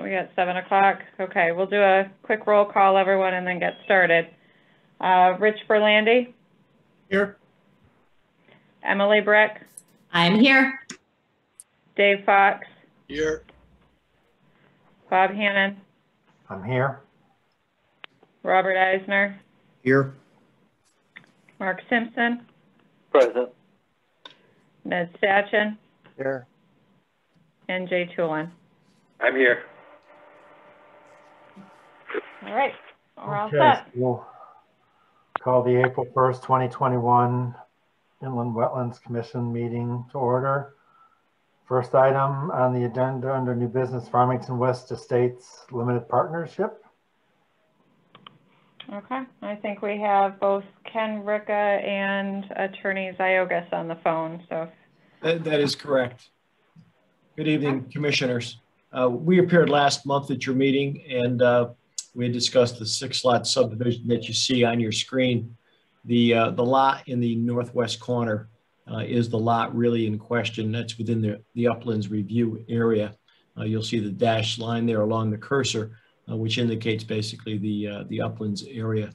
We got 7 o'clock. Okay, we'll do a quick roll call, everyone, and then get started. Rich Berlandi? Here. Emily Brick? I'm here. Dave Fox? Here. Bob Hannon? I'm here. Robert Eisner? Here. Mark Simpson? Present. Ned Stachin? Here. And Jay Tulin. I'm here. All right, we're all Okay, set. so we'll call the April 1st, 2021 Inland Wetlands Commission meeting to order. First item on the agenda under new business, Farmington West Estates Limited Partnership. Okay, I think we have both Ken Ricca and Attorney Ziogas on the phone, so. That is correct. Good evening, commissioners. We appeared last month at your meeting, and we had discussed the 6-lot subdivision that you see on your screen. The lot in the northwest corner is the lot really in question. That's within the Uplands review area. You'll see the dashed line there along the cursor, which indicates basically the Uplands area.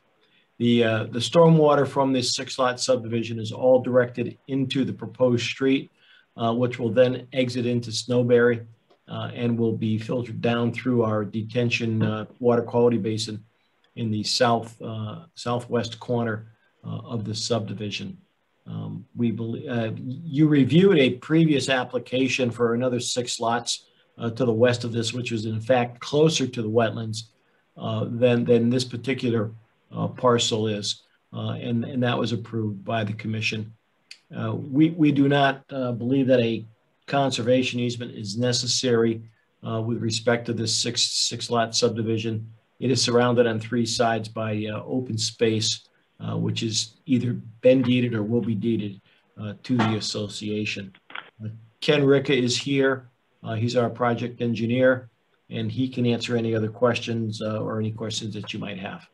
The stormwater from this 6-lot subdivision is all directed into the proposed street, which will then exit into Snowberry and will be filtered down through our detention water quality basin in the southwest corner of the subdivision. We believe you reviewed a previous application for another 6 lots to the west of this, which was in fact closer to the wetlands than this particular parcel is, and that was approved by the commission. We do not believe that a conservation easement is necessary with respect to this six lot subdivision. It is surrounded on 3 sides by open space, which is either been deeded or will be deeded to the association. Ken Ricca is here. He's our project engineer, and he can answer any other questions or any questions that you might have.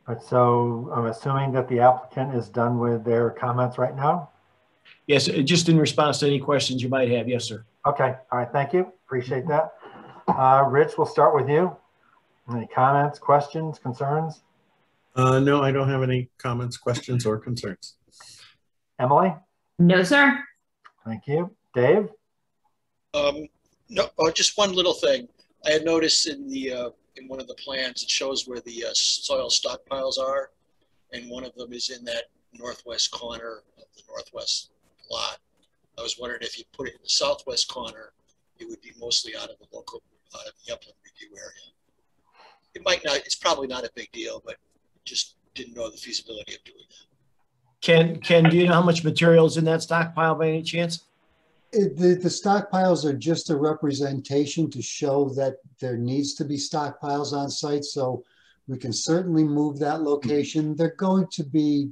All right, so I'm assuming that the applicant is done with their comments right now? Yes, just in response to any questions you might have. Yes, sir. Okay, all right, thank you. Appreciate that. Rich, we'll start with you. Any comments, questions, concerns? No, I don't have any comments, questions, or concerns. Emily? No, sir. Thank you. Dave? No, just one little thing. I had noticed in one of the plans, it shows where the soil stockpiles are, and one of them is in that northwest corner of the northwest lot. I was wondering if you put it in the southwest corner, it would be mostly out of the upland review area. It might not, it's probably not a big deal, but just didn't know the feasibility of doing that. Ken, do you know how much material is in that stockpile by any chance? The stockpiles are just a representation to show that there needs to be stockpiles on site, so we can certainly move that location. They're going to be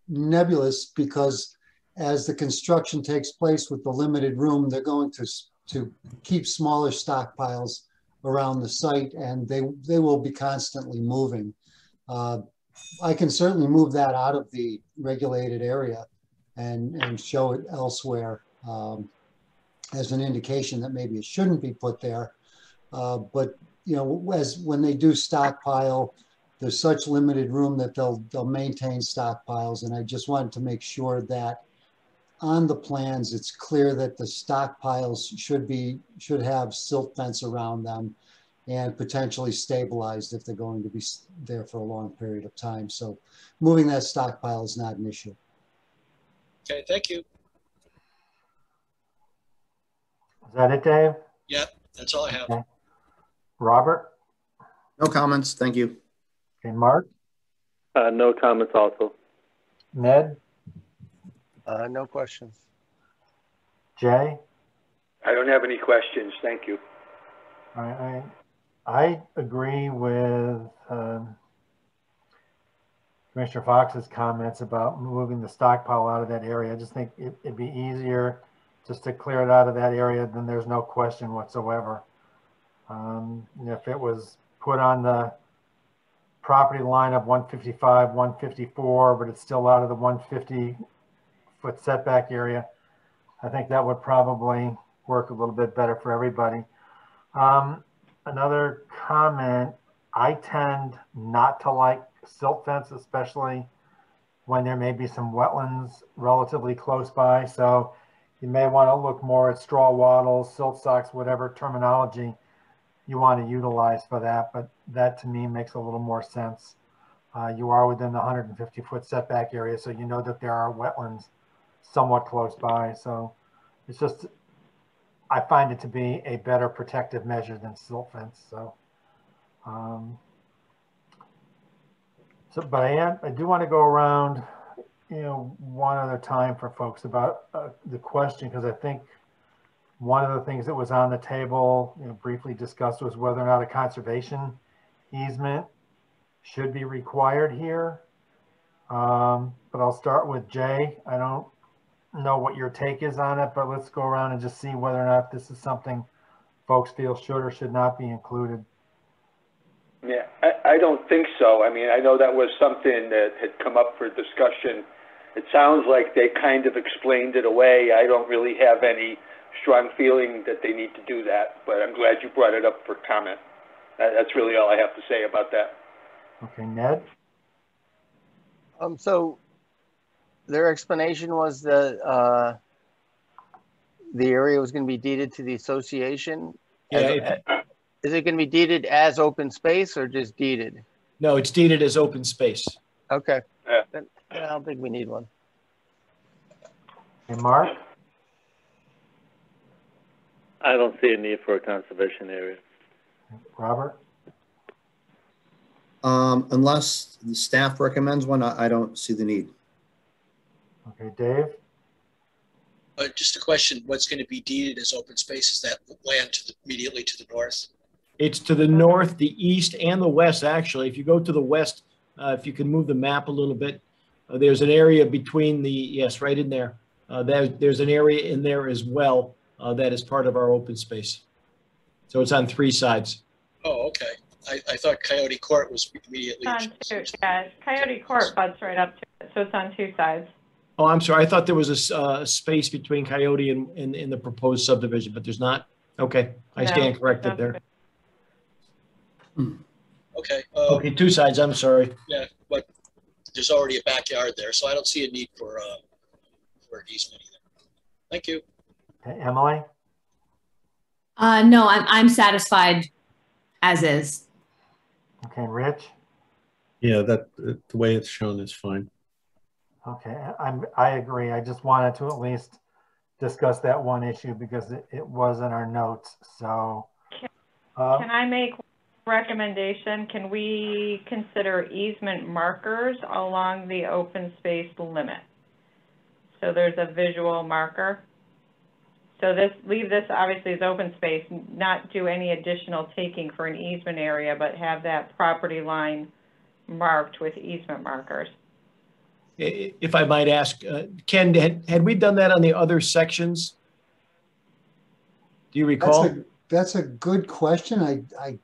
nebulous because as the construction takes place with the limited room, they're going to keep smaller stockpiles around the site, and they will be constantly moving. I can certainly move that out of the regulated area and show it elsewhere as an indication that maybe it shouldn't be put there. But you know, when they do stockpile, there's such limited room that they'll maintain stockpiles, and I just wanted to make sure that on the plans it's clear that the stockpiles should have silt fence around them and potentially stabilized if they're going to be there for a long period of time. So moving that stockpile is not an issue. Okay, thank you. Is that it, Dave? Yeah, that's all I have. Okay. Robert? No comments. Thank you. Okay, Mark? No comments also. Ned? No questions. Jay? I don't have any questions. Thank you. All right, I agree with Commissioner Fox's comments about moving the stockpile out of that area. I just think it'd be easier just to clear it out of that area, then there's no question whatsoever. If it was put on the property line of 155, 154, but it's still out of the 150-foot setback area. I think that would probably work a little bit better for everybody. Another comment, I tend not to like silt fence, especially when there may be some wetlands relatively close by. So you may want to look more at straw wattles, silt socks, whatever terminology you want to utilize for that. But that to me makes a little more sense. You are within the 150-foot setback area, so you know that there are wetlands somewhat close by. So it's just, I find it to be a better protective measure than silt fence. So, but I do want to go around, one other time for folks about the question, because I think one of the things that was on the table, briefly discussed, was whether or not a conservation easement should be required here. But I'll start with Jay. I don't know what your take is on it, but let's go around and just see whether or not this is something folks feel should or should not be included. Yeah, I don't think so. I mean, I know that was something that had come up for discussion. It sounds like they kind of explained it away. I don't really have any strong feeling that they need to do that, but I'm glad you brought it up for comment. That's really all I have to say about that. Okay, Ned? So their explanation was that the area was going to be deeded to the association. Yeah. Is it going to be deeded as open space or just deeded? No, it's deeded as open space. Okay. Yeah. Then I don't think we need one. Hey, Mark? I don't see a need for a conservation area. Robert? Unless the staff recommends one, I don't see the need. Okay, Dave? Just a question, what's going to be deeded as open space? Is that land immediately to the north? It's to the north, the east, and the west, actually. If you go to the west, if you can move the map a little bit, there's an area between the, yes, right in there. There's an area in there as well that is part of our open space. So it's on 3 sides. Oh, okay. I thought Coyote Court was immediately. It's on 2, yeah. Coyote Court butts right up to it, so it's on 2 sides. Oh, I'm sorry. I thought there was a space between Coyote and the proposed subdivision, but there's not. Okay, I stand corrected there. Okay. Okay, 2 sides. I'm sorry. Yeah, but there's already a backyard there, so I don't see a need for an easement either. Thank you. Okay, Emily? No, I'm satisfied as is. Okay, Rich? Yeah, the way it's shown is fine. Okay, I agree. I just wanted to at least discuss that one issue because it was in our notes. So, can I make one recommendation? Can we consider easement markers along the open space limit? So there's a visual marker. So leave this obviously as open space, not do any additional taking for an easement area, but have that property line marked with easement markers. If I might ask, Ken, had we done that on the other sections? Do you recall? That's a good question. I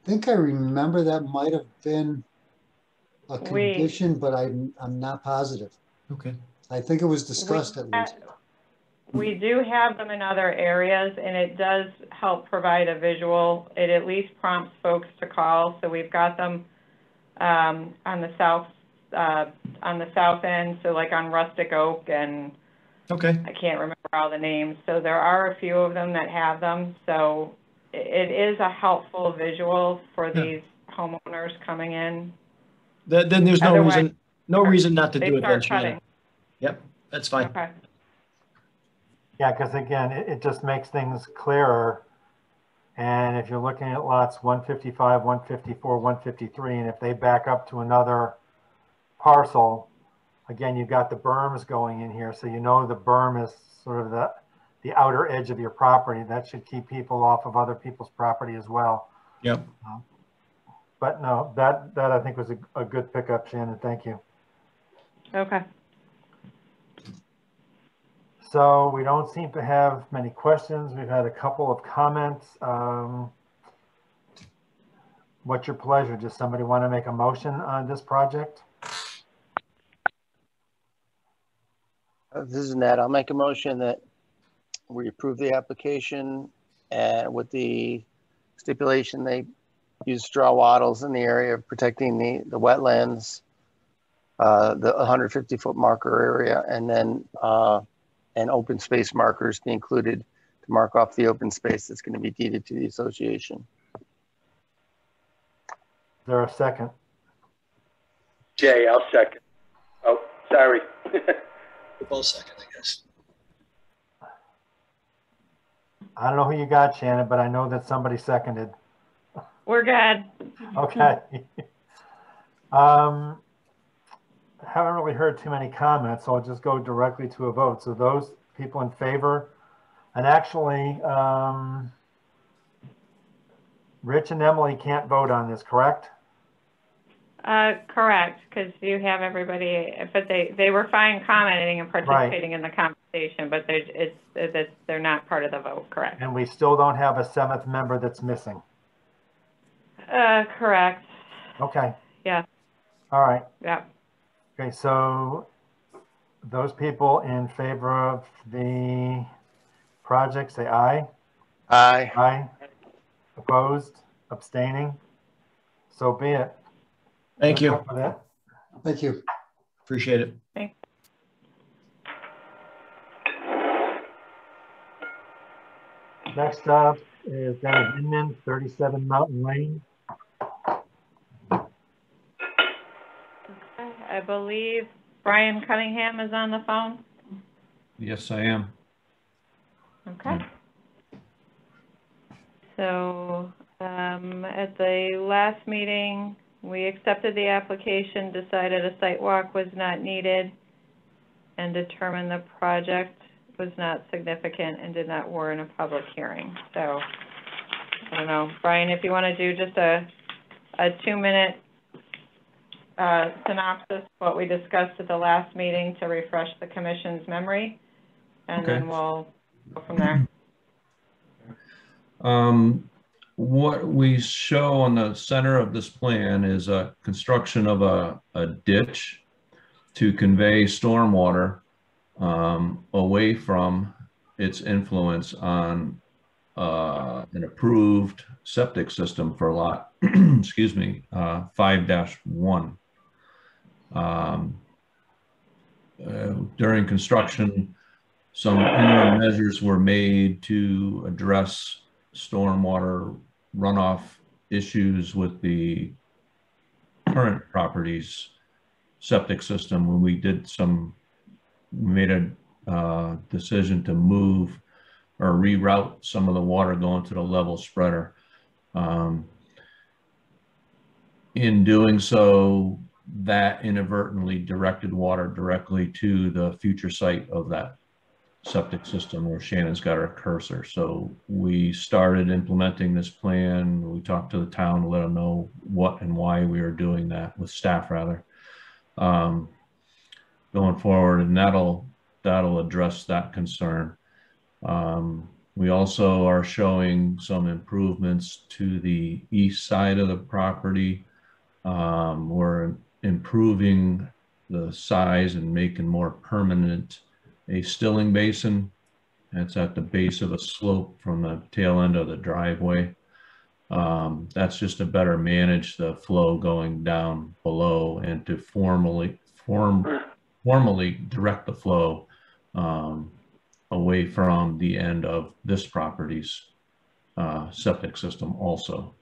think I remember that might have been a condition, but I'm not positive. Okay. I think it was discussed at least. We do have them in other areas, and it does help provide a visual. It at least prompts folks to call. So we've got them on the south end, so like on Rustic Oak, and okay, I can't remember all the names. So there are a few of them that have them. So it is a helpful visual for these homeowners coming in. Then there's no reason not to do it then, Shannon. Shannon. Yep, that's fine. Okay. yeah, because again, it just makes things clearer. And if you're looking at lots 155, 154, 153, and if they back up to another parcel, again, you've got the berms going in here. So you know the berm is sort of the outer edge of your property. That should keep people off of other people's property as well. Yep. But no, that I think was a good pickup, Shannon. Thank you. Okay. So we don't seem to have many questions. We've had a couple of comments. what's your pleasure? Does somebody want to make a motion on this project? This is Ned. I'll make a motion that we approve the application with the stipulation they use straw wattles in the area of protecting the wetlands, the 150-foot marker area, and then and open space markers be included to mark off the open space that's going to be deeded to the association. Is there a second? Jay, I'll second. Oh, sorry. Both second, I guess. I don't know who you got, Shannon, but I know that somebody seconded. We're good. Okay. Haven't really heard too many comments, so I'll just go directly to a vote. So those people in favor, and actually, Rich and Emily can't vote on this, correct? Correct, because you have everybody, but they were fine commenting and participating in the conversation, but they're not part of the vote, correct? And we still don't have a 7th member that's missing. Correct. Okay. Yeah. All right. Yeah. Okay, so those people in favor of the project say aye. Aye. Aye. Opposed? Abstaining? So be it. Thank you. For that. Thank you. Appreciate it. Thanks. Next up is Dennis Inman, 37 Mountain Lane. I believe Brian Cunningham is on the phone. Yes, I am. Okay. So at the last meeting, we accepted the application, decided a site walk was not needed, and determined the project was not significant and did not warrant a public hearing. So I don't know, Brian, if you want to do just a 2-minute synopsis of what we discussed at the last meeting to refresh the commission's memory, and then we'll go from there. What we show on the center of this plan is a construction of a ditch to convey stormwater away from its influence on an approved septic system for lot, excuse me, 5-1. During construction, some interim measures were made to address stormwater runoff issues with the current property's septic system. When we made a decision to move or reroute some of the water going to the level spreader. In doing so, that inadvertently directed water directly to the future site of that septic system where Shannon's got her cursor. So we started implementing this plan. We talked to the town to let them know what and why we were doing that, with staff rather, going forward, and that'll address that concern. We also are showing some improvements to the east side of the property. We're improving the size and making more permanent a stilling basin. It's at the base of a slope from the tail end of the driveway. That's just to better manage the flow going down below and to formally direct the flow away from the end of this property's septic system also.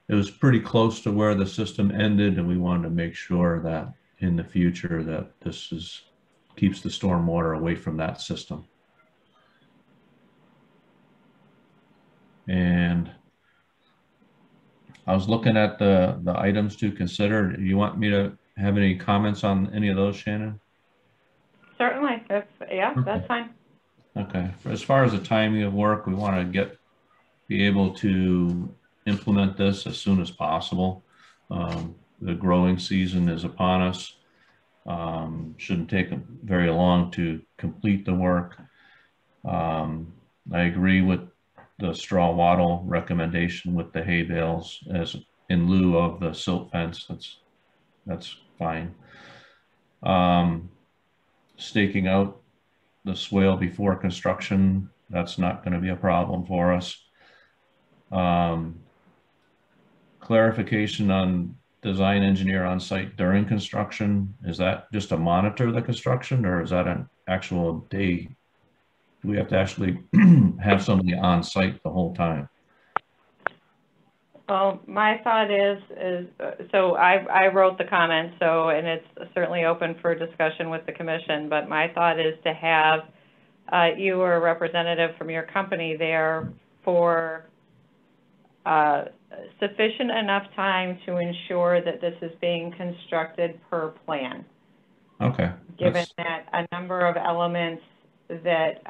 It was pretty close to where the system ended, and we wanted to make sure that in the future that this keeps the stormwater away from that system. And I was looking at the items to consider. Do you want me to have any comments on any of those, Shannon? Certainly. Yeah, okay. That's fine. Okay. As far as the timing of work, we want to be able to implement this as soon as possible. The growing season is upon us. Shouldn't take very long to complete the work. I agree with the straw wattle recommendation with the hay bales as in lieu of the silt fence. That's fine. Staking out the swale before construction, that's not going to be a problem for us. Clarification on design engineer on site during construction. Is that just to monitor the construction, or is that an actual day? Do we have to actually have somebody on site the whole time? Well, my thought is so I wrote the comment, so, and it's certainly open for discussion with the commission, but my thought is to have you or a representative from your company there for sufficient enough time to ensure that this is being constructed per plan. Okay. Given that a number of elements that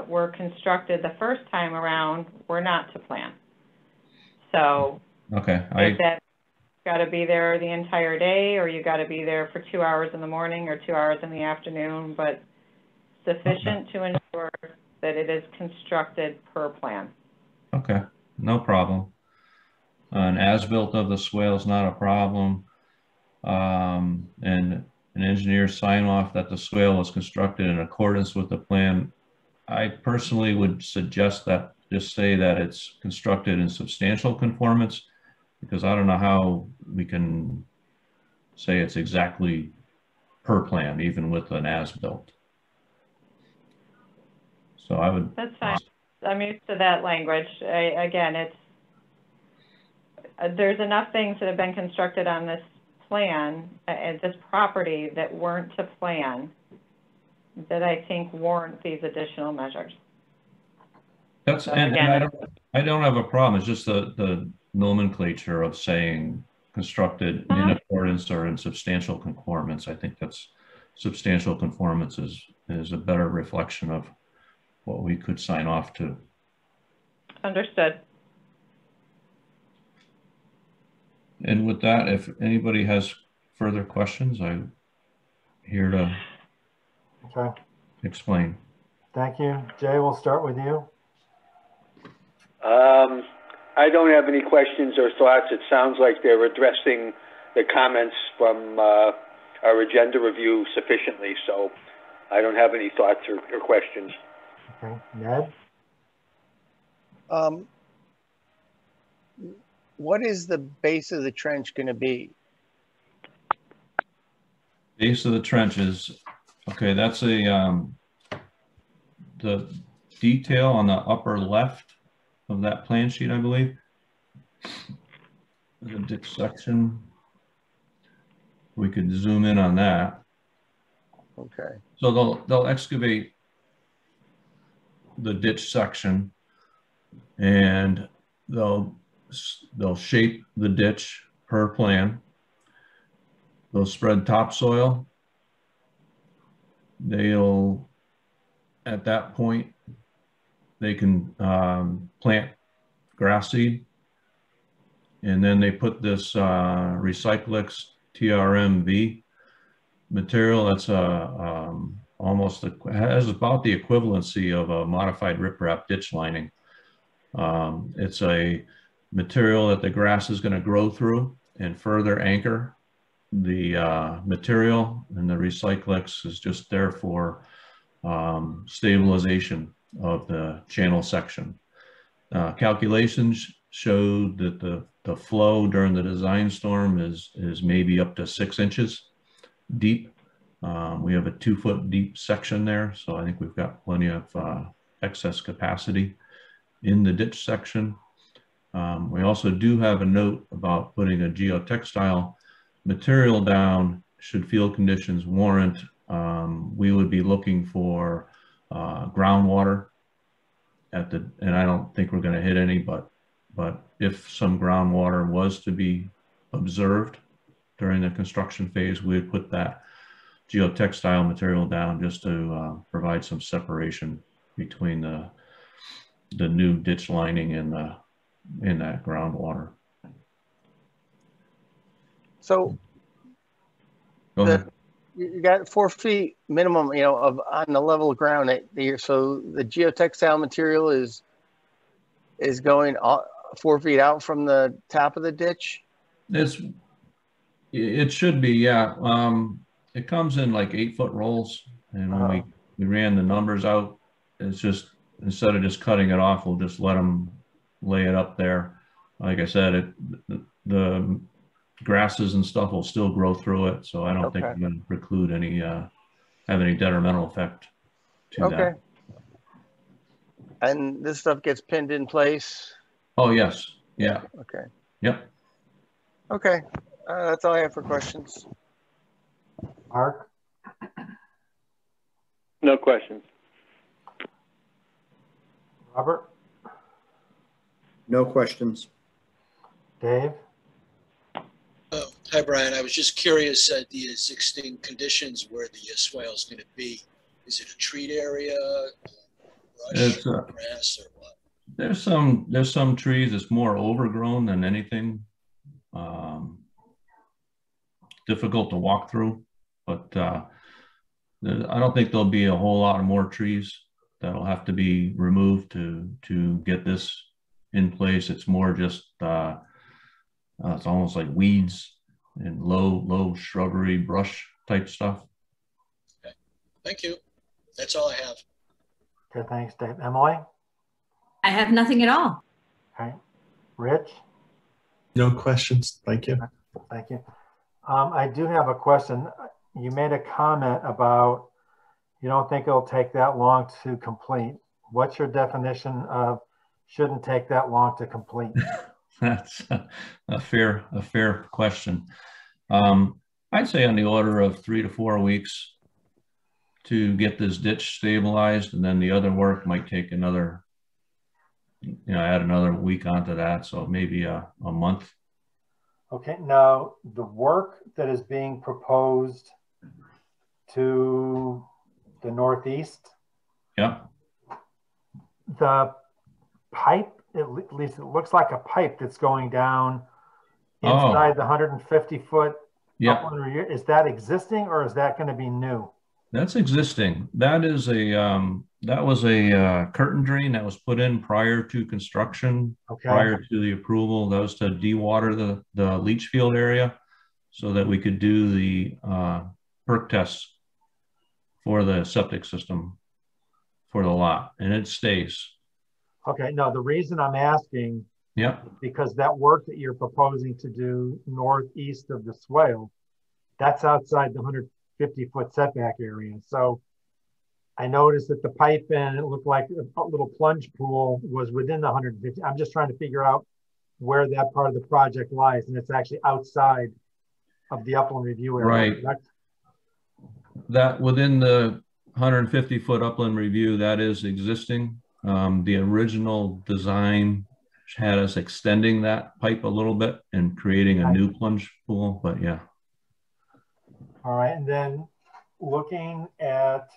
were constructed the first time around were not to plan. So okay, if that got to be there the entire day, or you got to be there for 2 hours in the morning or 2 hours in the afternoon, but sufficient to ensure that it is constructed per plan. Okay, no problem. An as-built of the swale is not a problem. And an engineer sign off that the swale was constructed in accordance with the plan. I personally would suggest that just say that it's constructed in substantial conformance, because I don't know how we can say it's exactly per plan, even with an as-built. So I would. That's fine. I'm used to that language. Again, there's enough things that have been constructed on this plan, this property, that weren't to plan, that I think warrant these additional measures. That's, so and again, I don't have a problem. It's just the nomenclature of saying constructed in accordance or in substantial conformance. I think that's substantial conformance is a better reflection of what we could sign off to. Understood. And with that, if anybody has further questions, I'm here to explain. Thank you. Jay, we'll start with you. I don't have any questions or thoughts. It sounds like they're addressing the comments from our agenda review sufficiently, so I don't have any thoughts or questions. Okay, Ned? What is the base of the trench going to be? Base of the trench is, okay, that's the detail on the upper left of that plan sheet, I believe. The ditch section. We could zoom in on that. Okay. So they'll excavate the ditch section, and they'll shape the ditch per plan. They'll spread topsoil. They'll, at that point, they can plant grass seed, and then they put this Recyclex TRMV material that's almost has about the equivalency of a modified riprap ditch lining. It's a material that the grass is going to grow through and further anchor the material, and the Recyclex is just there for stabilization of the channel section. Calculations showed that the flow during the design storm is maybe up to 6 inches deep. We have a 2-foot deep section there, so I think we've got plenty of excess capacity in the ditch section. We also do have a note about putting a geotextile material down should field conditions warrant. We would be looking for groundwater and I don't think we're going to hit any, but if some groundwater was to be observed during the construction phase, we would put that geotextile material down just to provide some separation between the new ditch lining and that groundwater. So you got 4 feet minimum, on the level of ground. So the geotextile material is is going 4 feet out from the top of the ditch? It should be, yeah. It comes in like 8-foot rolls, and when we ran the numbers out, it's just, instead of just cutting it off, we'll just let them lay it up there. Like I said, the grasses and stuff will still grow through it, so I don't think it's going to preclude any have any detrimental effect to that. And this stuff gets pinned in place? Oh, yes. Yeah. Okay. Yep. Okay. That's all I have for questions. Mark? No questions. Robert? No questions. Dave? Hi, Brian. I was just curious at the existing conditions where the swale is going to be. Is it a treat area, brush, grass, or what? There's some trees. It's more overgrown than anything. Difficult to walk through, but I don't think there'll be a whole lot of more trees that'll have to be removed to get this in place. It's more just it's almost like weeds and low shrubbery brush type stuff. Okay. Thank you. That's all I have. Okay, thanks, Dave. Emily? I have nothing at all. Okay. Rich? No questions. Thank you. Thank you. I do have a question. You made a comment about you don't think it'll take that long to complete. What's your definition of shouldn't take that long to complete? That's a fair question. I'd say on the order of 3 to 4 weeks to get this ditch stabilized, and then the other work might take another, add another week onto that. So maybe a month. Okay, now the work that is being proposed to the northeast. Yeah. The pipe, at least it looks like a pipe that's going down inside the 150-foot upland review. Is that existing or is that going to be new? That's existing. That is that was a curtain drain that was put in prior to construction, prior to the approval. That was to dewater the leach field area so that we could do the perk tests for the septic system for the lot, and it stays. Okay, no, the reason I'm asking is because that work that you're proposing to do northeast of the swale, that's outside the 150-foot setback area. So I noticed that the pipe and it looked like a little plunge pool was within the 150. I'm just trying to figure out where that part of the project lies, and it's actually outside of the upland review area. Right. Correct? That within the 150-foot upland review, that is existing. The original design had us extending that pipe a little bit and creating a new plunge pool, but yeah. All right, and then looking at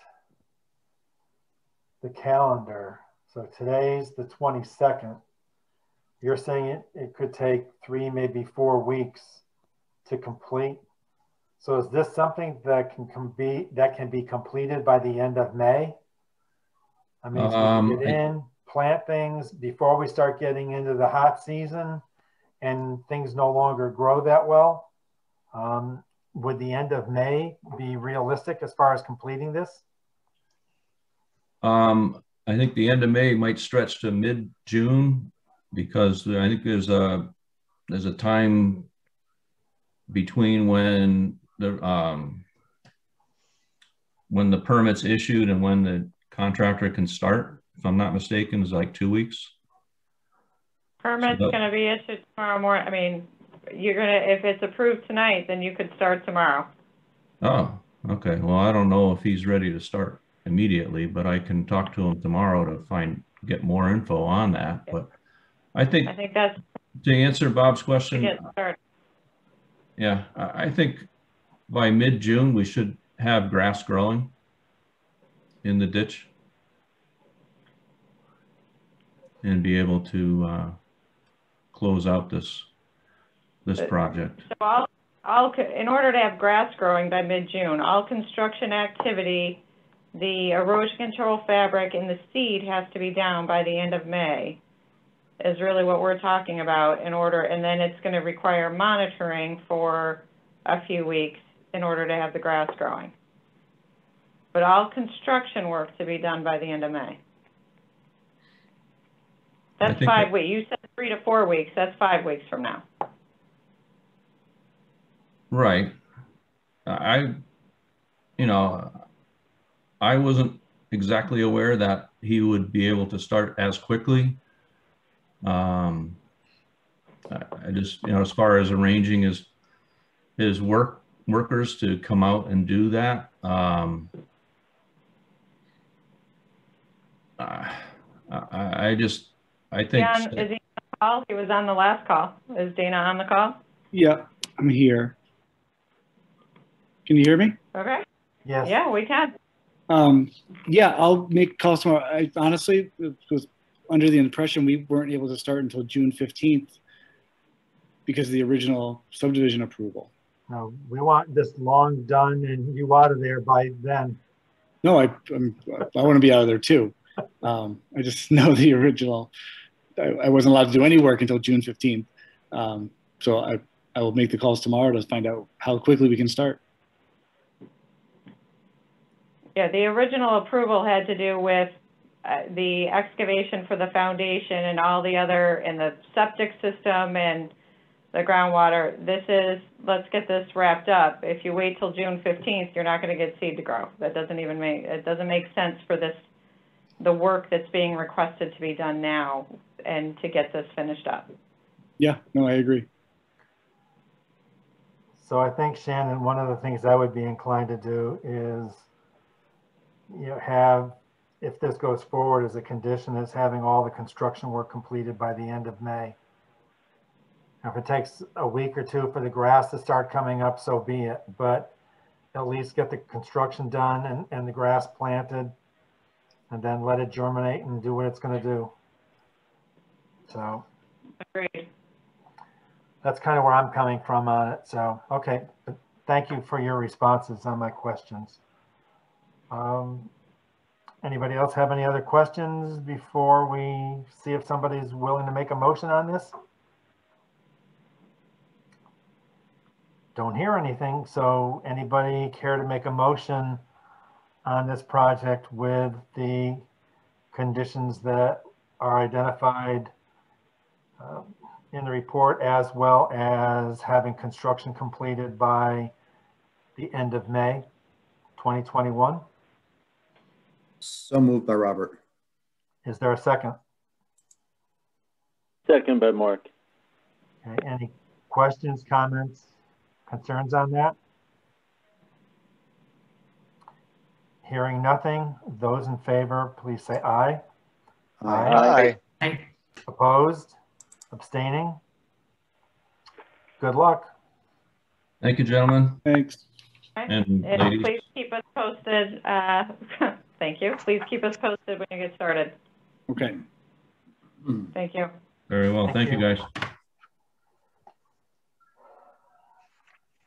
the calendar, so today's the 22nd. You're saying it could take 3, maybe 4 weeks to complete. So is this something that can be completed by the end of May? I mean, so we get in, plant things before we start getting into the hot season and things no longer grow that well. Would the end of May be realistic as far as completing this? I think the end of May might stretch to mid-June because I think there's a time between when the permit's issued and when the contractor can start. If I'm not mistaken, it's like 2 weeks. Permit's going to be issued tomorrow morning. I mean, if it's approved tonight, then you could start tomorrow. Oh, okay. Well, I don't know if he's ready to start immediately, but I can talk to him tomorrow to get more info on that. But I think that's to answer Bob's question. To get started. Yeah, I think by mid-June we should have grass growing in the ditch and be able to close out this project. So in order to have grass growing by mid-June, all construction activity, the erosion control fabric and the seed has to be down by the end of May. is really what we're talking about in order, and then it's going to require monitoring for a few weeks in order to have the grass growing. But all construction work to be done by the end of May. That's 5 weeks. You said 3 to 4 weeks. That's 5 weeks from now. Right. I wasn't exactly aware that he would be able to start as quickly. I just, as far as arranging his workers to come out and do that, I think. Is he on the call? He was on the last call. Is Dana on the call? Yeah, I'm here. Can you hear me? Okay. Yes. Yeah, we can. Yeah, I'll make calls tomorrow. I honestly was under the impression we weren't able to start until June 15th because of the original subdivision approval. No, we want this long done and you out of there by then. No, I want to be out of there too. I just know the original. I wasn't allowed to do any work until June 15th. So I will make the calls tomorrow to find out how quickly we can start. Yeah, the original approval had to do with the excavation for the foundation and all the other, and the septic system and the groundwater. This is, let's get this wrapped up. If you wait till June 15th, you're not going to get seed to grow. That doesn't even make, it doesn't make sense for this, the work that's being requested to be done now and to get this finished up. Yeah, no, I agree. So I think, Shannon, one of the things I would be inclined to do is, have, if this goes forward as a condition, is having all the construction work completed by the end of May. Now, if it takes a week or two for the grass to start coming up, so be it, but at least get the construction done and the grass planted, and then let it germinate and do what it's going to do. So agreed. That's kind of where I'm coming from on it. So, okay, but thank you for your responses on my questions. Anybody else have any other questions before we see if somebody's willing to make a motion on this? Don't hear anything. So anybody care to make a motion on this project with the conditions that are identified in the report, as well as having construction completed by the end of May 2021? So moved by Robert. Is there a second? Second by Mark. Okay, any questions, comments, concerns on that? Hearing nothing, those in favor, please say aye. Aye. Aye. Opposed? Abstaining? Good luck. Thank you, gentlemen. Thanks. And ladies. Please keep us posted. Thank you. Please keep us posted when you get started. Okay. Thank you. Very well. Thank you, guys.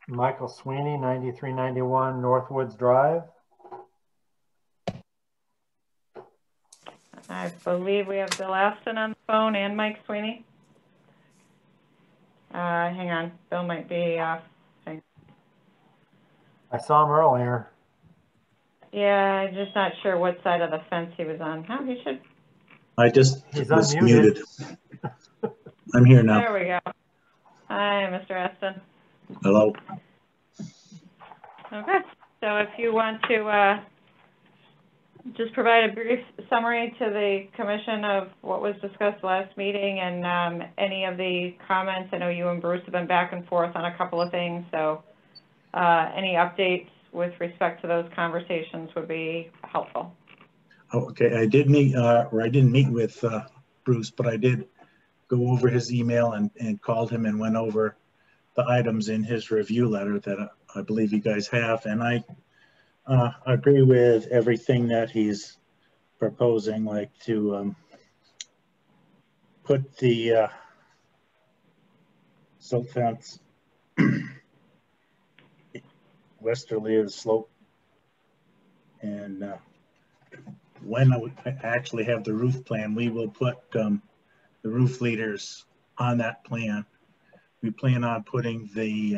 Michael Sweeney, 9391 Northwoods Drive. I believe we have Delaston on the phone and Mike Sweeney. Hang on. Bill might be off. I saw him earlier. Yeah, I'm just not sure what side of the fence he was on. Huh? He should. I just He's was unmuted. muted. I'm here now. There we go. Hi, Mr. Aston. Hello. Okay. So if you want to just provide a brief summary to the commission of what was discussed last meeting and any of the comments. I know you and Bruce have been back and forth on a couple of things, so any updates with respect to those conversations would be helpful. Okay, I did meet, or I didn't meet with Bruce, but I did go over his email and called him and went over the items in his review letter that I believe you guys have. And I agree with everything that he's proposing, like to put the silt fence westerly of the slope, and when I actually have the roof plan, we will put the roof leaders on that plan. We plan on putting the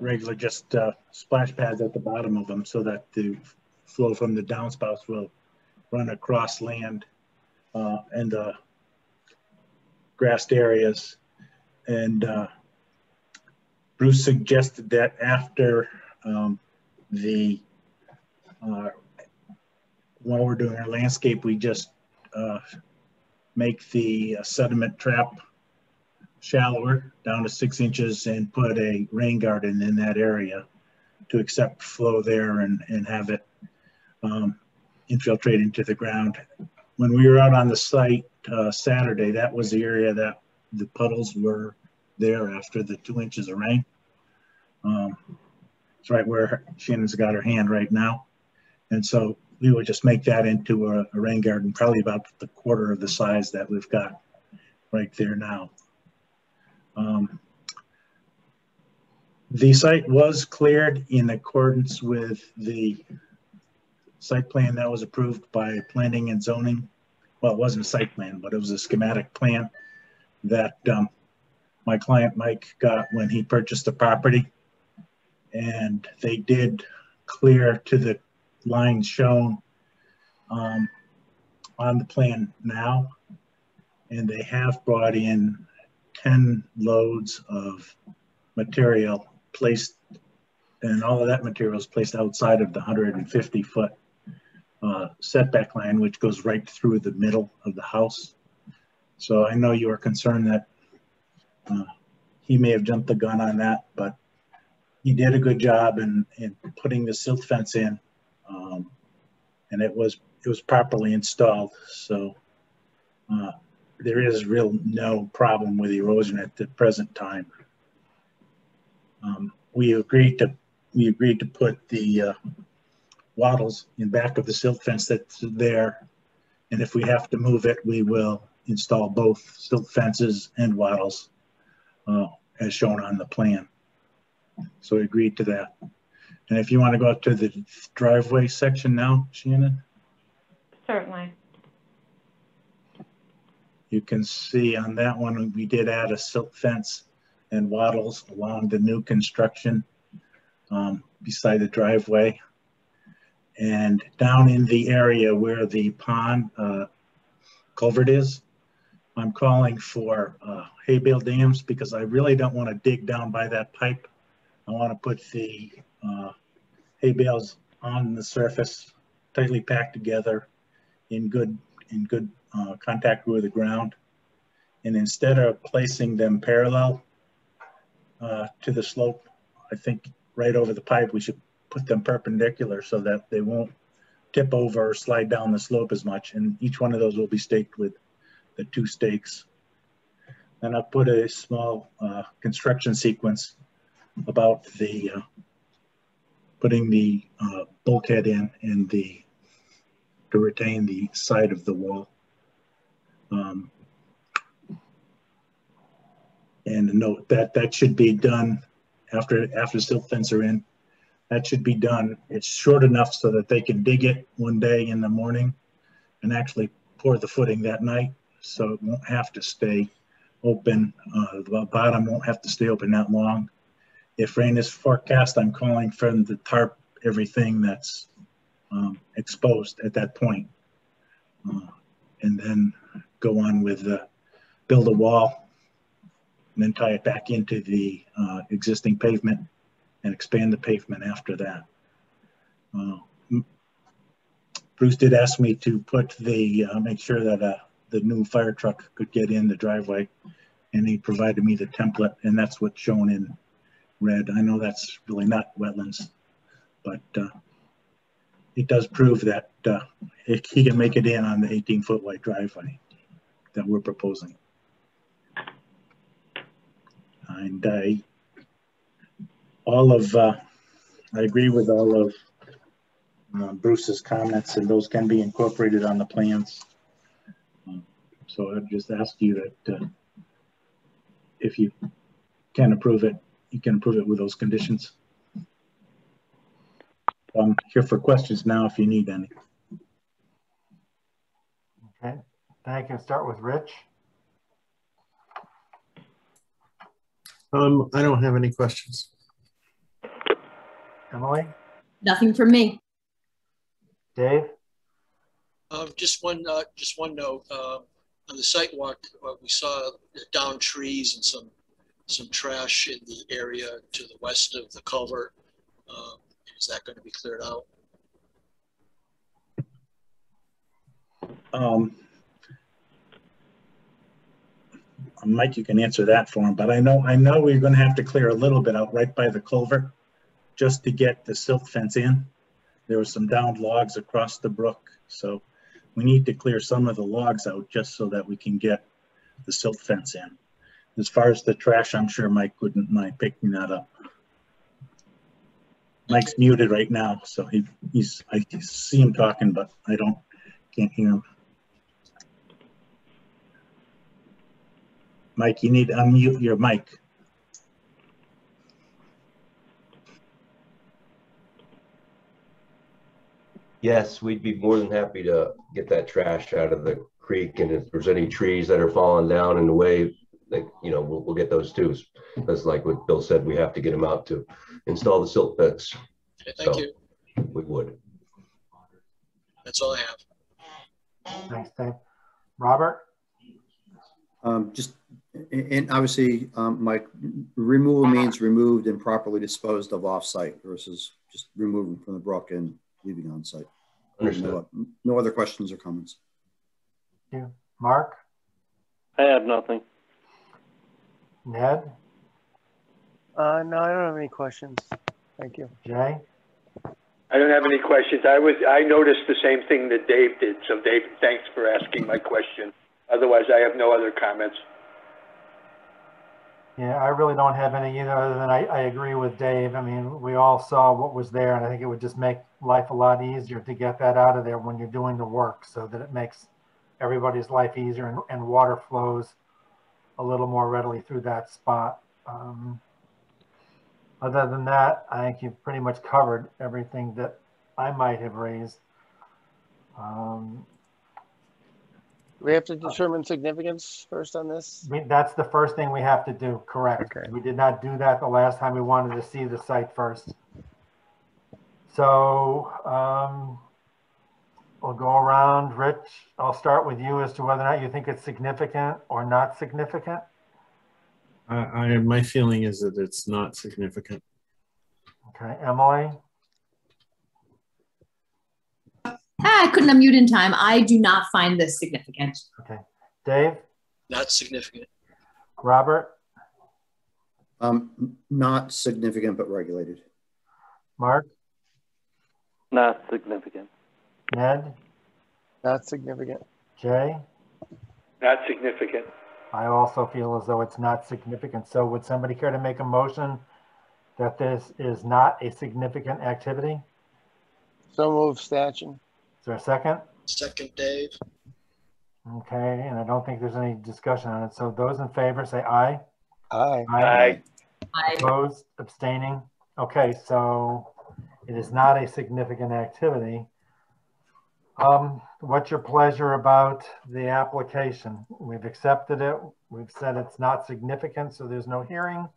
regular just splash pads at the bottom of them so that the flow from the downspouts will run across land and the grassed areas. And Bruce suggested that after while we're doing our landscape, we just make the sediment trap shallower down to 6 inches and put a rain garden in that area to accept flow there and have it infiltrate into the ground. When we were out on the site Saturday, that was the area that the puddles were there after the 2 inches of rain. It's right where Shannon's got her hand right now. And so we would just make that into a rain garden, probably about the quarter of the size that we've got right there now. The site was cleared in accordance with the site plan that was approved by planning and zoning. Well, it wasn't a site plan, but it was a schematic plan that my client Mike got when he purchased the property. And they did clear to the lines shown on the plan now. And they have brought in 10 loads of material placed, and all of that material is placed outside of the 150-foot setback line, which goes right through the middle of the house. So I know you are concerned that he may have jumped the gun on that, but he did a good job in putting the silt fence in, and it was properly installed. So there is no problem with erosion at the present time. We agreed to put the wattles in back of the silt fence that's there, and if we have to move it, we will install both silt fences and wattles as shown on the plan. So we agreed to that. And if you want to go up to the driveway section now, Shannon? Certainly. You can see on that one, we did add a silt fence and wattles along the new construction beside the driveway. And down in the area where the pond culvert is, I'm calling for hay bale dams because I really don't want to dig down by that pipe. I want to put the hay bales on the surface, tightly packed together in good contact with the ground. And instead of placing them parallel to the slope, I think right over the pipe, we should put them perpendicular so that they won't tip over or slide down the slope as much. And each one of those will be staked with the 2 stakes. And I'll put a small construction sequence about the putting the bulkhead in and to retain the side of the wall. And note that that should be done after silt fence are in. That should be done. It's short enough so that they can dig it one day in the morning and actually pour the footing that night, so it won't have to stay open. The bottom won't have to stay open that long. If rain is forecast, I'm calling for them to tarp everything that's exposed at that point, and then go on with build a wall and then tie it back into the existing pavement and expand the pavement after that. Bruce did ask me to put make sure that the new fire truck could get in the driveway, and he provided me the template, and that's what's shown in red. I know that's really not wetlands, but it does prove that he can make it in on the 18-foot wide driveway that we're proposing. And I agree with all of Bruce's comments, and those can be incorporated on the plans. So I'd just ask you that if you can approve it, you can approve it with those conditions. I'm here for questions now if you need any. Okay. Thank you. Start with Rich. I don't have any questions. Emily? Nothing from me. Dave? Just one note. On the site walk, we saw downed trees and some trash in the area to the west of the culvert. Is that going to be cleared out? Mike, you can answer that for him, but I know we're going to have to clear a little bit out right by the culvert just to get the silt fence in. There were some downed logs across the brook, so we need to clear some of the logs out just so that we can get the silt fence in. As far as the trash, I'm sure Mike wouldn't mind picking that up. Mike's muted right now, so I see him talking, but can't hear him. Mike, you need to unmute your mic. Yes, we'd be more than happy to get that trash out of the creek, and if there's any trees that are falling down in the way, like, we'll get those too. Because like what Bill said, we have to get them out to install the silt fence. Okay, thank you. We would. That's all I have. Thanks, Dave. Robert? And obviously, Mike, removal means removed and properly disposed of off-site versus just removing from the brook and leaving on site. Understood. No other questions or comments. Thank you. Mark? I have nothing. Ned? No, I don't have any questions. Thank you. Jay? I don't have any questions. I noticed the same thing that Dave did. So Dave, thanks for asking my question. Otherwise, I have no other comments. Yeah, I really don't have any either, other than I agree with Dave. I mean, we all saw what was there, and I think it would just make life a lot easier to get that out of there when you're doing the work, so that it makes everybody's life easier and water flows a little more readily through that spot. Other than that, I think you've pretty much covered everything that I might have raised. We have to determine significance first on this? I mean, that's the first thing we have to do, correct. Okay. We did not do that the last time. We wanted to see the site first. So we'll go around. Rich, I'll start with you as to whether or not you think it's significant or not significant. My feeling is that it's not significant. Okay, Emily? I couldn't unmute in time. I do not find this significant. Okay. Dave? Not significant. Robert? Not significant, but regulated. Mark? Not significant. Ned? Not significant. Jay? Not significant. I also feel as though it's not significant. So would somebody care to make a motion that this is not a significant activity? So move, Stanchion. Is there a second? Second, Dave. Okay, and I don't think there's any discussion on it. So those in favor say aye. Aye. Aye. Aye. Opposed, abstaining. Okay, so it is not a significant activity. What's your pleasure about the application? We've accepted it. We've said it's not significant, so there's no hearing.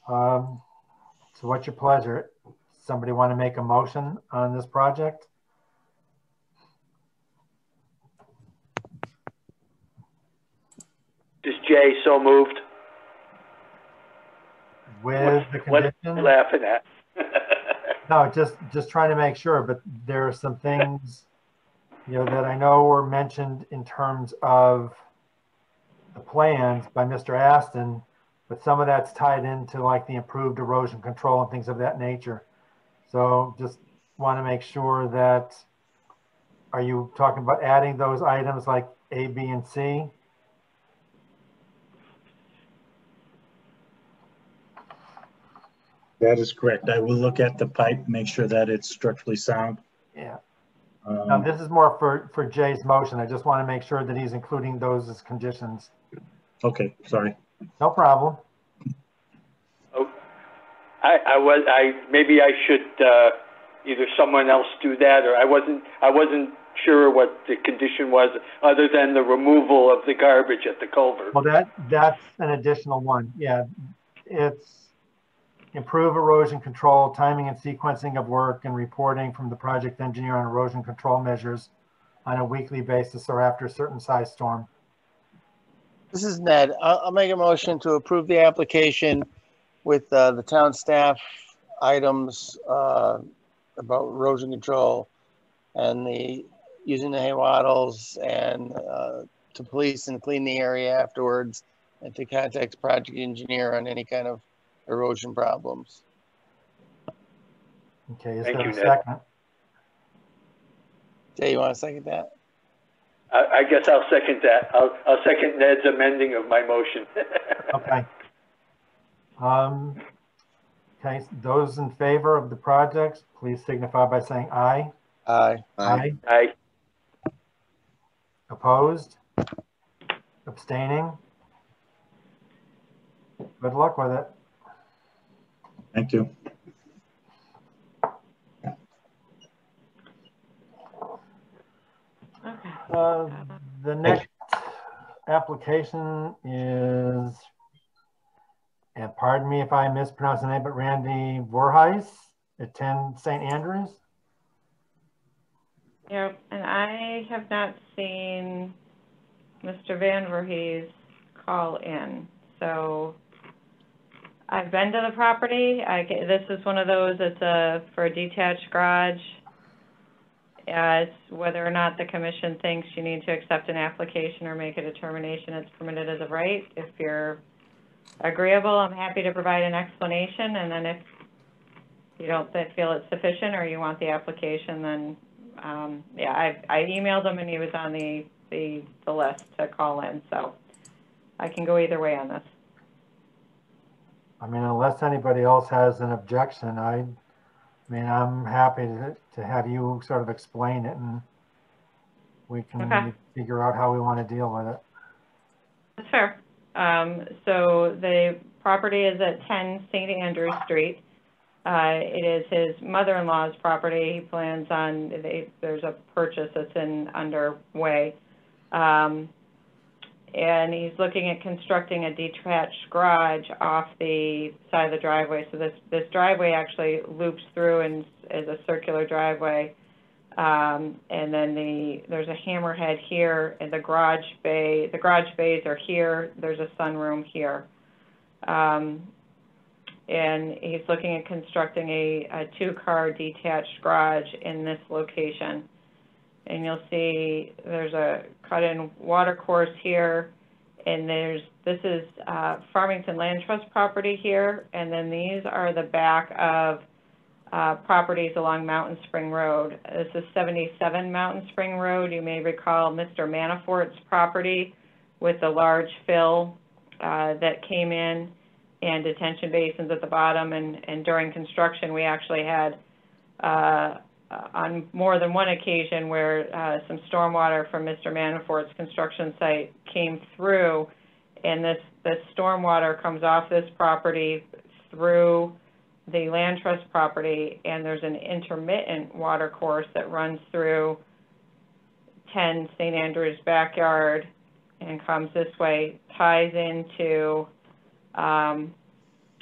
So what's your pleasure? Somebody want to make a motion on this project? Is Jay so moved? With the condition? What are you laughing at? No, just trying to make sure, but there are some things, that I know were mentioned in terms of the plans by Mr. Aston, but some of that's tied into like the improved erosion control and things of that nature. So just want to make sure that, are you talking about adding those items like A, B, and C? That is correct. I will look at the pipe, make sure that it's structurally sound. Yeah. Now this is more for Jay's motion. I just want to make sure that he's including those as conditions. Okay, sorry. No problem. Oh, maybe I should either someone else do that, or I wasn't sure what the condition was, other than the removal of the garbage at the culvert. Well, that's an additional one. Yeah, it's improve erosion control, timing and sequencing of work, and reporting from the project engineer on erosion control measures on a weekly basis or after a certain size storm. This is Ned. I'll make a motion to approve the application with the town staff items about erosion control and the using the hay wattles and to police and clean the area afterwards, and to contact project engineer on any kind of erosion problems. Okay, is Thank there you, a Ned. second? Jay, you want to second that? I guess I'll second that. I'll second Ned's amending of my motion. Okay. Okay, those in favor of the projects, please signify by saying aye. Aye. Aye. Aye. Opposed? Abstaining? Good luck with it. Thank you. The next application is, and pardon me if I mispronounce the name, but Randy Voorhuis at 10 St. Andrews. Yep, and I have not seen Mr. Van Voorhees call in. So I've been to the property. This is one of those, it's for a detached garage. It's whether or not the commission thinks you need to accept an application or make a determination it's permitted as a right. If you're agreeable, I'm happy to provide an explanation, and then if you don't feel it's sufficient or you want the application, then yeah, I emailed him and he was on the list to call in, so I can go either way on this. I mean, unless anybody else has an objection, I mean, I'm happy to have you sort of explain it, and we can figure out how we want to deal with it. That's fair. So the property is at 10 St. Andrew Street. It is his mother-in-law's property. He plans on, there's a purchase that's underway. And he's looking at constructing a detached garage off the side of the driveway. So this driveway actually loops through and is a circular driveway. And then there's a hammerhead here, and the garage bays are here. There's a sunroom here. And he's looking at constructing a two-car detached garage in this location. And you'll see there's a cut-in water course here, and this is Farmington Land Trust property here, and then these are the back of properties along Mountain Spring Road. This is 77 Mountain Spring Road. You may recall Mr. Manafort's property with the large fill that came in and detention basins at the bottom, and during construction we actually had on more than one occasion where some stormwater from Mr. Manafort's construction site came through, and this stormwater comes off this property through the land trust property, and there's an intermittent water course that runs through 10 St. Andrews backyard and comes this way, ties into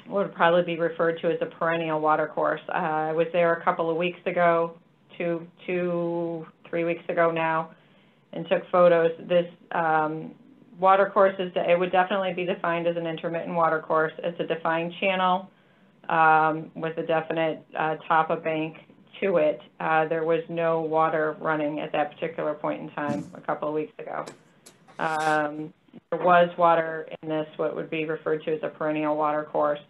what would probably be referred to as a perennial water course. I was there a couple of weeks ago, 3 weeks ago now, and took photos. This water course it would definitely be defined as an intermittent water course. It's a defined channel with a definite top of bank to it. There was no water running at that particular point in time a couple of weeks ago. There was water in this, what would be referred to as a perennial water course.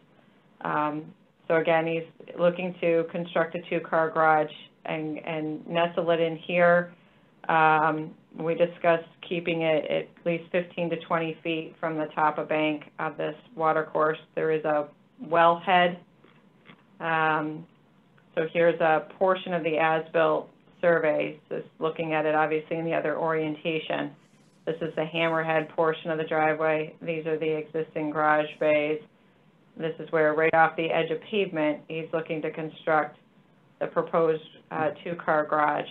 So again, he's looking to construct a two-car garage and nestle it in here. We discussed keeping it at least 15 to 20 feet from the top of bank of this water course. There is a wellhead. So here's a portion of the as-built survey, just looking at it obviously in the other orientation. This is the hammerhead portion of the driveway. These are the existing garage bays. This is where, right off the edge of pavement, he's looking to construct the proposed two-car garage.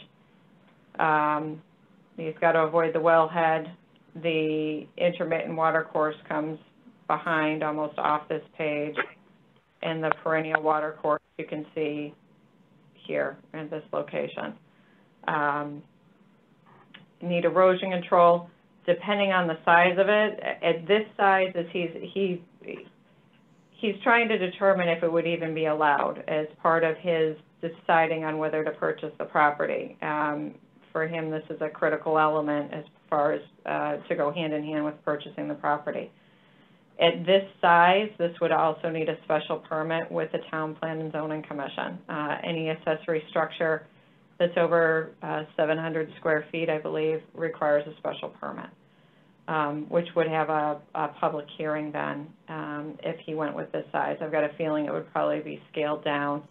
He's got to avoid the wellhead. The intermittent water course comes behind, almost off this page, and the perennial water course you can see here in this location. Need erosion control. Depending on the size of it, at this size, he's trying to determine if it would even be allowed as part of his deciding on whether to purchase the property. For him, this is a critical element as far as to go hand in hand with purchasing the property. At this size, this would also need a special permit with the Town Plan and Zoning Commission. Any accessory structure that's over 700 square feet, I believe, requires a special permit, which would have a public hearing then if he went with this size. I've got a feeling it would probably be scaled down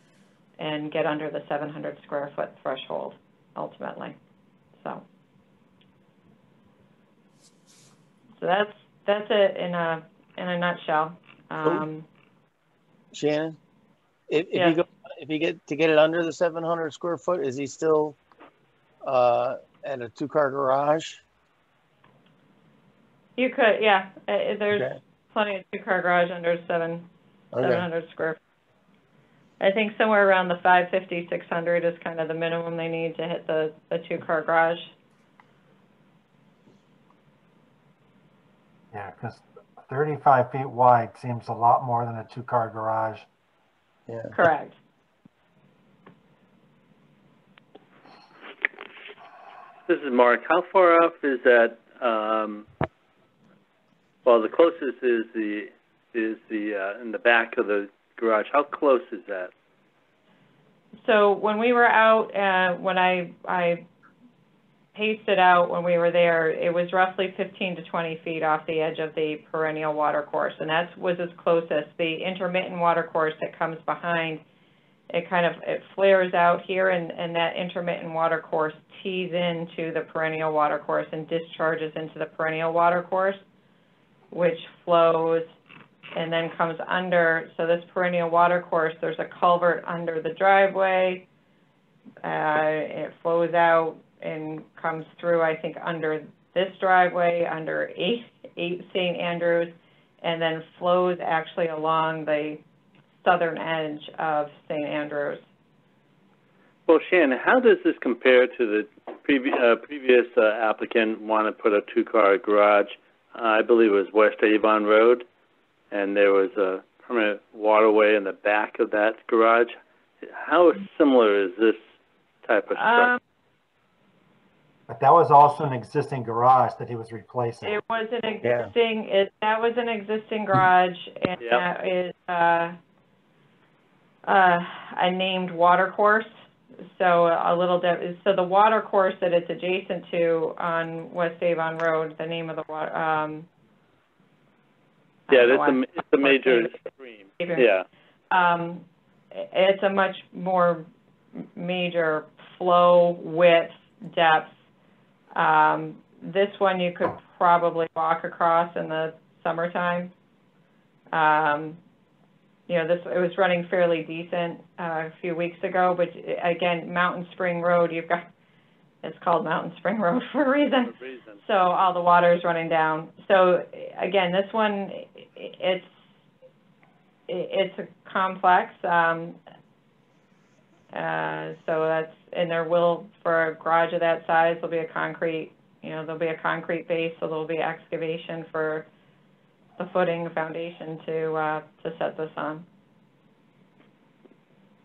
and get under the 700 square foot threshold ultimately. So that's it in a nutshell. Shannon, if yeah. you get it under the 700 square foot, is he still at a 2-car garage? You could, yeah. There's plenty of 2-car garage under 700 square feet. I think somewhere around the 550, 600 is kind of the minimum they need to hit the 2-car garage. Yeah, because 35 feet wide seems a lot more than a 2-car garage. Yeah. Correct. This is Mark. How far off is that? Well, the closest is the in the back of the garage. How close is that? So when we were out, when I paced it out when we were there, it was roughly 15 to 20 feet off the edge of the perennial water course, and that was its closest. The intermittent water course that comes behind, it flares out here, and that intermittent water course tees into the perennial water course and discharges into the perennial water course, which flows and then comes under. So this perennial water course, there's a culvert under the driveway. It flows out and comes through, I think, under this driveway, under 8 St. Andrews, and then flows actually along the southern edge of St. Andrews. Well, Shannon, how does this compare to the previous applicant wanted to put a 2-car garage? I believe it was West Avon Road, and there was a permanent waterway in the back of that garage. How similar is this type of structure? But that was also an existing garage that he was replacing. It was an existing, that was an existing garage, and that is a named water course. So so the water course that it's adjacent to on West Avon Road, the name of the water. It's a major stream. Yeah. It's a much more major flow, width, depth. This one you could probably walk across in the summertime. It was running fairly decent a few weeks ago, but again, Mountain Spring Road, it's called Mountain Spring Road for a reason. So all the water is running down. So again, this one, it's a complex. And there will, for a garage of that size, there'll be a concrete base, so there'll be excavation for the footing, the foundation to set this on.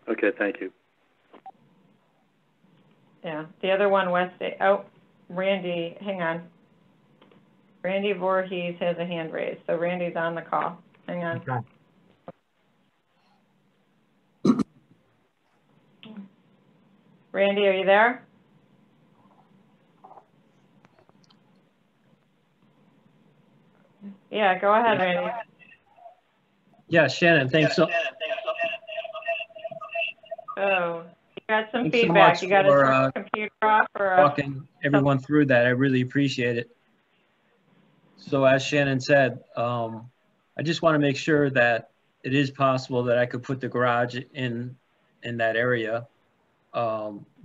Okay, thank you. Yeah, the other one, Randy, hang on. Randy Voorhees has a hand raised, so Randy's on the call. Hang on. Okay. Randy, are you there? Yeah, go ahead, Randy. Yeah, Shannon, thanks so. Oh, you got some Thanks feedback. so You got to turn the computer off or walking everyone through that. I really appreciate it. So as Shannon said, I just want to make sure that it is possible that I could put the garage in that area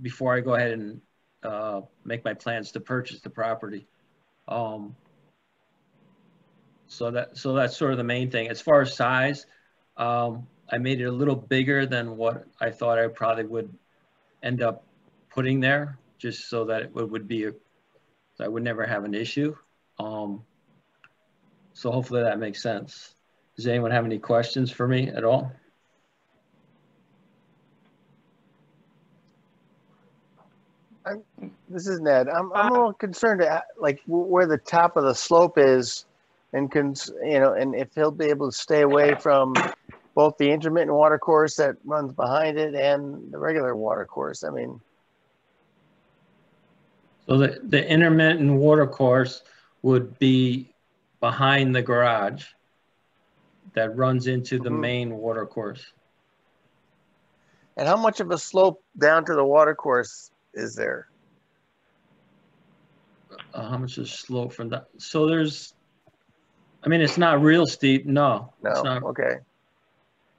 before I go ahead and make my plans to purchase the property. So that's sort of the main thing. As far as size, I made it a little bigger than what I thought I probably would end up putting there, just so that it would be I would never have an issue. So hopefully that makes sense. Does anyone have any questions for me at all? This is Ned. I'm a little concerned, like where the top of the slope is, and and if he'll be able to stay away from both the intermittent water course that runs behind it and the regular water course. I mean, so the intermittent water course would be behind the garage that runs into the main water course. And how much of a slope down to the water course is there? How much is slope from that? So there's, I mean, it's not real steep. No, it's not. Okay.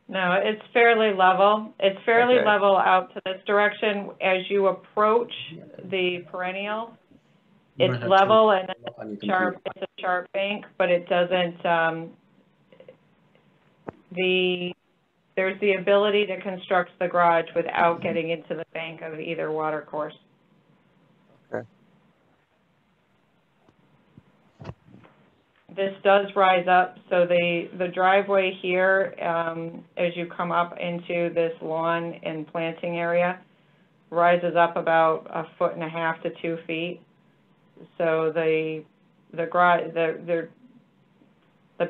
No, it's fairly level. It's fairly level out to this direction. As you approach the perennial, it's level and it's a sharp bank, but it doesn't, there's the ability to construct the garage without getting into the bank of either water course. Okay. This does rise up, so the driveway here, as you come up into this lawn and planting area, rises up about 1.5 to 2 feet. So the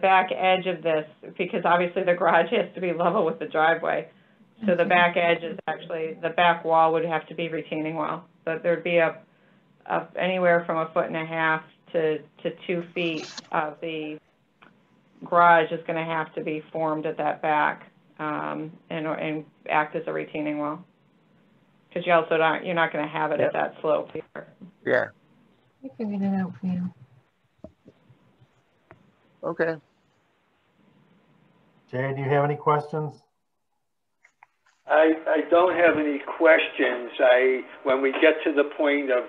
back edge of this, because obviously the garage has to be level with the driveway, so the back edge is actually, the back wall would have to be retaining wall. But there'd be anywhere from 1.5 to 2 feet of the garage is going to have to be formed at that back and act as a retaining wall, because you're not going to have it at that slope here. Yeah. I figured it out for you. Okay. Jay, do you have any questions? I don't have any questions. When we get to the point of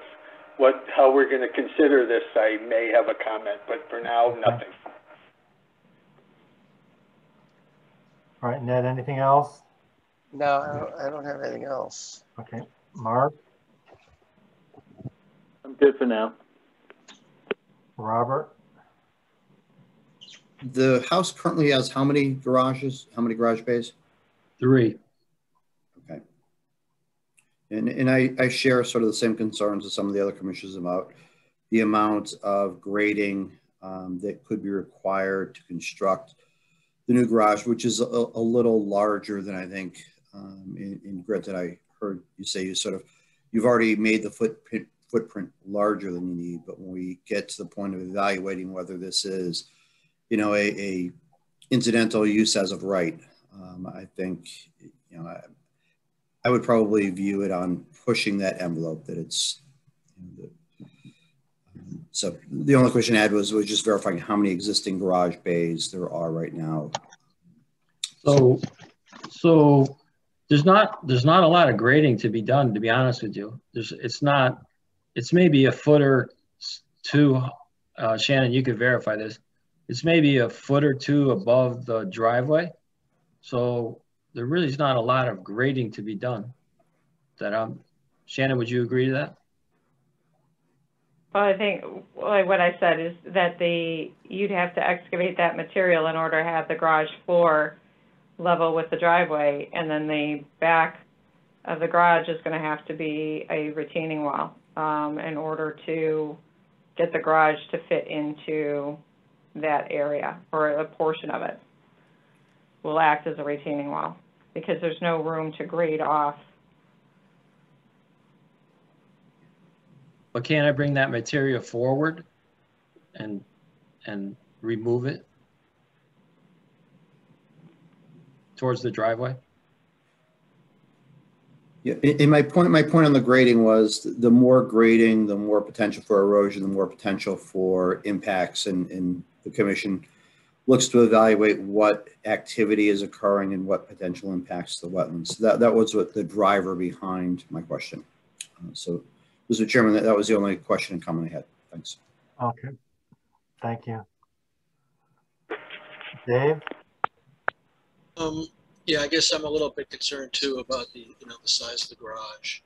how we're going to consider this, I may have a comment, but for now, nothing. All right, Ned, anything else? No, I don't have anything else. Okay, Mark? I'm good for now. Robert? The house currently has how many garages? How many garage bays? 3. Okay. And I share sort of the same concerns as some of the other commissioners about the amount of grading that could be required to construct the new garage, which is a little larger than I think in granted, I heard you say you've already made the footprint larger than you need, but when we get to the point of evaluating whether this is, a incidental use as of right, I think, I would probably view it on pushing that envelope that it's. So the only question I had was just verifying how many existing garage bays there are right now. So there's not a lot of grading to be done, to be honest with you. It's maybe a foot or two. Shannon, you could verify this. It's maybe a foot or two above the driveway. So there really is not a lot of grading to be done. Shannon, would you agree to that? Well, I think what I said is that you'd have to excavate that material in order to have the garage floor level with the driveway, and then the back of the garage is going to have to be a retaining wall in order to get the garage to fit into that area, or a portion of it will act as a retaining wall, because there's no room to grade off. But can't I bring that material forward and remove it towards the driveway? Yeah, and my point on the grading was the more grading, the more potential for erosion, the more potential for impacts, and the commission looks to evaluate what activity is occurring and what potential impacts the wetlands. That was what the driver behind my question. So Mr. Chairman, that was the only question and comment I had. Thanks. Okay, thank you. Dave? Yeah, I guess I'm a little bit concerned too about the size of the garage,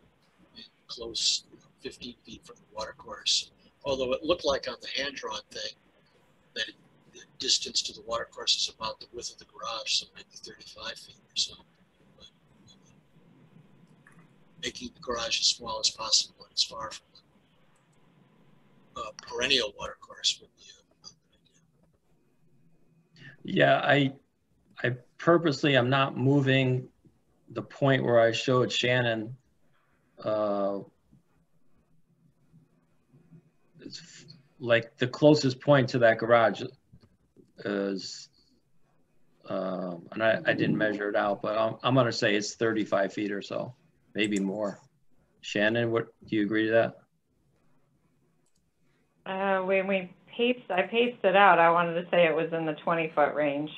close 15 feet from the water course. Although it looked like on the hand-drawn thing that the distance to the water course is about the width of the garage, so maybe 35 feet or so. But making the garage as small as possible and as far from the perennial water course would be a good idea. Yeah, I purposely am not moving the point where I showed Shannon. It's like the closest point to that garage is, and I didn't measure it out, but I'm gonna say it's 35 feet or so, maybe more. Shannon, what do you agree to that? When I paced it out, I wanted to say it was in the 20-foot range,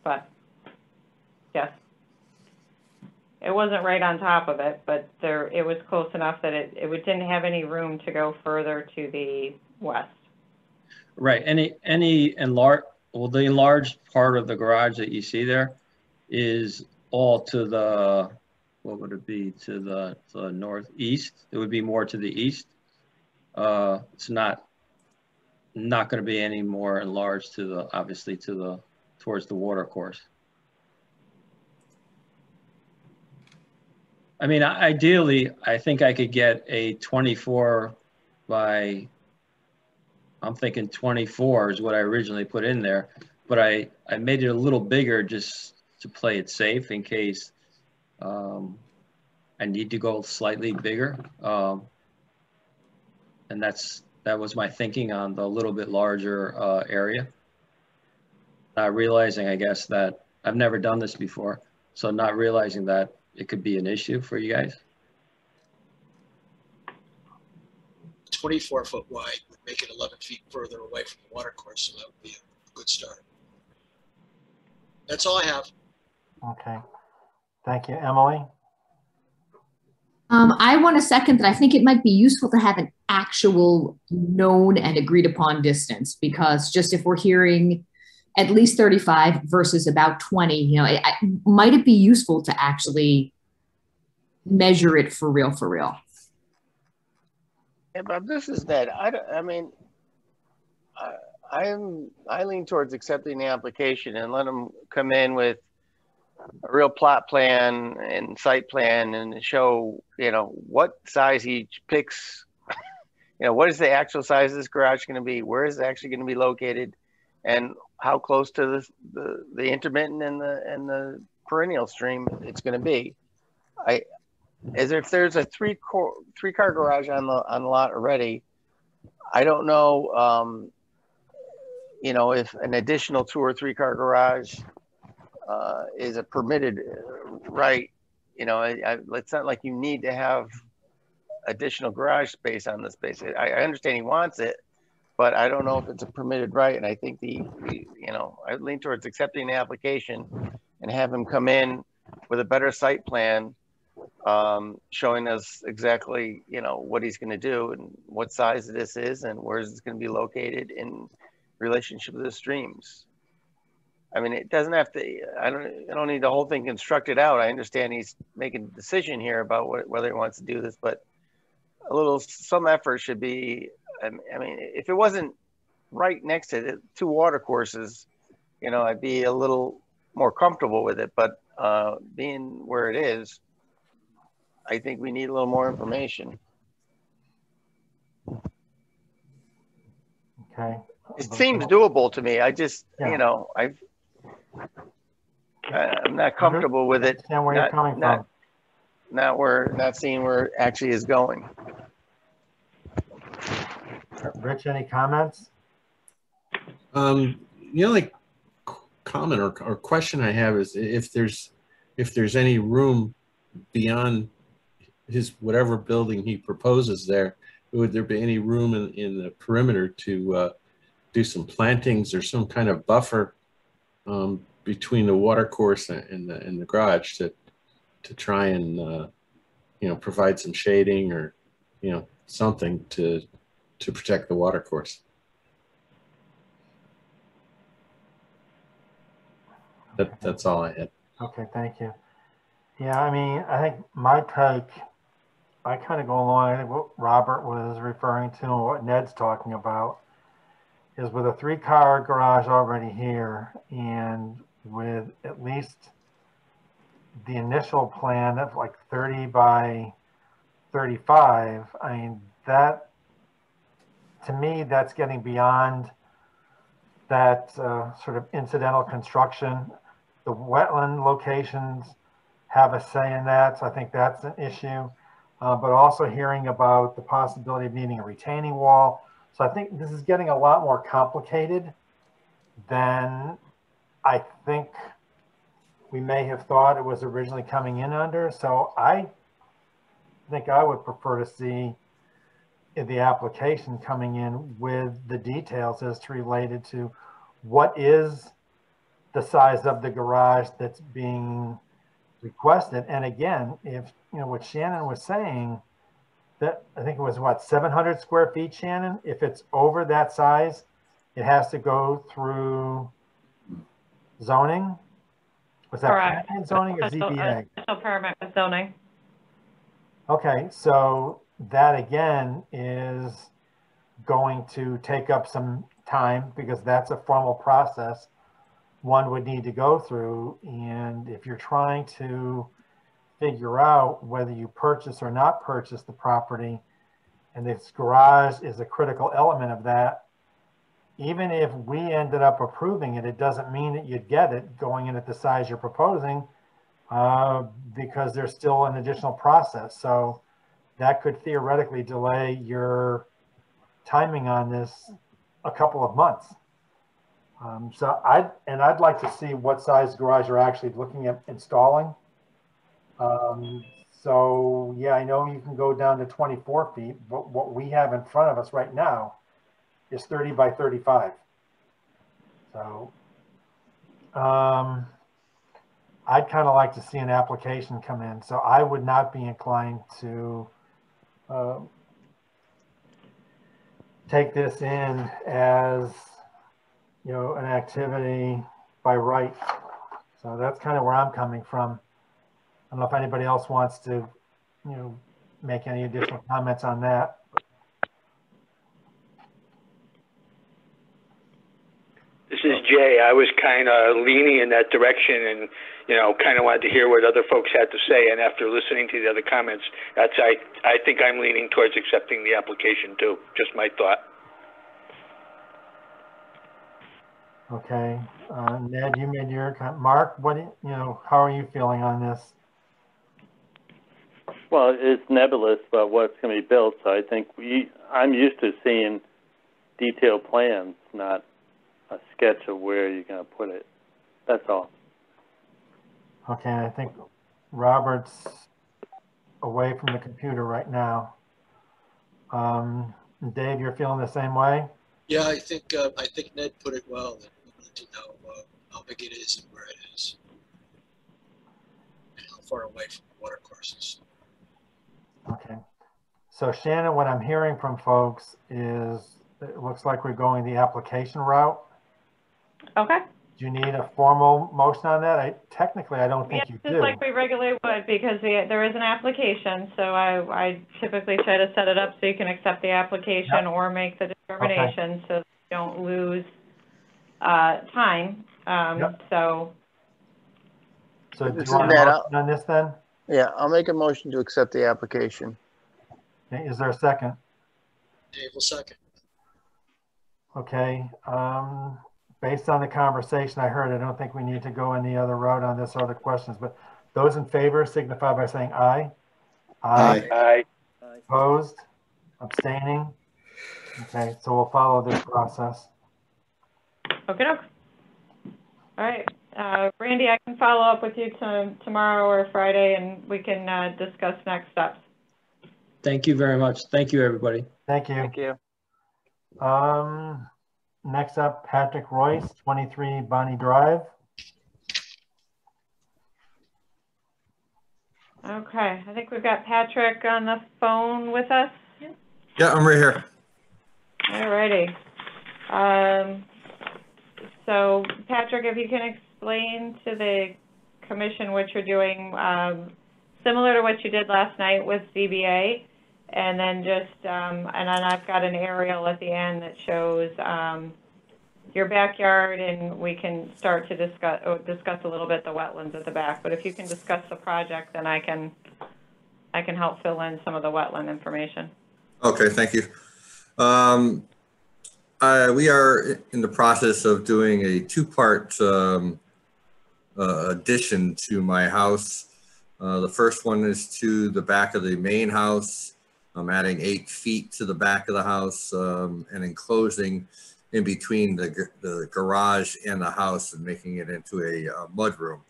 but yes. It wasn't right on top of it, but it was close enough that it didn't have any room to go further to the west. Right. The enlarged part of the garage that you see there is all to the, what would it be, to the northeast? It would be more to the east. It's not going to be any more enlarged to the, obviously towards the water course. I mean, ideally, I think I could get a 24 by, I'm thinking 24 is what I originally put in there, but I made it a little bigger just to play it safe in case I need to go slightly bigger. And that was my thinking on the little bit larger area. Not realizing, I guess, that I've never done this before, so not realizing that it could be an issue for you guys. 24 foot wide would make it 11 feet further away from the water course, so that would be a good start. That's all I have. Okay, thank you. Emily? I want to second that. I think it might be useful to have an actual known and agreed upon distance, because just if we're hearing at least 35 versus about 20, you know, might it be useful to actually measure it for real, for real? Yeah, but this is that. I lean towards accepting the application and let them come in with a real plot plan and site plan and show, you know, what size he picks. You know, what is the actual size of this garage going to be? Where is it actually going to be located? And how close to the intermittent and the perennial stream it's going to be. As if there's a three car garage on the lot already, I don't know, you know, if an additional 2 or 3 car garage is a permitted right. You know, it's not like you need to have additional garage space on the space. I understand he wants it, but I don't know if it's a permitted right. And I think you know, I lean towards accepting the application and have him come in with a better site plan, showing us exactly, you know, what he's going to do and what size this is and where it's going to be located in relationship to the streams. I mean, it doesn't have to, I don't need the whole thing constructed out. I understand he's making a decision here about whether he wants to do this, but some effort should be, I mean, if it wasn't right next to the 2 water courses, you know, I'd be a little more comfortable with it, but being where it is, I think we need a little more information. Okay. It seems doable to me. I just, you know, I'm not comfortable with it. Understand where you're coming from. Not seeing where it actually is going. Rich, any comments? You know, like comment or question I have is if there's any room beyond his whatever building he proposes there, would there be any room in the perimeter to do some plantings or some kind of buffer between the water course and the garage to try and you know, provide some shading or, you know, something to protect the water course. That's all I had. Okay, thank you. Yeah, I mean, I think my take, I kind of go along, I think what Robert was referring to and what Ned's talking about is with a 3-car garage already here and with at least the initial plan of like 30 by 35, I mean, that, to me, that's getting beyond that sort of incidental construction. The wetland locations have a say in that, so I think that's an issue. But also hearing about the possibility of needing a retaining wall. So I think this is getting a lot more complicated than I think we may have thought it was originally coming in under. So I think I would prefer to see the application coming in with the details as to related to what is the size of the garage that's being requested. And again, if, you know, what Shannon was saying, that I think it was what, 700 square feet, Shannon? If it's over that size, it has to go through zoning? Was that Correct. planning and zoning or ZBA? Special permit with zoning. Okay, so that again is going to take up some time because that's a formal process one would need to go through. And if you're trying to figure out whether you purchase or not purchase the property, and this garage is a critical element of that, even if we ended up approving it, it doesn't mean that you'd get it going in at the size you're proposing because there's still an additional process. So that could theoretically delay your timing on this a couple of months. So I'd like to see what size garage you're actually looking at installing. So yeah, I know you can go down to 24 feet, but what we have in front of us right now is 30 by 35. So I'd kind of like to see an application come in. So I would not be inclined to take this in as, you know, an activity by right. So that's kind of where I'm coming from. I don't know if anybody else wants to, you know, make any additional comments on that. This is Jay. I was kind of leaning in that direction and, you know, kind of wanted to hear what other folks had to say. And after listening to the other comments, I think I'm leaning towards accepting the application too. Just my thought. Okay, Ned, you made your comment. Mark, what, you know, how are you feeling on this? Well, it's nebulous about what's going to be built, so I think I'm used to seeing detailed plans, not a sketch of where you're going to put it. That's all. Okay, I think Robert's away from the computer right now. Dave, you're feeling the same way? Yeah, I think Ned put it well, that we need to know how big it is and where it is, and how far away from the water courses. Okay. So Shannon, what I'm hearing from folks is it looks like we're going the application route. Okay. Do you need a formal motion on that? Technically, I don't think you do. Just like we regularly would, because there is an application. So I typically try to set it up so you can accept the application or make the determination so that you don't lose time. So do you want a motion on this then? Yeah, I'll make a motion to accept the application. Okay, is there a second? Dave will second. Okay. Based on the conversation I heard, I don't think we need to go any other route on this or other questions, but those in favor signify by saying aye. Aye. Aye. Opposed? Abstaining? Okay, so we'll follow this process. Okay. All right. Randy, I can follow up with you tomorrow or Friday, and we can discuss next steps. Thank you very much. Thank you, everybody. Thank you. Thank you. Next up, Patrick Royce, 23 Bonnie Drive. Okay, I think we've got Patrick on the phone with us. Yeah, I'm right here. All righty. So Patrick, if you can explain to the commission what you're doing, similar to what you did last night with ZBA, and then just, and then I've got an aerial at the end that shows your backyard, and we can start to discuss a little bit the wetlands at the back. But if you can discuss the project, then I can help fill in some of the wetland information. Okay, thank you. We are in the process of doing a two-part addition to my house. The first one is to the back of the main house. I'm adding 8 feet to the back of the house and enclosing in between the garage and the house and making it into a mudroom.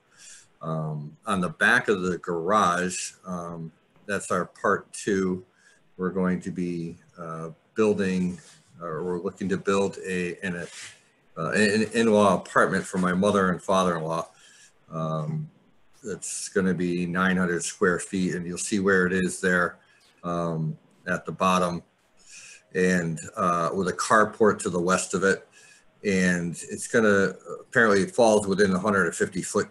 On the back of the garage, that's our part 2. We're going to be building, or we're looking to build an in-law apartment for my mother and father-in-law. It's going to be 900 square feet, and you'll see where it is there at the bottom, and with a carport to the west of it. And it's going to, apparently it falls within the 150-foot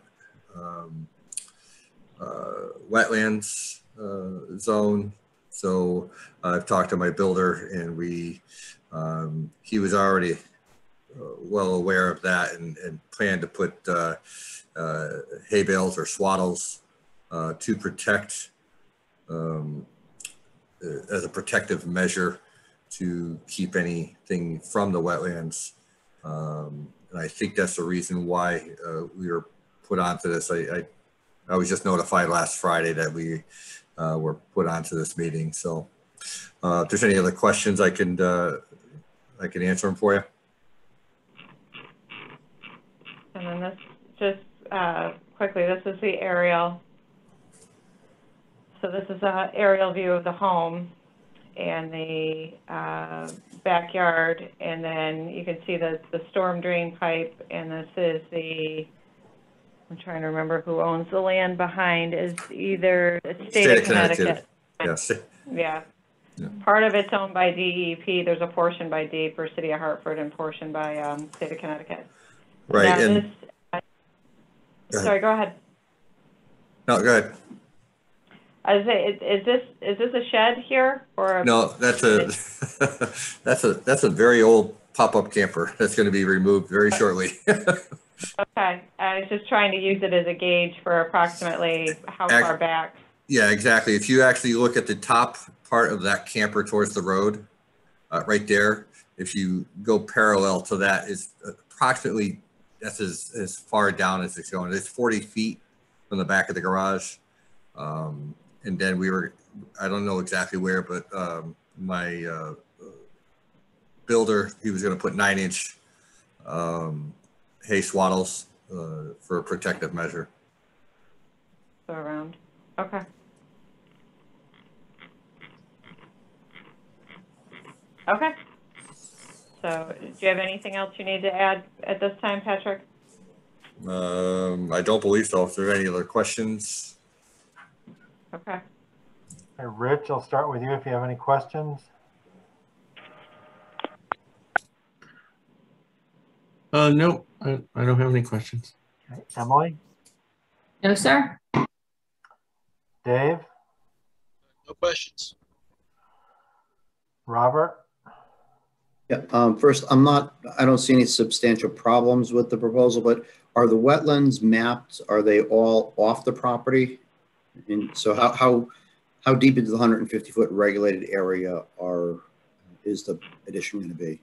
wetlands zone. So I've talked to my builder, and he was already well aware of that, and planned to put hay bales or swaddles to protect, as a protective measure to keep anything from the wetlands. And I think that's the reason why we were put onto this. I was just notified last Friday that we were put onto this meeting. So if there's any other questions, I can answer them for you. And then this, just quickly, this is the aerial. So this is an aerial view of the home and the backyard, and then you can see the storm drain pipe, and this is I'm trying to remember who owns the land behind, is either the state of Connecticut. Yes. Yeah. Part of it's owned by DEP. There's a portion by DEP or City of Hartford, and portion by state of Connecticut. Right. Now, And sorry, go ahead. No, go ahead. I was saying, is this a shed here, or No, that's a very old pop-up camper that's going to be removed very shortly. Okay, I was just trying to use it as a gauge for approximately how far back. Yeah, exactly. If you actually look at the top part of that camper towards the road, right there, if you go parallel to that, is approximately, that's as far down as it's going. It's 40 feet from the back of the garage. And then I don't know exactly where, but my builder, he was going to put 9-inch hay swaddles for a protective measure. So around, okay. Okay. So do you have anything else you need to add at this time, Patrick? I don't believe so. If there are any other questions. Okay. Hey, Rich, I'll start with you if you have any questions. No, I don't have any questions. Okay. Emily? No, sir. Dave? No questions. Robert? Yeah, first, I don't see any substantial problems with the proposal, but are the wetlands mapped? Are they all off the property? And so how deep into the 150-foot regulated area is the addition going to be?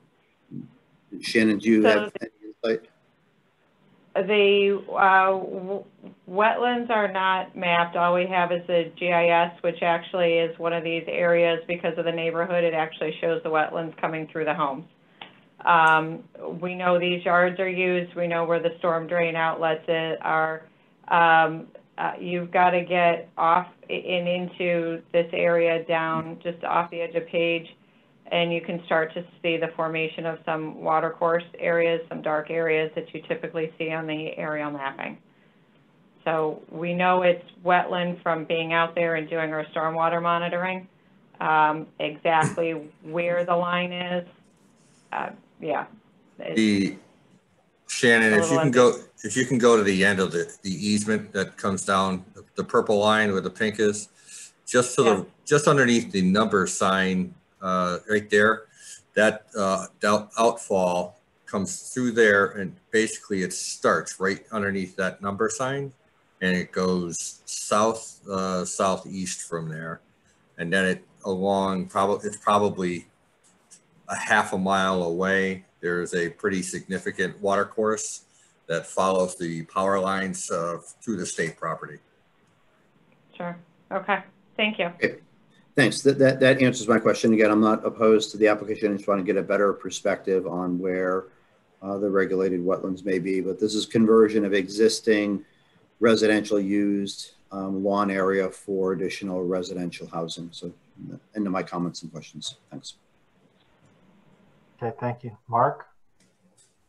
Shannon, do you have any insight? The wetlands are not mapped. All we have is the GIS, which actually is one of these areas because of the neighborhood. It actually shows the wetlands coming through the homes. We know these yards are used. We know where the storm drain outlets are. You've got to get off and into this area down just off the edge of Page, and you can start to see the formation of some water course areas, some dark areas that you typically see on the aerial mapping. So we know it's wetland from being out there and doing our stormwater monitoring. exactly where the line is. Yeah. Shannon, if you can go to the end of the easement that comes down, the purple line where the pink is, just to the just underneath the number sign right there, that outfall comes through there, and basically it starts right underneath that number sign, and it goes south southeast from there, and then it along it's probably a half a mile away. There's a pretty significant water course that follows the power lines through the state property. Sure. Okay. Thank you. Okay. Thanks. That answers my question. Again, I'm not opposed to the application. I just want to get a better perspective on where the regulated wetlands may be. But this is conversion of existing residential used lawn area for additional residential housing. So, end of my comments and questions. Thanks. Okay, thank you. Mark?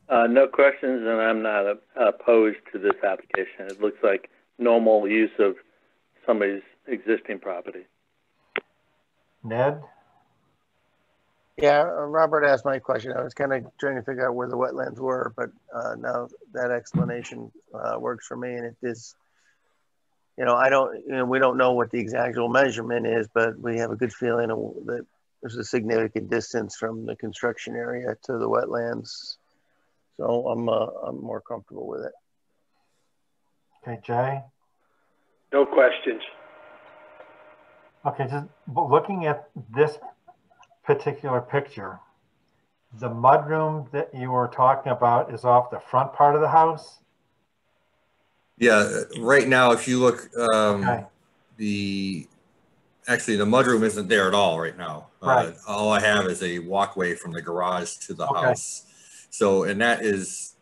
No questions, and I'm not opposed to this application. It looks like normal use of somebody's existing property. Ned? Yeah, Robert asked my question. I was kind of trying to figure out where the wetlands were, but now that explanation works for me. And it is, we don't know what the exact measurement is, but we have a good feeling that there's a significant distance from the construction area to the wetlands. So I'm more comfortable with it. Okay, Jay? No questions. Okay, just looking at this particular picture, the mudroom that you were talking about is off the front part of the house? Yeah, right now, if you look, Okay. Actually, the mudroom isn't there at all right now. Right. All I have is a walkway from the garage to the Okay. house. So, and there's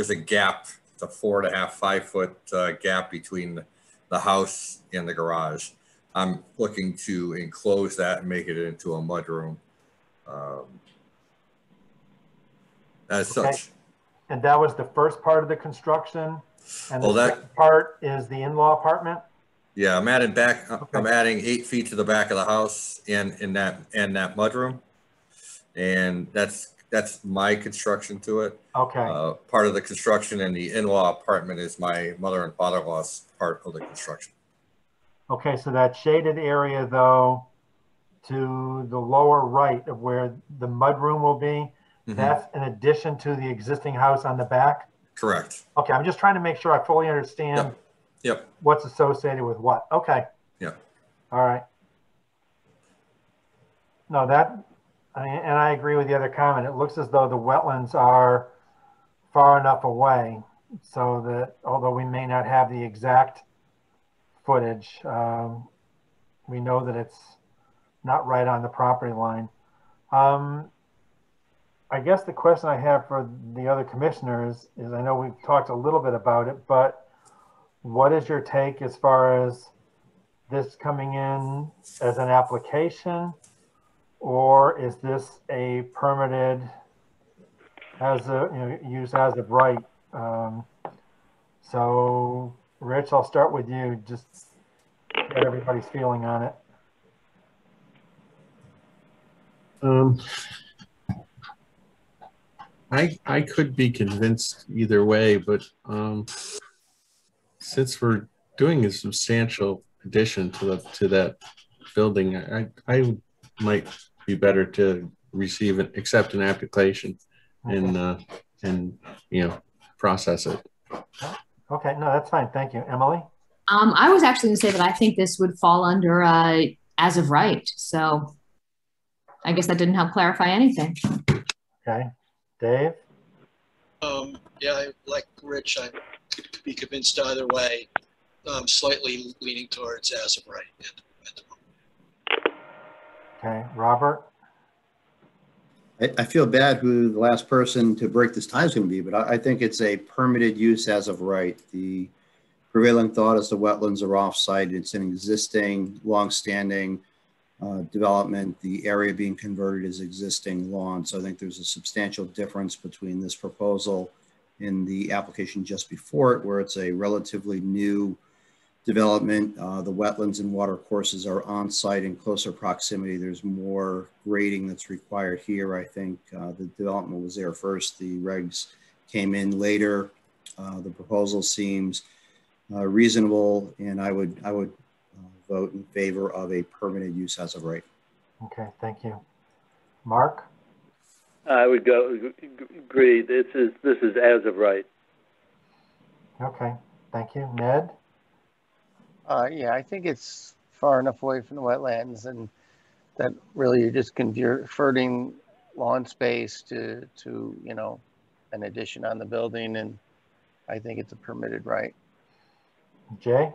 a gap, it's a 4.5, 5 foot gap between the house and the garage. I'm looking to enclose that and make it into a mudroom. As such. And that was the first part of the construction? And Well, the second part is the in-law apartment? Yeah, I'm adding back. Okay. I'm adding 8 feet to the back of the house and in that mudroom, and that's my construction to it. Okay. Part of the construction in the in-law apartment is my mother and father-in-law's part of the construction. Okay, so that shaded area though, to the lower right of where the mudroom will be, that's in addition to the existing house on the back? Correct. Okay, I'm just trying to make sure I fully understand. Yep. What's associated with what? Okay. Yep. All right. No, and I agree with the other comment. It looks as though the wetlands are far enough away so that although we may not have the exact footage, we know that it's not right on the property line. I guess the question I have for the other commissioners is, I know we've talked a little bit about it, but what is your take as far as this coming in as an application, or is this a permitted use as of right? So Rich, I'll start with you. Just get everybody's feeling on it. I could be convinced either way, but since we're doing a substantial addition to that building, I might be better to accept an application and process it. Okay, no, that's fine. Thank you. Emily? I was actually going to say that I think this would fall under as of right. So I guess that didn't help clarify anything. Okay. Dave? Yeah, like Rich, I could be convinced either way. I'm slightly leaning towards as of right at the moment. Okay. Robert? I feel bad who the last person to break this tie is going to be, but I think it's a permitted use as of right. The prevailing thought is the wetlands are off-site. It's an existing, long-standing development. The area being converted is existing lawn. So I think there's a substantial difference between this proposal and the application just before it, where it's a relatively new development. The wetlands and water courses are on site in closer proximity. There's more grading that's required here. I think the development was there first. The regs came in later. The proposal seems reasonable, and I would vote in favor of a permitted use as of right. Okay, thank you. Mark? I would agree. This is as of right. Okay, thank you. Ned? Yeah, I think it's far enough away from the wetlands, and that really you're just converting lawn space to you know, an addition on the building, and I think it's a permitted right. Jay?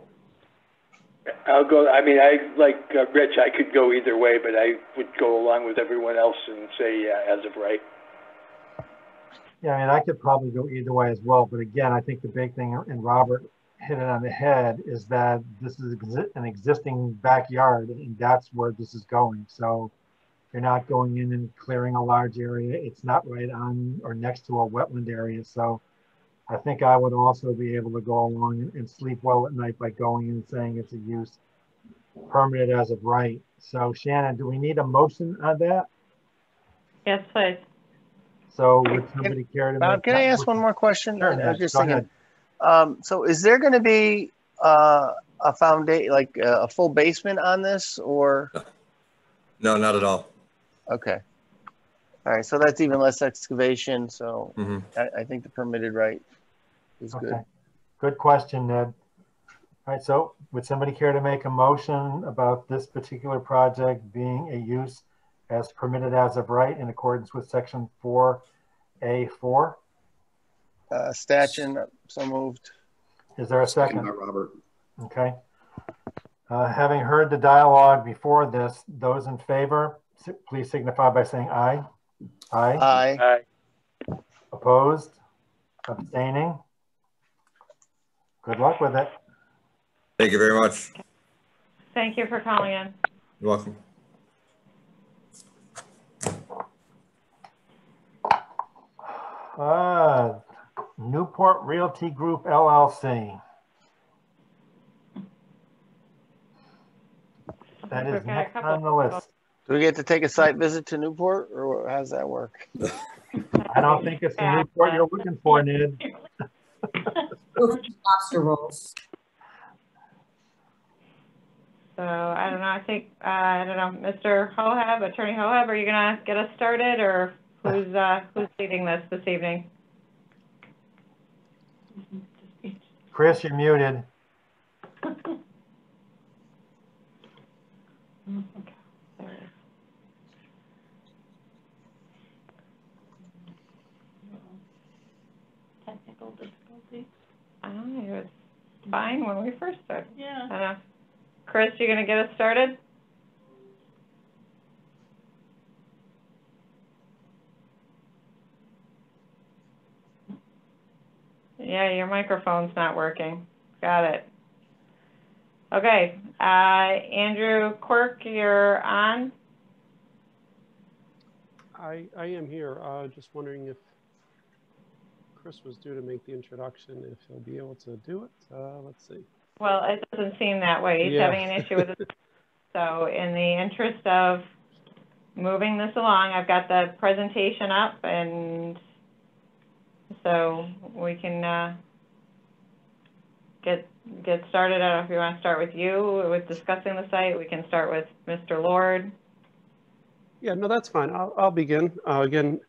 I'll go, I mean, I like Rich, I could go either way, but I would go along with everyone else and say as of right. Yeah, I mean, I could probably go either way as well, but again, I think the big thing, and Robert hit it on the head, is that this is an existing backyard, and that's where this is going. So you're not going in and clearing a large area. It's not right on or next to a wetland area. So I think I would also be able to go along and sleep well at night by going and saying it's a use permitted as of right. So Shannon, do we need a motion on that? Yes, please. So would somebody care to make Can I ask one more question? Sure, I was just go thinking, ahead. so is there going to be a foundation, like a full basement on this, or? No, not at all. Okay. All right, so that's even less excavation. So Mm-hmm. I think the permitted right is good. Good question, Ned. All right, so would somebody care to make a motion about this particular project being a use as permitted as of right in accordance with section 4A4? Statchen, so moved. Is there a second? By Robert. Okay. Having heard the dialogue before this, those in favor, please signify by saying aye. Aye. Aye. Aye. Opposed? Abstaining? Good luck with it. Thank you very much. Thank you for calling in. You're welcome. Newport Realty Group, LLC. That is next on the list. Do we get to take a site visit to Newport, or how does that work? I don't think it's the Newport you're looking for, Ned. Lobster rolls. So I don't know. I think I don't know, Mr. Hohab, Attorney Hohab, are you gonna get us started, or who's leading this evening? Chris, you're muted. Technical difficulty. I don't know. It was fine when we first started. Yeah. I don't know. Chris, you gonna get us started? Yeah, your microphone's not working. Got it. Okay, Andrew Quirk, you're on. I am here. Just wondering if Chris was due to make the introduction, if he'll be able to do it. Let's see. Well, it doesn't seem that way. He's having an issue with it. So in the interest of moving this along, I've got the presentation up, and so we can get started. I don't know if you want to start with you with discussing the site. We can start with Mr. Lord. Yeah, no, that's fine. I'll begin. Again,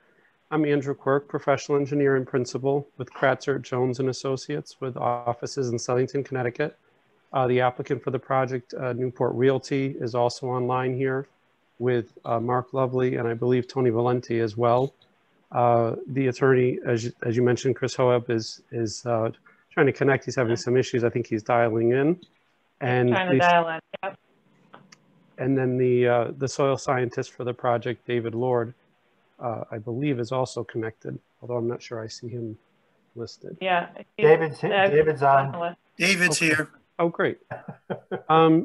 I'm Andrew Quirk, professional engineer and principal with Kratzer, Jones and Associates with offices in Southington, Connecticut. The applicant for the project, Newport Realty, is also online here with Mark Lovely and I believe Tony Valenti as well. The attorney, as you mentioned, Chris Hoeb, is trying to connect. He's having some issues. I think he's dialing in. And trying to dial in. Yep. And then the soil scientist for the project, David Lord, I believe is also connected, although I'm not sure I see him listed. Yeah. David's on. David's here. Oh, great.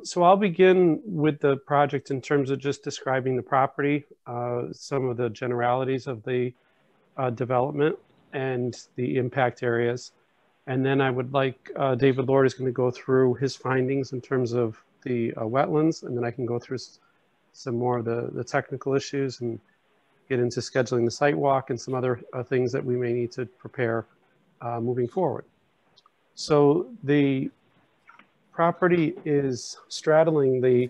So I'll begin with the project in terms of just describing the property, some of the generalities of the development and the impact areas. And then I would like, David Lord is going to go through his findings in terms of the wetlands, and then I can go through some more of the technical issues and get into scheduling the site walk and some other things that we may need to prepare moving forward. So the property is straddling the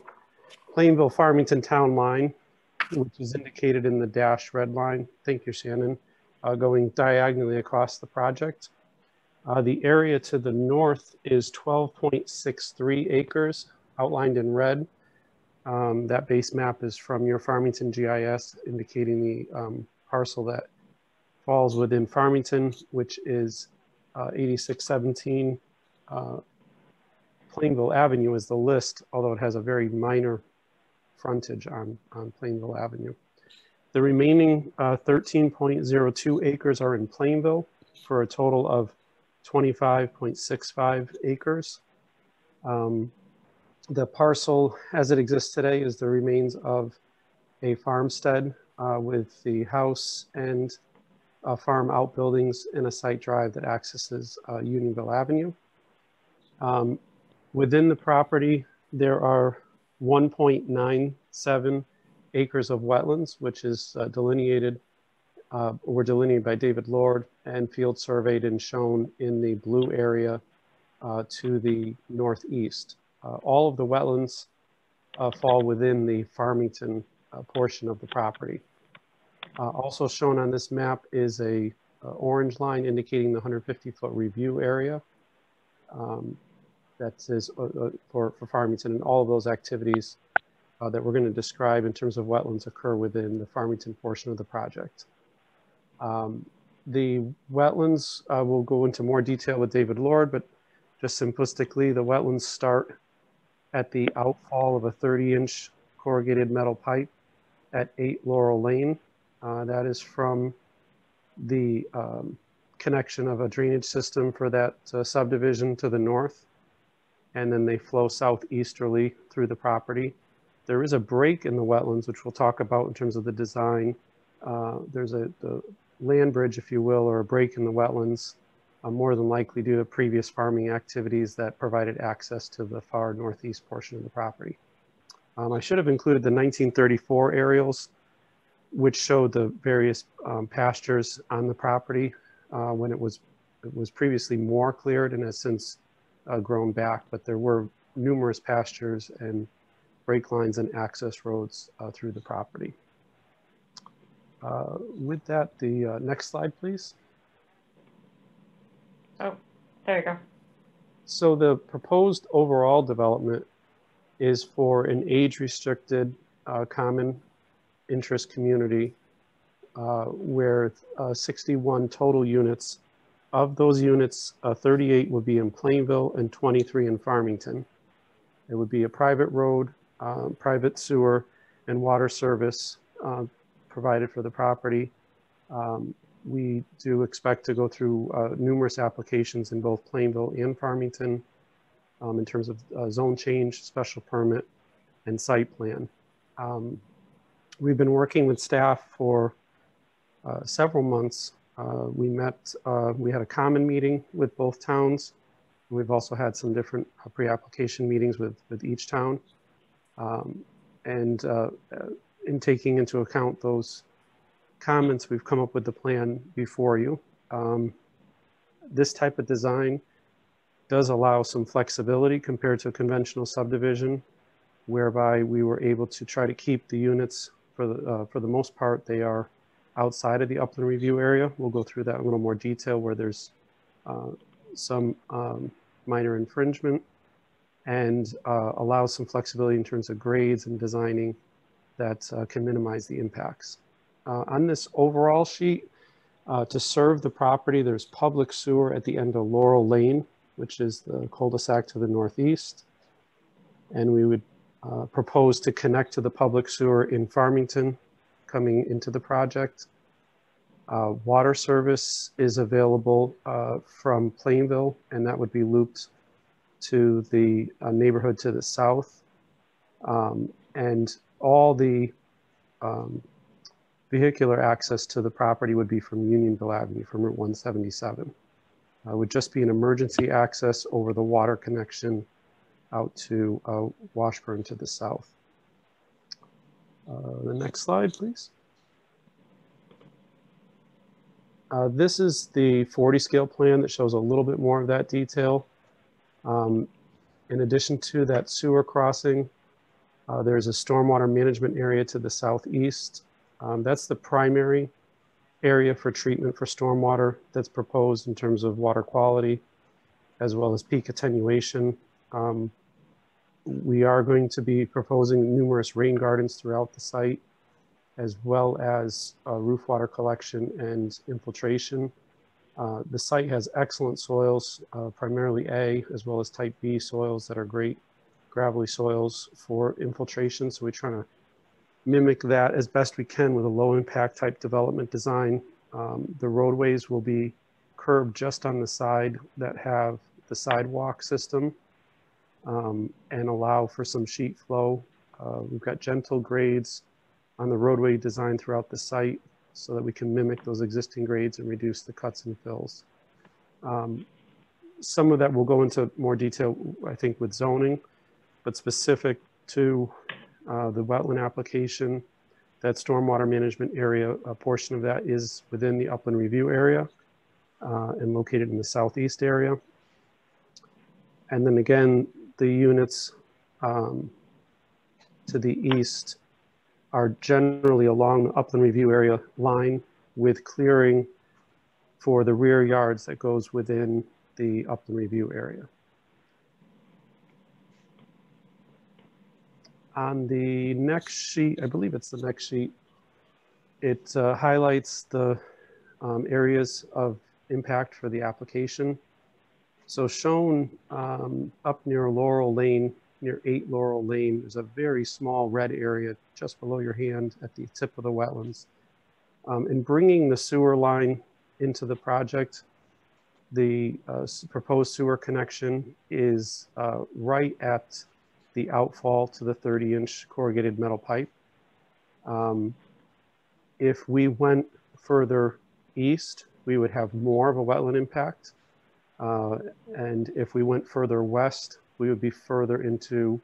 Plainville-Farmington town line, which is indicated in the dashed red line. Thank you, Shannon. Going diagonally across the project. The area to the north is 12.63 acres, outlined in red. That base map is from your Farmington GIS, indicating the parcel that falls within Farmington, which is 8617 Plainville Avenue is the list, although it has a very minor frontage on Plainville Avenue. The remaining 13.02 acres are in Plainville for a total of 25.65 acres. The parcel as it exists today is the remains of a farmstead with the house and farm outbuildings and a site drive that accesses Unionville Avenue. Within the property, there are 1.97 acres of wetlands, which is delineated by David Lord and field surveyed and shown in the blue area to the northeast. All of the wetlands fall within the Farmington portion of the property. Also shown on this map is a orange line indicating the 150-foot review area. That is for Farmington, and all of those activities that we're going to describe in terms of wetlands occur within the Farmington portion of the project. The wetlands will go into more detail with David Lord, but just simplistically, the wetlands start at the outfall of a 30-inch corrugated metal pipe at 8 Laurel Lane. That is from the connection of a drainage system for that subdivision to the north, and then they flow southeasterly through the property. There is a break in the wetlands, which we'll talk about in terms of the design. There's the land bridge, if you will, or a break in the wetlands, more than likely due to previous farming activities that provided access to the far northeast portion of the property. I should have included the 1934 aerials, which showed the various pastures on the property when it was previously more cleared and has since grown back, but there were numerous pastures and break lines and access roads through the property. With that, the next slide, please. Oh, there you go. So the proposed overall development is for an age-restricted common interest community where 61 total units. Of those units, 38 would be in Plainville and 23 in Farmington. It would be a private road, private sewer, and water service provided for the property. We do expect to go through numerous applications in both Plainville and Farmington in terms of zone change, special permit, and site plan. We've been working with staff for several months. We had a common meeting with both towns. We've also had some different pre-application meetings with each town. In taking into account those comments, we've come up with the plan before you. This type of design does allow some flexibility compared to a conventional subdivision, whereby we were able to try to keep the units, for the most part, they are outside of the upland review area. We'll go through that in a little more detail where there's some minor infringement, and allow some flexibility in terms of grades and designing that can minimize the impacts. On this overall sheet, to serve the property, there's public sewer at the end of Laurel Lane, which is the cul-de-sac to the northeast. And we would propose to connect to the public sewer in Farmington coming into the project. Water service is available from Plainville, and that would be looped to the neighborhood to the south. And all the vehicular access to the property would be from Unionville Avenue, from Route 177. would just be an emergency access over the water connection out to Washburn to the south. The next slide, please. This is the 40 scale plan that shows a little bit more of that detail. In addition to that sewer crossing, there's a stormwater management area to the southeast. That's the primary area for treatment for stormwater that's proposed in terms of water quality, as well as peak attenuation. We are going to be proposing numerous rain gardens throughout the site, as well as roof water collection and infiltration. The site has excellent soils, primarily A, as well as type B soils that are great gravelly soils for infiltration. So we're trying to mimic that as best we can with a low impact type development design. The roadways will be curbed just on the side that have the sidewalk system and allow for some sheet flow. We've got gentle grades on the roadway design throughout the site so that we can mimic those existing grades and reduce the cuts and fills. Some of that will go into more detail, I think, with zoning, but specific to the wetland application, that stormwater management area, a portion of that is within the upland review area and located in the southeast area. And then again, the units to the east are generally along the upland review area line with clearing for the rear yards that goes within the upland review area. On the next sheet, I believe it's the next sheet, it highlights the areas of impact for the application. So shown up near Laurel Lane, near 8 Laurel Lane, there's a very small red area just below your hand at the tip of the wetlands. In bringing the sewer line into the project, the proposed sewer connection is right at the outfall to the 30-inch corrugated metal pipe. If we went further east, we would have more of a wetland impact. And if we went further west, we would be further into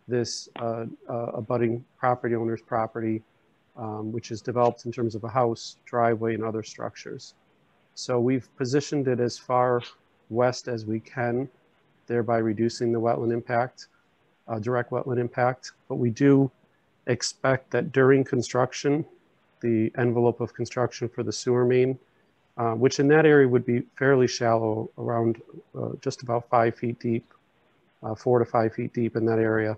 this abutting property owner's property, which is developed in terms of a house, driveway, and other structures. So we've positioned it as far west as we can, thereby reducing the wetland impact, direct wetland impact. But we do expect that during construction, the envelope of construction for the sewer main, which in that area would be fairly shallow, around just about 5 feet deep, 4 to 5 feet deep in that area.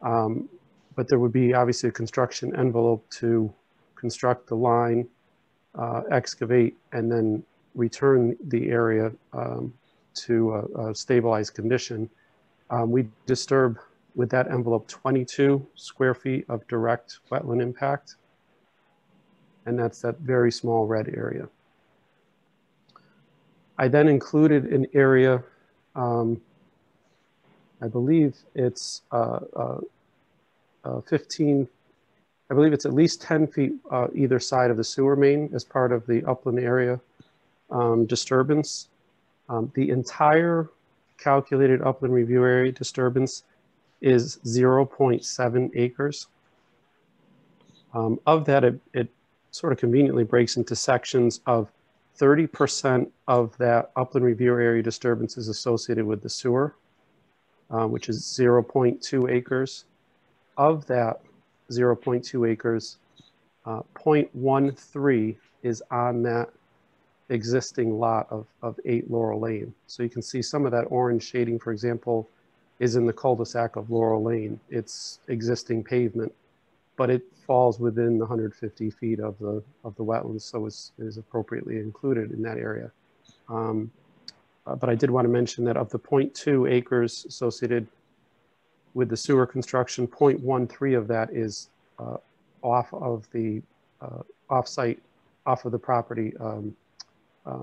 But there would be obviously a construction envelope to construct the line, excavate, and then return the area to a stabilized condition. We disturb with that envelope 22 square feet of direct wetland impact. And that's that very small red area. I then included an area, I believe it's 15, I believe it's at least 10 feet either side of the sewer main as part of the upland area disturbance. The entire calculated upland review area disturbance is 0.7 acres. Of that, it sort of conveniently breaks into sections of 30% of that upland review area disturbance is associated with the sewer, which is 0.2 acres. Of that 0.2 acres, 0.13 is on that existing lot of 8 Laurel Lane. So you can see some of that orange shading, for example, is in the cul-de-sac of Laurel Lane. It's existing pavement, but it falls within the 150 feet of the wetlands, so is appropriately included in that area. But I did want to mention that of the 0.2 acres associated with the sewer construction, 0.13 of that is off of the off-site, off of the property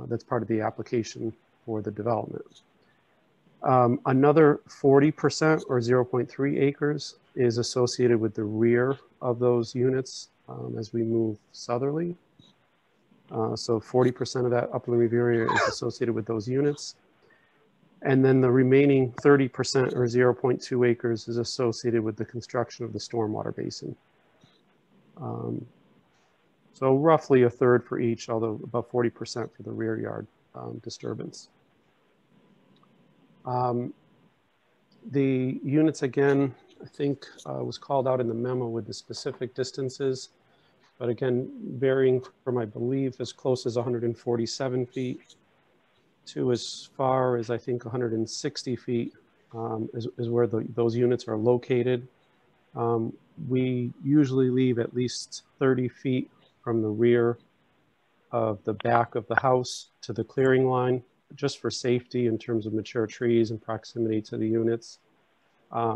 that's part of the application for the development. Another 40% or 0.3 acres is associated with the rear of those units as we move southerly. So 40% of that upland review area is associated with those units. And then the remaining 30% or 0.2 acres is associated with the construction of the stormwater basin. So roughly a third for each, although about 40% for the rear yard disturbance. The units, again, I think was called out in the memo with the specific distances, but again, varying from, I believe, as close as 147 feet to as far as, I think, 160 feet is where those units are located. We usually leave at least 30 feet from the rear of the back of the house to the clearing line, just for safety in terms of mature trees and proximity to the units. I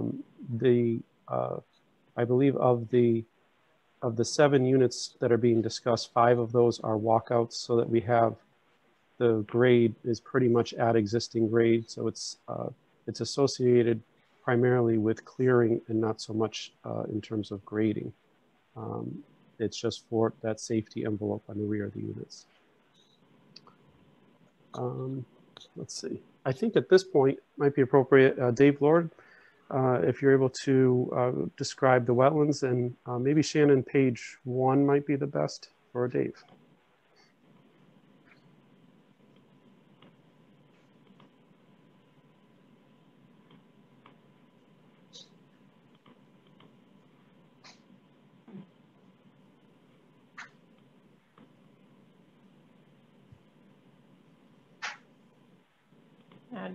believe of the 7 units that are being discussed, 5 of those are walkouts, so that we have the grade is pretty much at existing grade. So it's associated primarily with clearing and not so much in terms of grading. It's just for that safety envelope on the rear of the units. Let's see. I think at this point might be appropriate, Dave Lord, if you're able to describe the wetlands, and maybe Shannon, page 1 might be the best for Dave.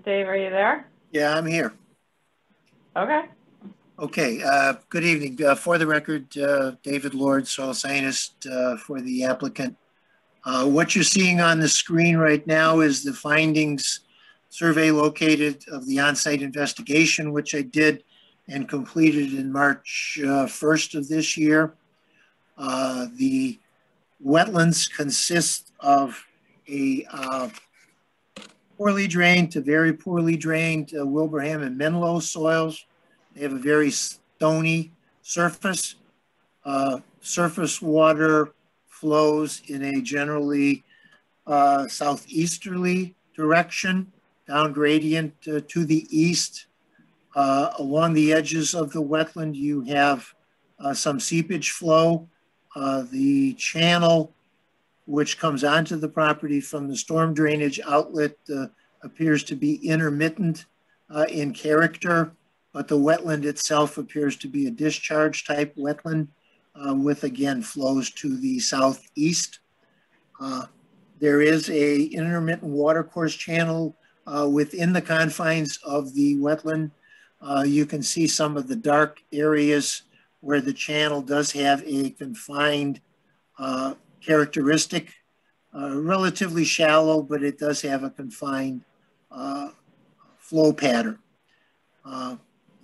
Dave, are you there? Yeah, I'm here. Okay. Okay, good evening. For the record, David Lord, soil scientist for the applicant. What you're seeing on the screen right now is the findings survey located of the on-site investigation, which I did and completed in March 1st of this year. The wetlands consist of a poorly drained to very poorly drained Wilbraham and Menlo soils. They have a very stony surface. Surface water flows in a generally southeasterly direction, down gradient to the east. Along the edges of the wetland, you have some seepage flow. The channel which comes onto the property from the storm drainage outlet appears to be intermittent in character, but the wetland itself appears to be a discharge type wetland with, again, flows to the southeast. There is a intermittent watercourse channel within the confines of the wetland. You can see some of the dark areas where the channel does have a confined characteristic, relatively shallow, but it does have a confined flow pattern.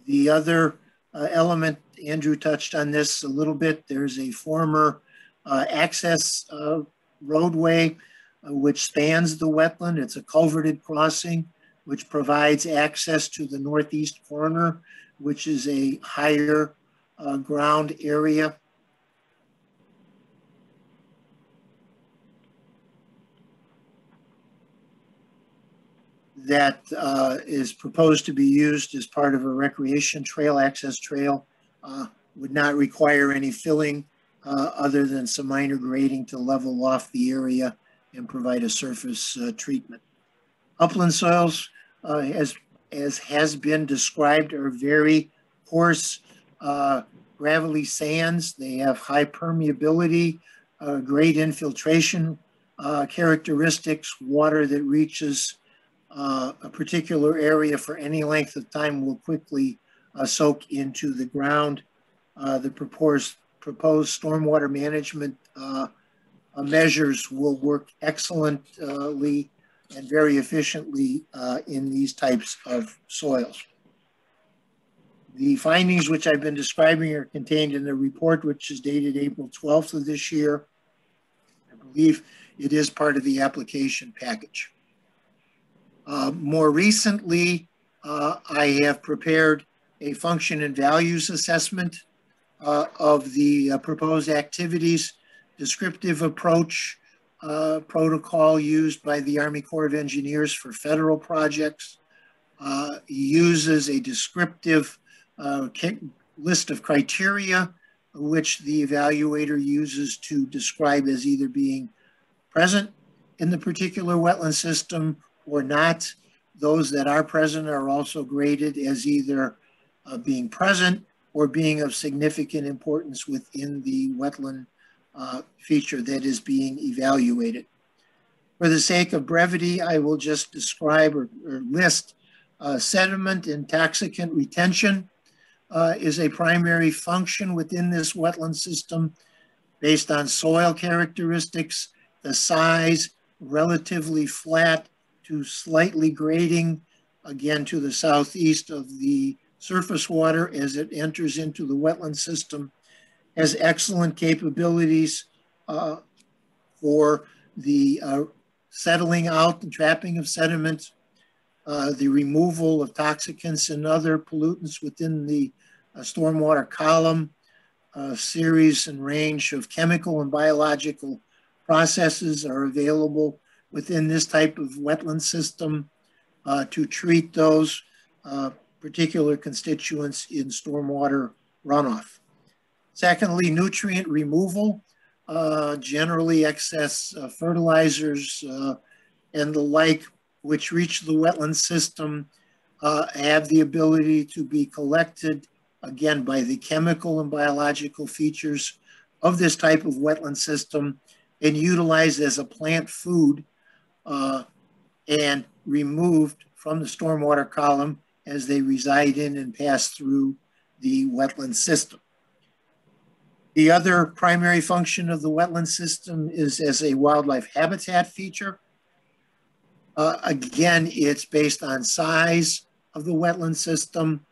The other element, Andrew touched on this a little bit, there's a former access roadway which spans the wetland. It's a culverted crossing which provides access to the northeast corner, which is a higher ground area. That is proposed to be used as part of a recreation trail, access trail, would not require any filling other than some minor grading to level off the area and provide a surface treatment. Upland soils, as has been described, are very coarse, gravelly sands. They have high permeability, great infiltration characteristics. Water that reaches a particular area for any length of time will quickly soak into the ground. The proposed stormwater management measures will work excellently and very efficiently in these types of soils. The findings which I've been describing are contained in the report, which is dated April 12th of this year. I believe it is part of the application package. More recently, I have prepared a function and values assessment of the proposed activities, descriptive approach protocol used by the Army Corps of Engineers for federal projects. Uses a descriptive list of criteria which the evaluator uses to describe as either being present in the particular wetland system or not. Those that are present are also graded as either being present or being of significant importance within the wetland feature that is being evaluated. For the sake of brevity, I will just describe or list sediment and toxicant retention is a primary function within this wetland system based on soil characteristics, the size, relatively flat to slightly grading, again to the southeast of the surface water as it enters into the wetland system, has excellent capabilities for the settling out and trapping of sediments, the removal of toxicants and other pollutants within the stormwater column, a series and range of chemical and biological processes are available within this type of wetland system to treat those particular constituents in stormwater runoff. Secondly, nutrient removal, generally excess fertilizers and the like, which reach the wetland system, have the ability to be collected, again, by the chemical and biological features of this type of wetland system and utilized as a plant food and removed from the stormwater column as they reside in and pass through the wetland system. The other primary function of the wetland system is as a wildlife habitat feature. Again, it's based on size of the wetland system,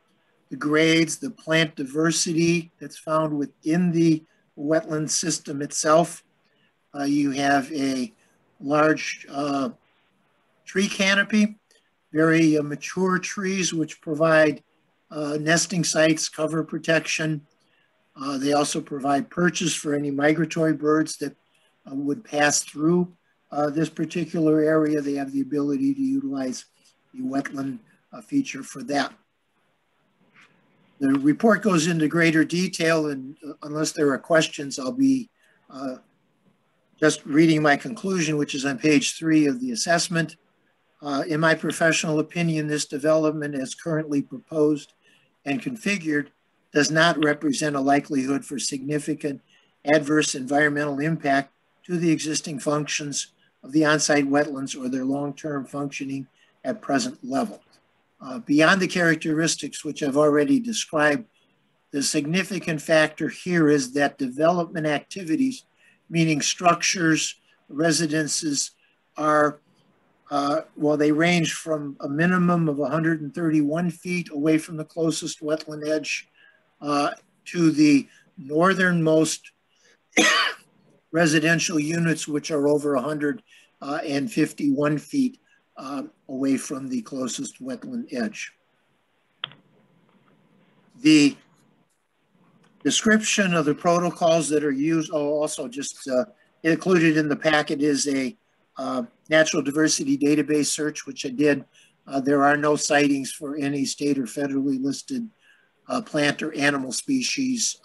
the grades, the plant diversity that's found within the wetland system itself. You have a large tree canopy, very mature trees which provide nesting sites, cover protection. They also provide perches for any migratory birds that would pass through this particular area. They have the ability to utilize the wetland feature for that. The report goes into greater detail, and unless there are questions, I'll be just reading my conclusion, which is on page 3 of the assessment. In my professional opinion, this development as currently proposed and configured does not represent a likelihood for significant adverse environmental impact to the existing functions of the on-site wetlands or their long-term functioning at present level. Beyond the characteristics which I've already described, the significant factor here is that development activities, meaning structures, residences, are, well, they range from a minimum of 131 feet away from the closest wetland edge to the northernmost residential units, which are over 151 feet away from the closest wetland edge. The description of the protocols that are used, also just included in the packet is a natural diversity database search, which I did. There are no sightings for any state or federally listed plant or animal species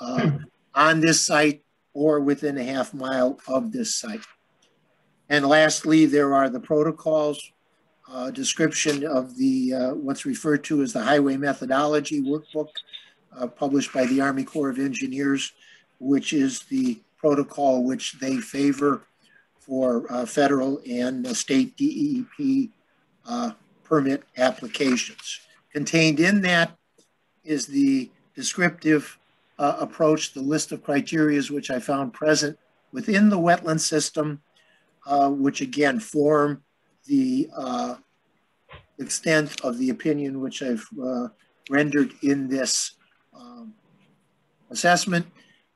on this site or within a half mile of this site. And lastly, there are the protocols, description of the what's referred to as the Highway Methodology Workbook published by the Army Corps of Engineers, which is the protocol which they favor for federal and state DEP permit applications. Contained in that is the descriptive approach, the list of criteria which I found present within the wetland system, which again form the extent of the opinion which I've rendered in this assessment.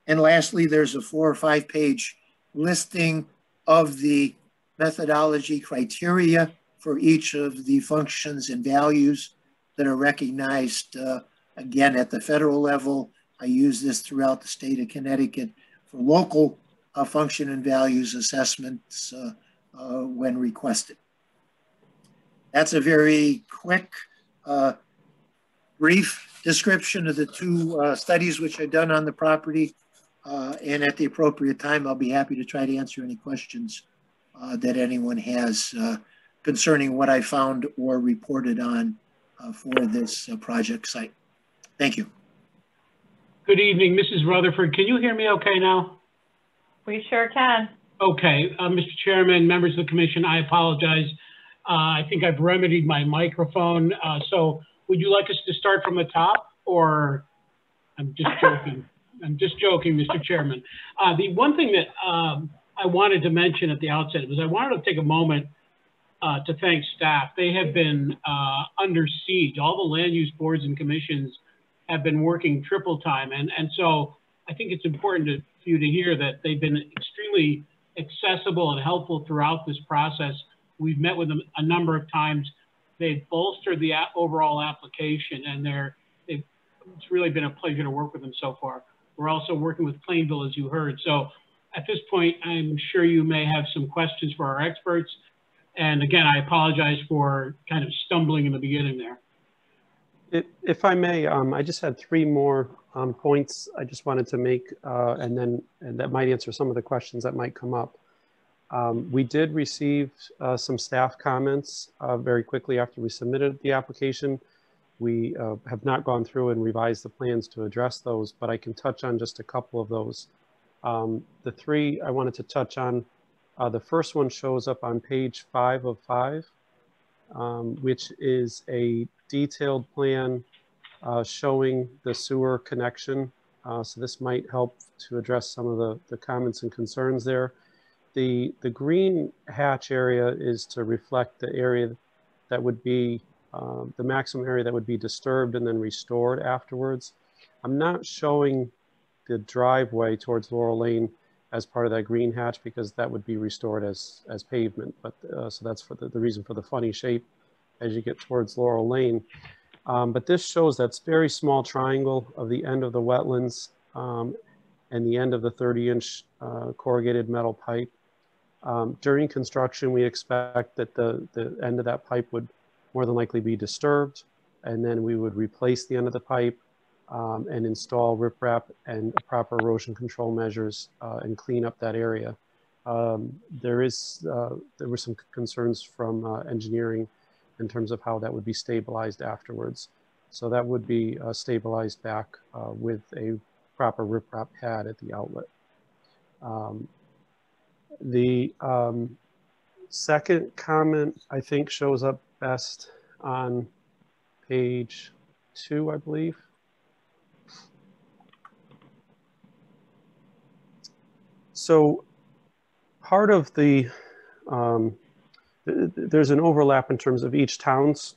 And lastly, there's a 4 or 5 page listing of the methodology criteria for each of the functions and values that are recognized, again, at the federal level. I use this throughout the state of Connecticut for local function and values assessments when requested. That's a very quick, brief description of the two studies which are done on the property. And at the appropriate time, I'll be happy to try to answer any questions that anyone has concerning what I found or reported on for this project site. Thank you. Good evening, Mrs. Rutherford. Can you hear me okay now? We sure can. Okay, Mr. Chairman, members of the commission, I apologize. I think I've remedied my microphone. So would you like us to start from the top, or I'm just joking? I'm just joking, Mr. Chairman. The one thing that I wanted to mention at the outset was I wanted to take a moment to thank staff. They have been under siege. All the land use boards and commissions have been working triple time. And so I think it's important for you to hear that they've been extremely accessible and helpful throughout this process. We've met with them a number of times. They've bolstered the overall application, and it's really been a pleasure to work with them so far. We're also working with Plainville, as you heard. So at this point, I'm sure you may have some questions for our experts. And again, I apologize for kind of stumbling in the beginning there. If I may, I just had three more points I just wanted to make, and that might answer some of the questions that might come up. We did receive some staff comments very quickly after we submitted the application. We have not gone through and revised the plans to address those, but I can touch on just a couple of those. The three I wanted to touch on, the first one shows up on page 5 of 5, which is a detailed plan showing the sewer connection. So this might help to address some of the comments and concerns there. The green hatch area is to reflect the area that would be the maximum area that would be disturbed and then restored afterwards. I'm not showing the driveway towards Laurel Lane as part of that green hatch because that would be restored as pavement. But so that's for the reason for the funny shape as you get towards Laurel Lane. But this shows that very small triangle of the end of the wetlands and the end of the 30-inch corrugated metal pipe. During construction, we expect that the end of that pipe would more than likely be disturbed, and then we would replace the end of the pipe and install riprap and proper erosion control measures and clean up that area. There were some concerns from engineering in terms of how that would be stabilized afterwards. So that would be stabilized back with a proper riprap pad at the outlet. The second comment, I think, shows up best on page 2, I believe. So part of the, there's an overlap in terms of each town's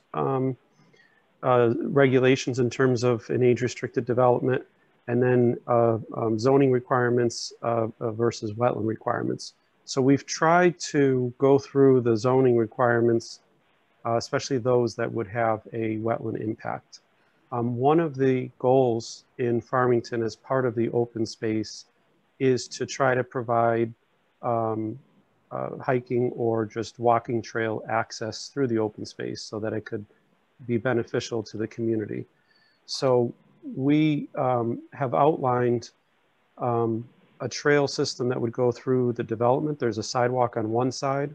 regulations in terms of an age-restricted development, and then zoning requirements versus wetland requirements. So we've tried to go through the zoning requirements, especially those that would have a wetland impact. One of the goals in Farmington as part of the open space is to try to provide hiking or just walking trail access through the open space so that it could be beneficial to the community. So we have outlined a trail system that would go through the development. There's a sidewalk on one side.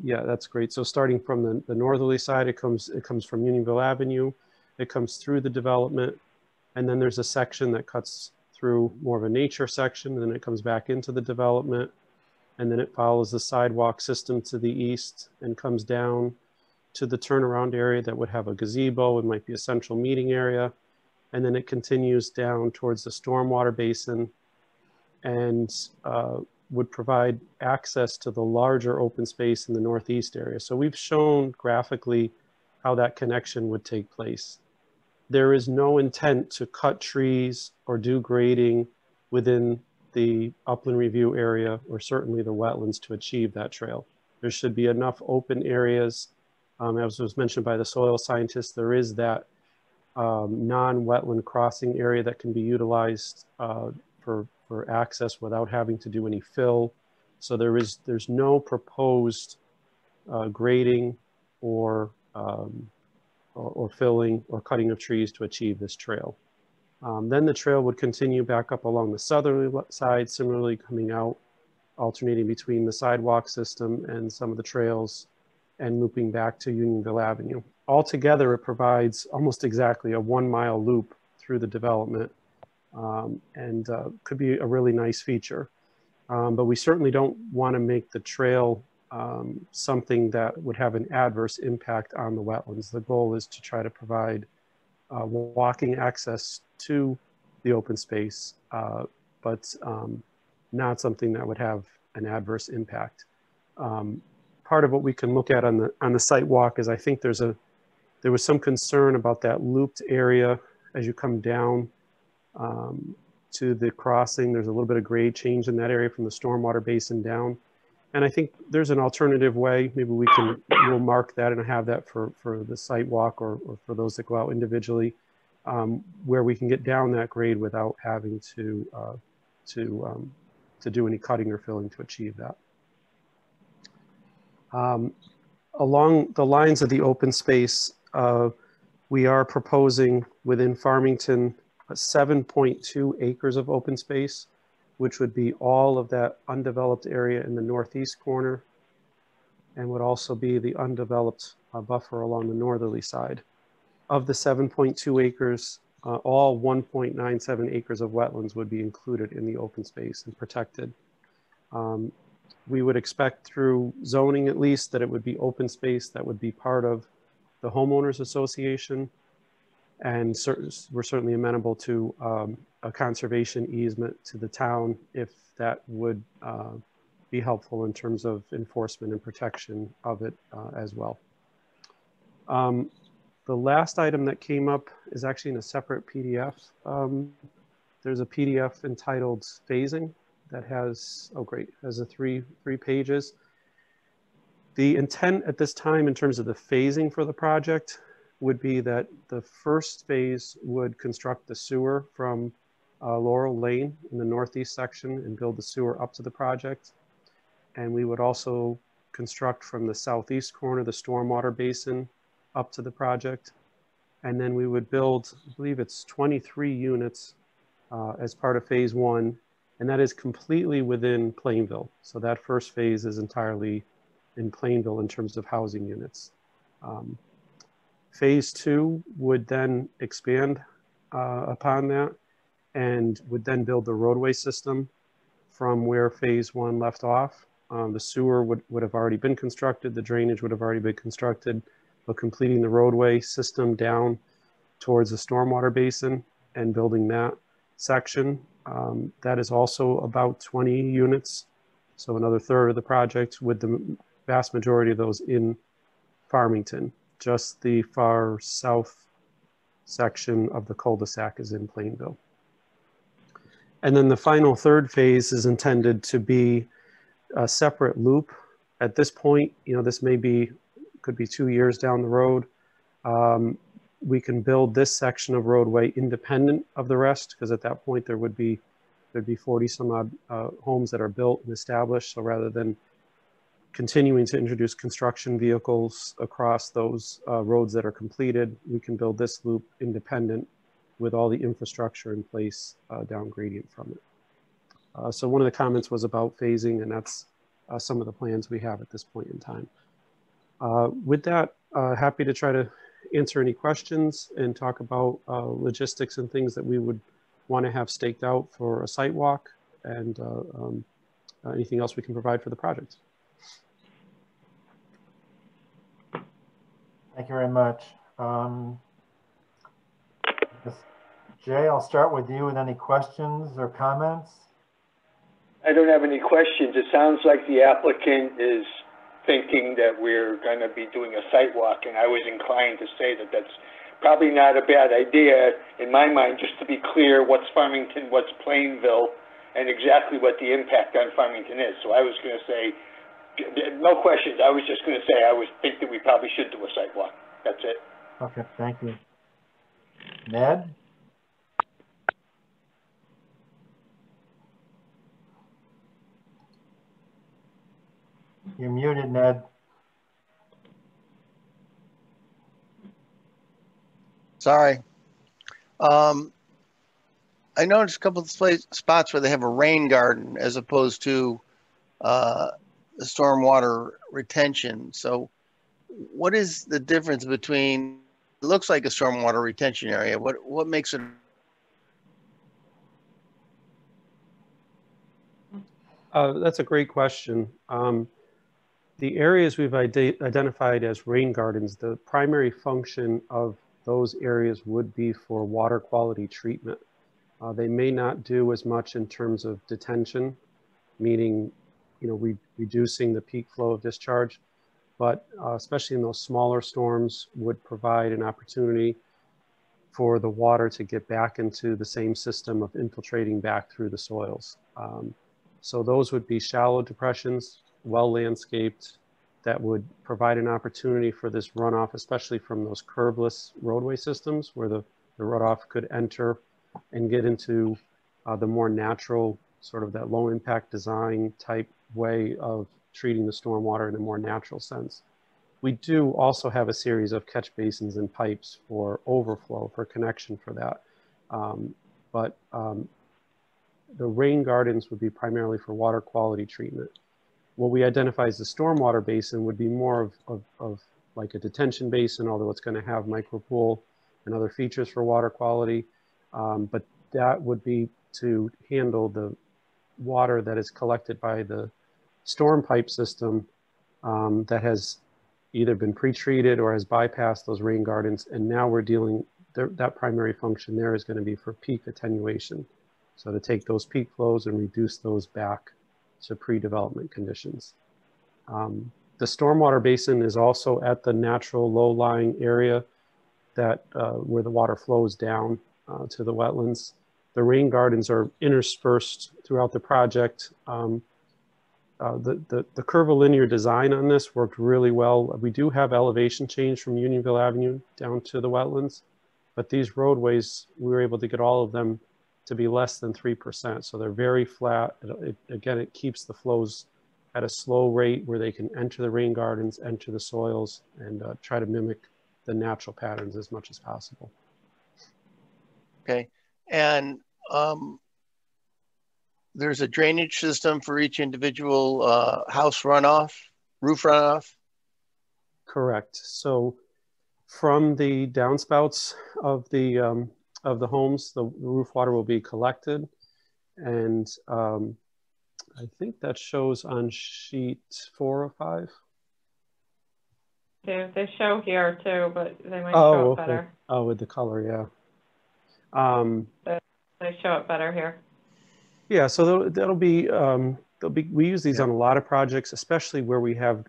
Yeah, that's great. So starting from the northerly side, it comes from Unionville Avenue. It comes through the development. And then there's a section that cuts through more of a nature section, and then it comes back into the development. And then it follows the sidewalk system to the east and comes down to the turnaround area that would have a gazebo. It might be a central meeting area. And then it continues down towards the stormwater basin and would provide access to the larger open space in the northeast area. So we've shown graphically how that connection would take place. There is no intent to cut trees or do grading within the upland review area or certainly the wetlands to achieve that trail. There should be enough open areas. As was mentioned by the soil scientists, there is that non-wetland crossing area that can be utilized for for access without having to do any fill. So there's no proposed grading or filling or cutting of trees to achieve this trail. Then the trail would continue back up along the southerly side, similarly coming out, alternating between the sidewalk system and some of the trails and looping back to Unionville Avenue. Altogether, it provides almost exactly a 1 mile loop through the development and could be a really nice feature. But we certainly don't want to make the trail something that would have an adverse impact on the wetlands. The goal is to try to provide walking access to the open space, but not something that would have an adverse impact. Part of what we can look at on the site walk is I think there was some concern about that looped area as you come down to the crossing. There's a little bit of grade change in that area from the stormwater basin down. And I think there's an alternative way. Maybe we'll mark that and have that for the site walk or for those that go out individually, where we can get down that grade without having to do any cutting or filling to achieve that. Along the lines of the open space, we are proposing within Farmington 7.2 acres of open space, which would be all of that undeveloped area in the northeast corner and would also be the undeveloped buffer along the northerly side. Of the 7.2 acres, all 1.97 acres of wetlands would be included in the open space and protected. We would expect through zoning at least that it would be open space that would be part of the homeowners association. And we're certainly amenable to a conservation easement to the town if that would be helpful in terms of enforcement and protection of it as well. The last item that came up is actually in a separate PDF. There's a PDF entitled phasing that has, oh great, has three pages. The intent at this time in terms of the phasing for the project would be that the first phase would construct the sewer from Laurel Lane in the northeast section and build the sewer up to the project. And we would also construct from the southeast corner, the stormwater basin up to the project. And then we would build, I believe it's 23 units as part of phase one. And that is completely within Plainville. So that first phase is entirely in Plainville in terms of housing units. Phase two would then expand upon that and would then build the roadway system from where phase one left off. The sewer would have already been constructed, the drainage would have already been constructed, but completing the roadway system down towards the stormwater basin and building that section. That is also about 20 units. So another third of the project with the vast majority of those in Farmington. Just the far south section of the cul-de-sac is in Plainville. And then the final third phase is intended to be a separate loop. At this point, this could be 2 years down the road. We can build this section of roadway independent of the rest, because at that point there'd be 40 some odd homes that are built and established. So rather than continuing to introduce construction vehicles across those roads that are completed, we can build this loop independent with all the infrastructure in place down gradient from it. So one of the comments was about phasing, and that's some of the plans we have at this point in time. With that, happy to try to answer any questions and talk about logistics and things that we would want to have staked out for a site walk, and anything else we can provide for the project. Thank you very much. Jay, I'll start with you with any questions or comments. I don't have any questions. It sounds like the applicant is thinking that we're going to be doing a site walk, and I was inclined to say that that's probably not a bad idea in my mind, just to be clear what's Farmington, what's Plainville, and exactly what the impact on Farmington is. So I was going to say, no questions. I was just going to say I would think that we probably should do a site walk. That's it. Okay, thank you. Ned? You're muted, Ned. Sorry. I noticed a couple of spots where they have a rain garden as opposed to the stormwater retention. So what is the difference between, it looks like a stormwater retention area. What makes it? That's a great question. The areas we've identified as rain gardens, the primary function of those areas would be for water quality treatment. They may not do as much in terms of detention, meaning, you know, reducing the peak flow of discharge, but especially in those smaller storms would provide an opportunity for the water to get back into the same system of infiltrating back through the soils. So those would be shallow depressions, well landscaped, that would provide an opportunity for this runoff, especially from those curbless roadway systems where the runoff could enter and get into the more natural, sort of that low impact design type way of treating the stormwater in a more natural sense. We do also have a series of catch basins and pipes for overflow, for connection for that. The rain gardens would be primarily for water quality treatment. What we identify as the stormwater basin would be more of like a detention basin, although it's going to have micropool and other features for water quality. But that would be to handle the water that is collected by the storm pipe system that has either been pre-treated or has bypassed those rain gardens. And now we're dealing, that primary function there is going to be for peak attenuation. So to take those peak flows and reduce those back to pre-development conditions. The stormwater basin is also at the natural low-lying area that where the water flows down to the wetlands. The rain gardens are interspersed throughout the project. The curvilinear design on this worked really well. We do have elevation change from Unionville Avenue down to the wetlands, but these roadways, we were able to get all of them to be less than 3%. So they're very flat. Again, it keeps the flows at a slow rate where they can enter the rain gardens, enter the soils, and try to mimic the natural patterns as much as possible. Okay, and there's a drainage system for each individual house runoff, roof runoff? Correct. So from the downspouts of the homes, the roof water will be collected, and I think that shows on sheet 4 or 5. They show here too, but they might show it better. Oh, with the color, yeah. They show it better here. Yeah, so that'll be, we use these on a lot of projects, especially where we have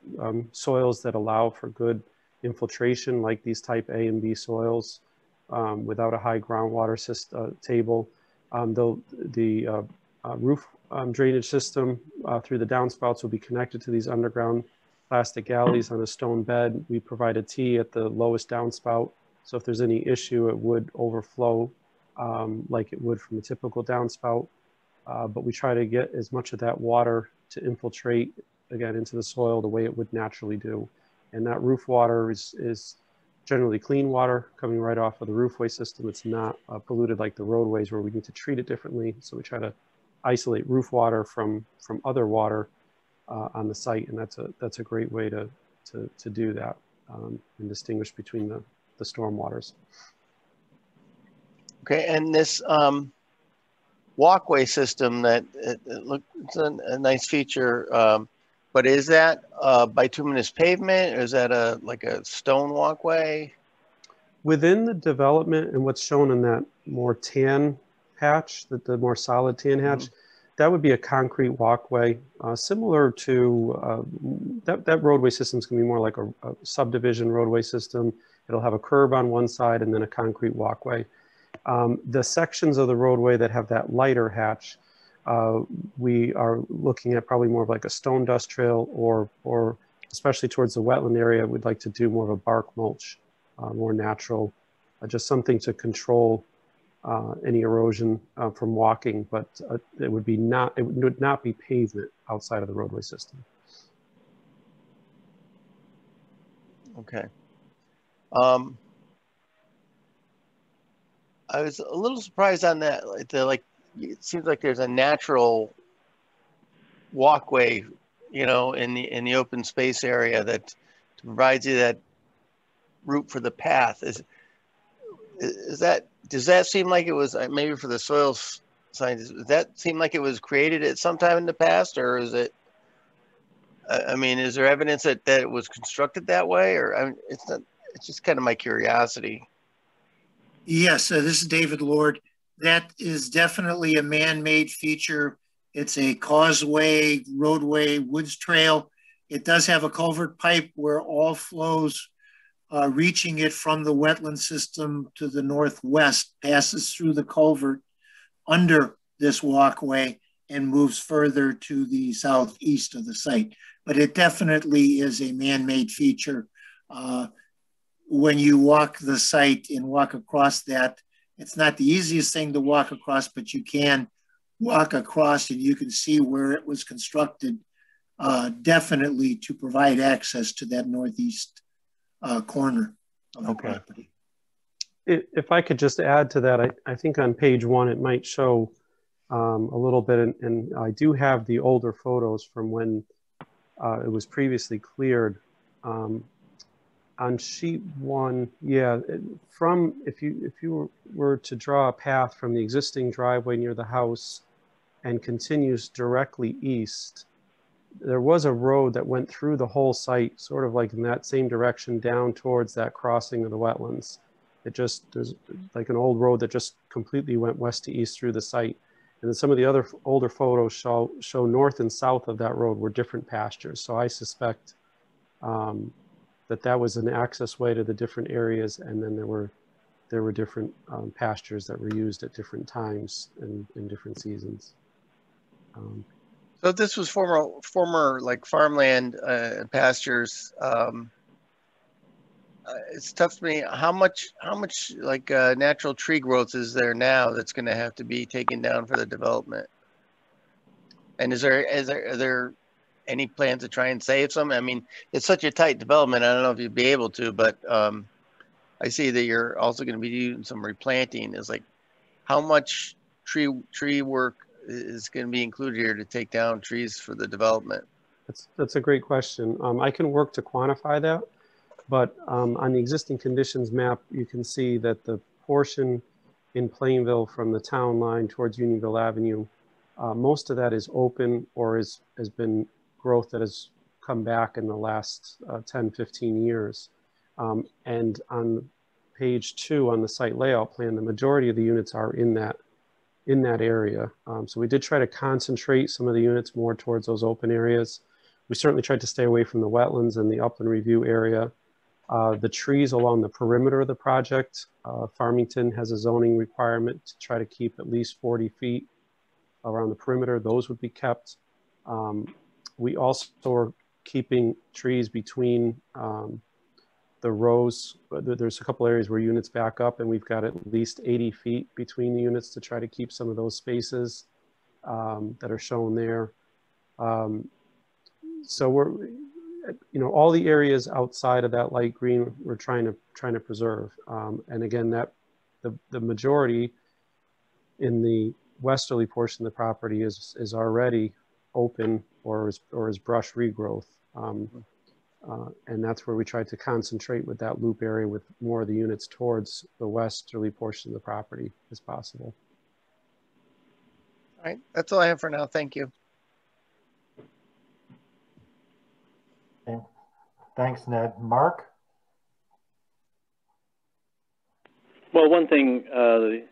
soils that allow for good infiltration, like these type A and B soils, without a high groundwater table. The roof drainage system through the downspouts will be connected to these underground plastic galleys on a stone bed. We provide a T at the lowest downspout, so if there's any issue, it would overflow like it would from a typical downspout. But we try to get as much of that water to infiltrate, again, into the soil the way it would naturally do. And that roof water is generally clean water coming right off of the roofway system. It's not polluted like the roadways where we need to treat it differently. So we try to isolate roof water from other water on the site. And that's a great way to do that and distinguish between the storm waters. Okay, and this walkway system that it's a nice feature, but is that bituminous pavement, or is that like a stone walkway? Within the development and what's shown in that more tan hatch, the more solid tan hatch, that would be a concrete walkway, similar to that roadway system is going to be more like a subdivision roadway system. It'll have a curb on one side and then a concrete walkway. The sections of the roadway that have that lighter hatch, we are looking at probably more of like a stone dust trail, or especially towards the wetland area, we'd like to do more of a bark mulch, more natural, just something to control any erosion from walking, but it would not be pavement outside of the roadway system. Okay. I was a little surprised on that. Like, it seems like there's a natural walkway, you know, in the open space area that provides you that route for the path. Does that seem like it was, maybe for the soil scientists, does that seem like it was created at some time in the past, or is it, I mean, is there evidence that it was constructed that way, or I mean, it's not, it's just kind of my curiosity. Yes, this is David Lord. That is definitely a man-made feature. It's a causeway, roadway, woods trail. It does have a culvert pipe where all flows reaching it from the wetland system to the northwest passes through the culvert under this walkway and moves further to the southeast of the site. But it definitely is a man-made feature. When you walk the site and walk across that, it's not the easiest thing to walk across, but you can walk across and you can see where it was constructed, definitely to provide access to that northeast corner of the property. If I could just add to that, I think on page 1 it might show a little bit, and I do have the older photos from when it was previously cleared. On sheet 1, yeah, if you were to draw a path from the existing driveway near the house and continues directly east, there was a road that went through the whole site, sort of like in that same direction down towards that crossing of the wetlands. There's like an old road that just completely went west to east through the site. And then some of the other older photos show north and south of that road were different pastures. So I suspect that was an access way to the different areas, and then there were different pastures that were used at different times and in different seasons. So this was former like farmland pastures. It's tough to me. How much like natural tree growth is there now that's going to have to be taken down for the development? And are there any plans to try and save some? I mean, it's such a tight development. I don't know if you'd be able to, but I see that you're also going to be doing some replanting. Is like, how much tree work is going to be included here to take down trees for the development? That's a great question. I can work to quantify that, but on the existing conditions map, you can see that the portion in Plainville from the town line towards Unionville Avenue, most of that is open or has been growth that has come back in the last 10, 15 years. And on page 2 on the site layout plan, the majority of the units are in that area. So we did try to concentrate some of the units more towards those open areas. We certainly tried to stay away from the wetlands and the upland review area. The trees along the perimeter of the project, Farmington has a zoning requirement to try to keep at least 40 feet around the perimeter. Those would be kept. We also are keeping trees between the rows. There's a couple areas where units back up, and we've got at least 80 feet between the units to try to keep some of those spaces that are shown there. So we're, all the areas outside of that light green, we're trying to preserve. And again, that the majority in the westerly portion of the property is already open or is brush regrowth. And that's where we tried to concentrate with that loop area with more of the units towards the westerly portion of the property as possible. All right, that's all I have for now. Thank you. Okay. Thanks, Ned. Mark? Well, one thing I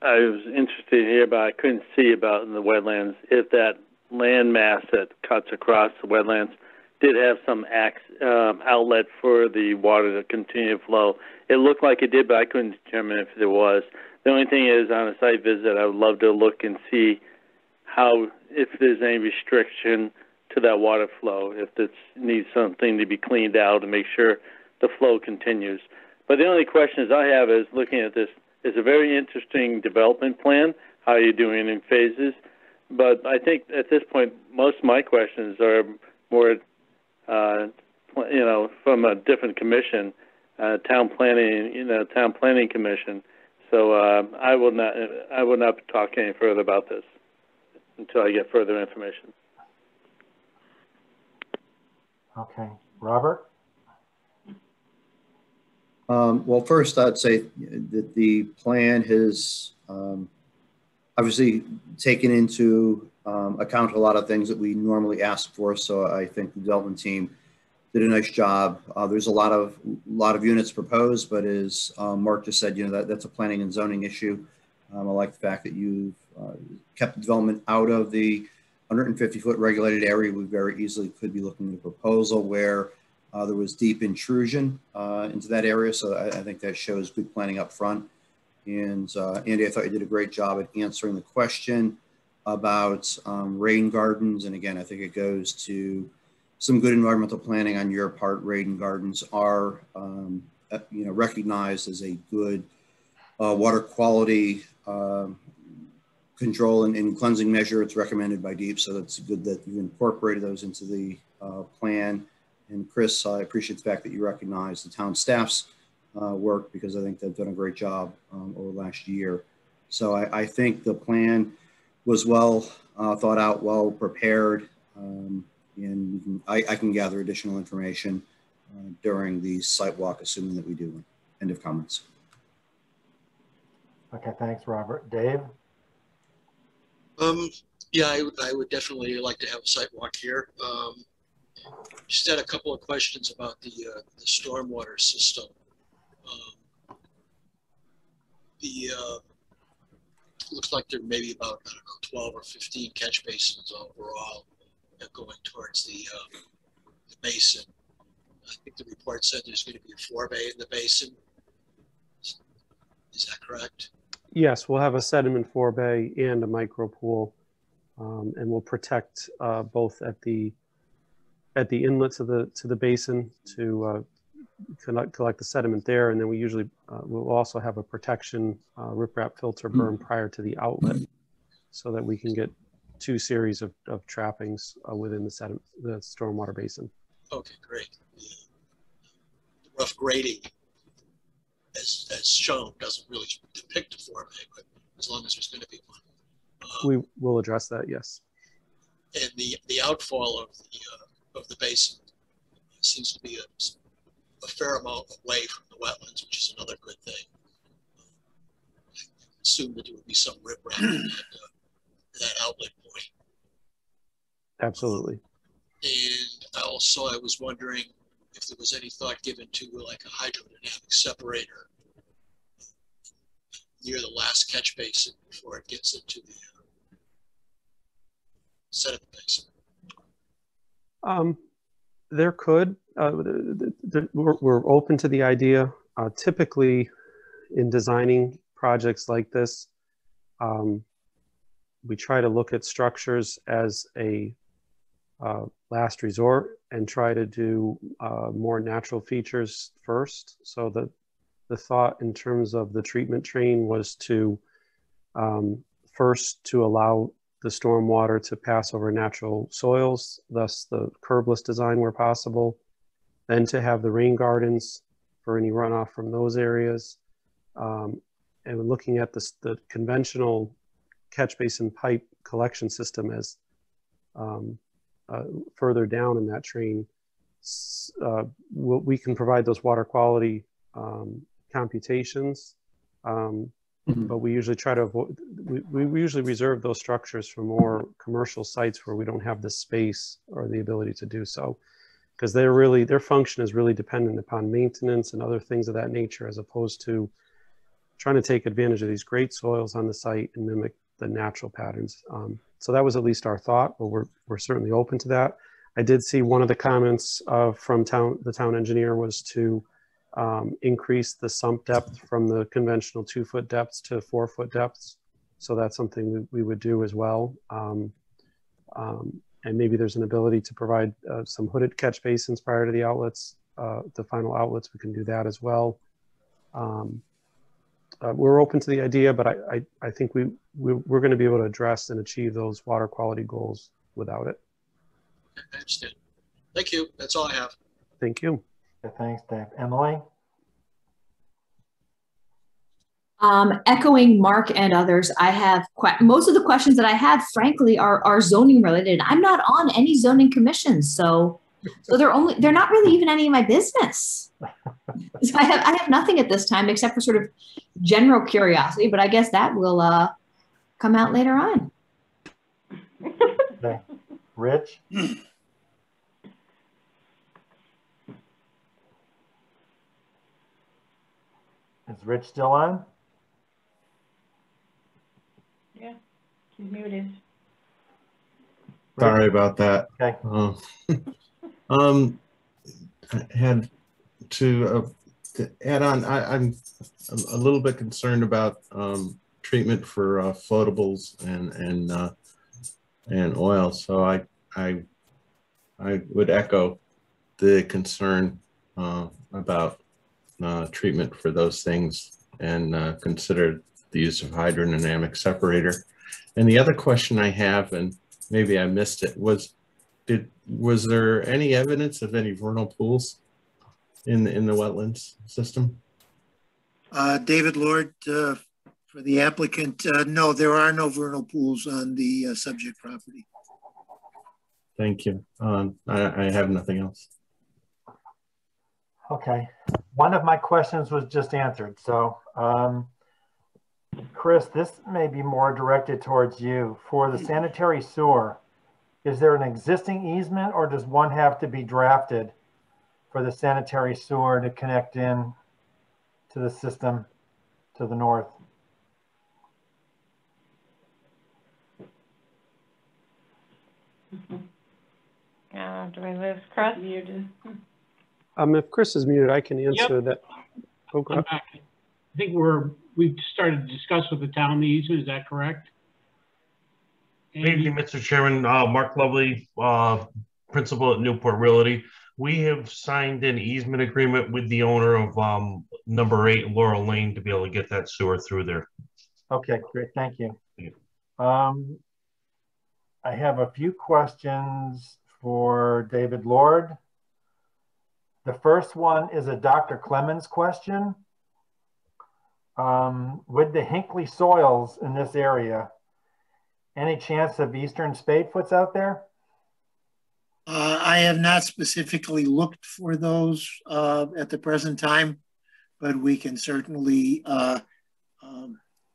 was interested to hear about, I couldn't see about in the wetlands, if that land mass that cuts across the wetlands did have some outlet for the water to continue to flow. It looked like it did, but I couldn't determine if there was. The only thing is, on a site visit, I would love to look and see if there's any restriction to that water flow, if it needs something to be cleaned out to make sure the flow continues. But the only questions I have is, looking at this, it's a very interesting development plan, how you're doing it in phases. But I think at this point, most of my questions are more from a different commission, town planning commission. So I will not talk any further about this until I get further information. Okay, Robert? Well, first I'd say that the plan has obviously taken into account a lot of things that we normally ask for. So I think the development team did a nice job. There's a lot of units proposed, but as Mark just said, that's a planning and zoning issue. I like the fact that you've kept the development out of the 150-foot regulated area. We very easily could be looking at a proposal where there was deep intrusion into that area. So I think that shows good planning up front. And Andy, I thought you did a great job at answering the question about rain gardens. And again, I think it goes to some good environmental planning on your part. Rain gardens are recognized as a good water quality control and cleansing measure. It's recommended by DEEP, so that's good that you've incorporated those into the plan. And Chris, I appreciate the fact that you recognize the town staff's work, because I think they've done a great job over the last year. So I think the plan was well thought out, well prepared, and I can gather additional information during the site walk, assuming that we do one. End of comments. Okay, thanks, Robert. Dave? Yeah, I would definitely like to have a site walk here. Just had a couple of questions about the stormwater system. Looks like there may be about, I don't know, 12 or 15 catch basins overall going towards the basin. I think the report said there's going to be a forebay in the basin. Is that correct? Yes, we'll have a sediment forebay and a micro pool, and we'll protect both at the inlet to the basin to collect the sediment there, and then we usually we'll also have a protection riprap filter berm prior to the outlet, so that we can get 2 series of trappings within the stormwater basin. Okay, great. The rough grading, as shown, doesn't really depict a forebay, but as long as there's going to be one. We will address that, yes. And the outfall of the basin seems to be a fair amount away from the wetlands, which is another good thing. I assume that there would be some riprap in that outlet point. Absolutely. And I was wondering if there was any thought given to like a hydrodynamic separator near the last catch basin before it gets into the sediment basin. There could. We're open to the idea. Typically, in designing projects like this, we try to look at structures as a last resort and try to do more natural features first. So the thought in terms of the treatment train was to first to allow the stormwater to pass over natural soils, thus the curbless design where possible, then to have the rain gardens for any runoff from those areas. And looking at the conventional catch basin pipe collection system as further down in that train, we can provide those water quality computations, but we usually try to avoid, we usually reserve those structures for more commercial sites where we don't have the space or the ability to do so, because their function is really dependent upon maintenance and other things of that nature, as opposed to trying to take advantage of these great soils on the site and mimic the natural patterns. So that was at least our thought, but we're certainly open to that. I did see one of the comments from the town engineer was to increase the sump depth from the conventional 2-foot depths to 4-foot depths. So that's something we would do as well. And maybe there's an ability to provide some hooded catch basins prior to the outlets, the final outlets. We can do that as well. We're open to the idea, but I think we're going to be able to address and achieve those water quality goals without it. I understand. Thank you. That's all I have. Thank you. Okay, thanks, Dave. Emily? Echoing Mark and others, I have most of the questions that I have, frankly, are zoning related. I'm not on any zoning commissions, so they're not really even any of my business. So I have nothing at this time except for sort of general curiosity, but I guess that will come out later on. Okay. Rich? Is Rich still on? Yeah, he's muted. Sorry about that. Okay. I had to add on. I'm a little bit concerned about treatment for floatables and oil. So I would echo the concern about treatment for those things and consider the use of hydrodynamic separator. And the other question I have, and maybe I missed it, was there any evidence of any vernal pools in the wetlands system? David Lord, for the applicant, no, there are no vernal pools on the subject property. Thank you. I have nothing else. Okay. One of my questions was just answered. So, Chris, this may be more directed towards you. For the sanitary sewer, is there an existing easement or does one have to be drafted for the sanitary sewer to connect in to the system to the north? Do we lose Chris? Muted. If Chris is muted, I can answer that. I'm back. I think we've started to discuss with the town the easement. Is that correct? Good evening, Mr. Chairman. Mark Lovely, principal at Newport Realty. We have signed an easement agreement with the owner of number 8 Laurel Lane to be able to get that sewer through there. Okay, great. Thank you. I have a few questions for David Lord. The first one is a Dr. Clemens question. With the Hinkley soils in this area, any chance of eastern spadefoots out there? I have not specifically looked for those at the present time, but we can certainly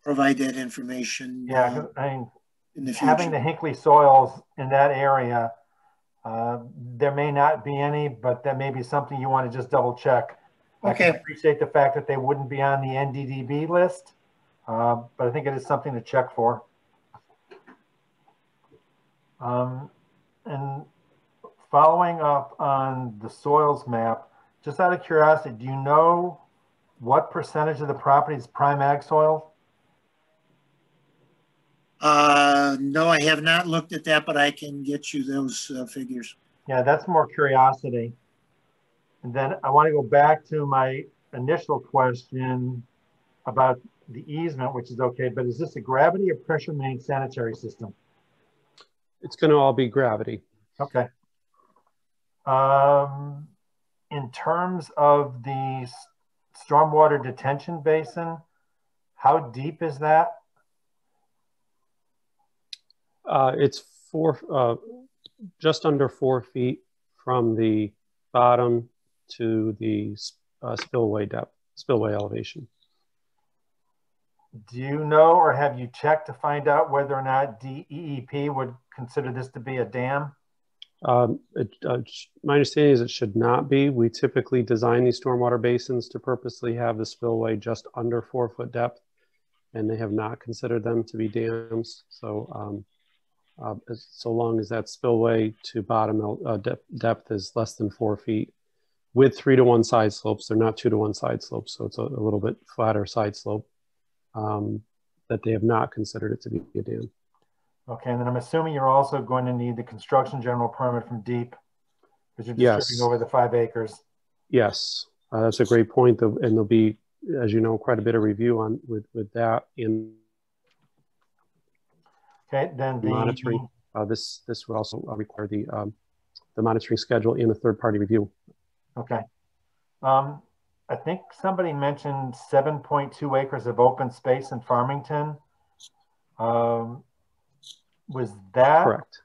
provide that information. Yeah, I mean, in the future. Having the Hinkley soils in that area, there may not be any, but that may be something you want to just double check. Okay. I can appreciate the fact that they wouldn't be on the NDDB list, but I think it is something to check for. And following up on the soils map, just out of curiosity, do you know what percentage of the property is prime ag soil? No, I have not looked at that, but I can get you those figures. Yeah, that's more curiosity. And then I want to go back to my initial question about the easement, which is okay, but is this a gravity or pressure main sanitary system? It's going to all be gravity. Okay. In terms of the stormwater detention basin, how deep is that? It's just under 4 feet from the bottom to the spillway depth, spillway elevation. Do you know or have you checked to find out whether or not DEEP would consider this to be a dam? My understanding is it should not be. We typically design these stormwater basins to purposely have the spillway just under 4 foot depth, and they have not considered them to be dams. So so long as that spillway to bottom depth is less than 4 feet with 3-to-1 side slopes, they're not 2-to-1 side slopes, so it's a little bit flatter side slope, that they have not considered it to be a dam. Okay, and then I'm assuming you're also going to need the construction general permit from DEEP because you're distributing over the 5 acres. Yes, that's a great point, and there'll be, as you know, quite a bit of review on with that in. Okay, then the monitoring. This would also require the monitoring schedule and a third-party review. Okay. I think somebody mentioned 7.2 acres of open space in Farmington. Was that correct?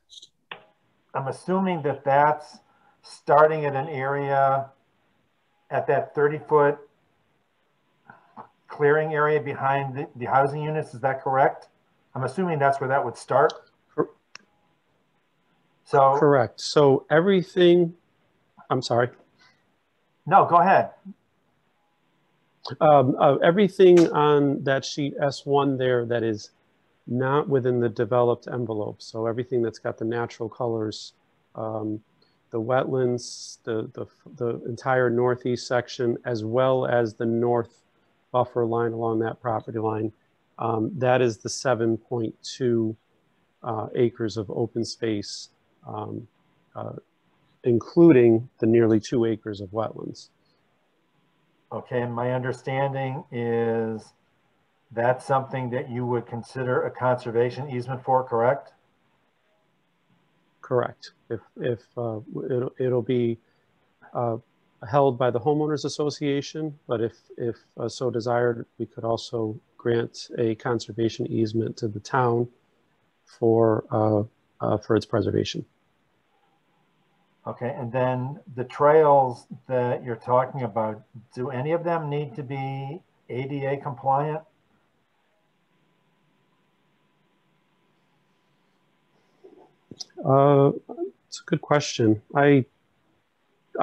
I'm assuming that that's starting at an area at that 30-foot clearing area behind the housing units. Is that correct? I'm assuming that's where that would start. So correct. So everything, I'm sorry. No, go ahead. Everything on that sheet S1 there that is not within the developed envelope. So everything that's got the natural colors, the wetlands, the entire northeast section, as well as the north buffer line along that property line, that is the 7.2 acres of open space, including the nearly 2 acres of wetlands. Okay, and my understanding is that's something that you would consider a conservation easement for, correct? Correct. If it'll be held by the homeowners association, but if so desired, we could also grant a conservation easement to the town for its preservation. Okay, and then the trails that you're talking about, do any of them need to be ADA compliant? It's a good question. I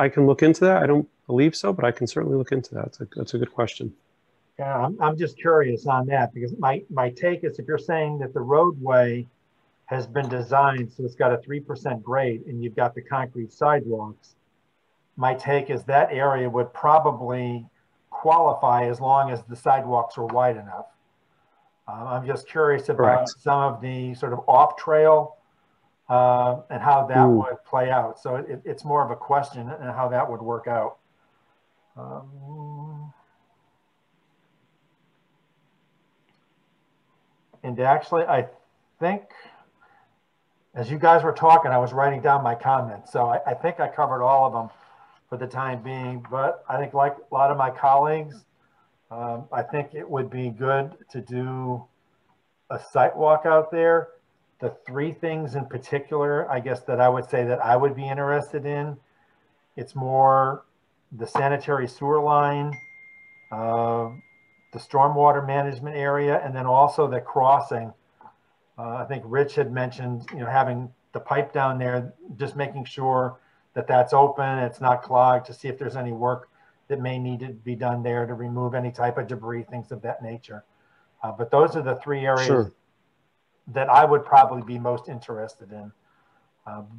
can look into that. I don't believe so, but I can certainly look into that. That's a good question. Yeah, I'm just curious on that because my take is if you're saying that the roadway has been designed so it's got a 3% grade and you've got the concrete sidewalks, my take is that area would probably qualify as long as the sidewalks are wide enough. I'm just curious about Correct. some of the sort of off-trail and how that would play out. So it's more of a question and how that would work out. And actually, I think as you guys were talking, I was writing down my comments. So I think I covered all of them for the time being, but I think like a lot of my colleagues, I think it would be good to do a site walk out there. The three things in particular, I guess that I would say that I would be interested in, it's more the sanitary sewer line, the stormwater management area, and then also the crossing. I think Rich had mentioned, having the pipe down there, just making sure that that's open, it's not clogged, to see if there's any work that may need to be done there to remove any type of debris, things of that nature. But those are the three areas that I would probably be most interested in.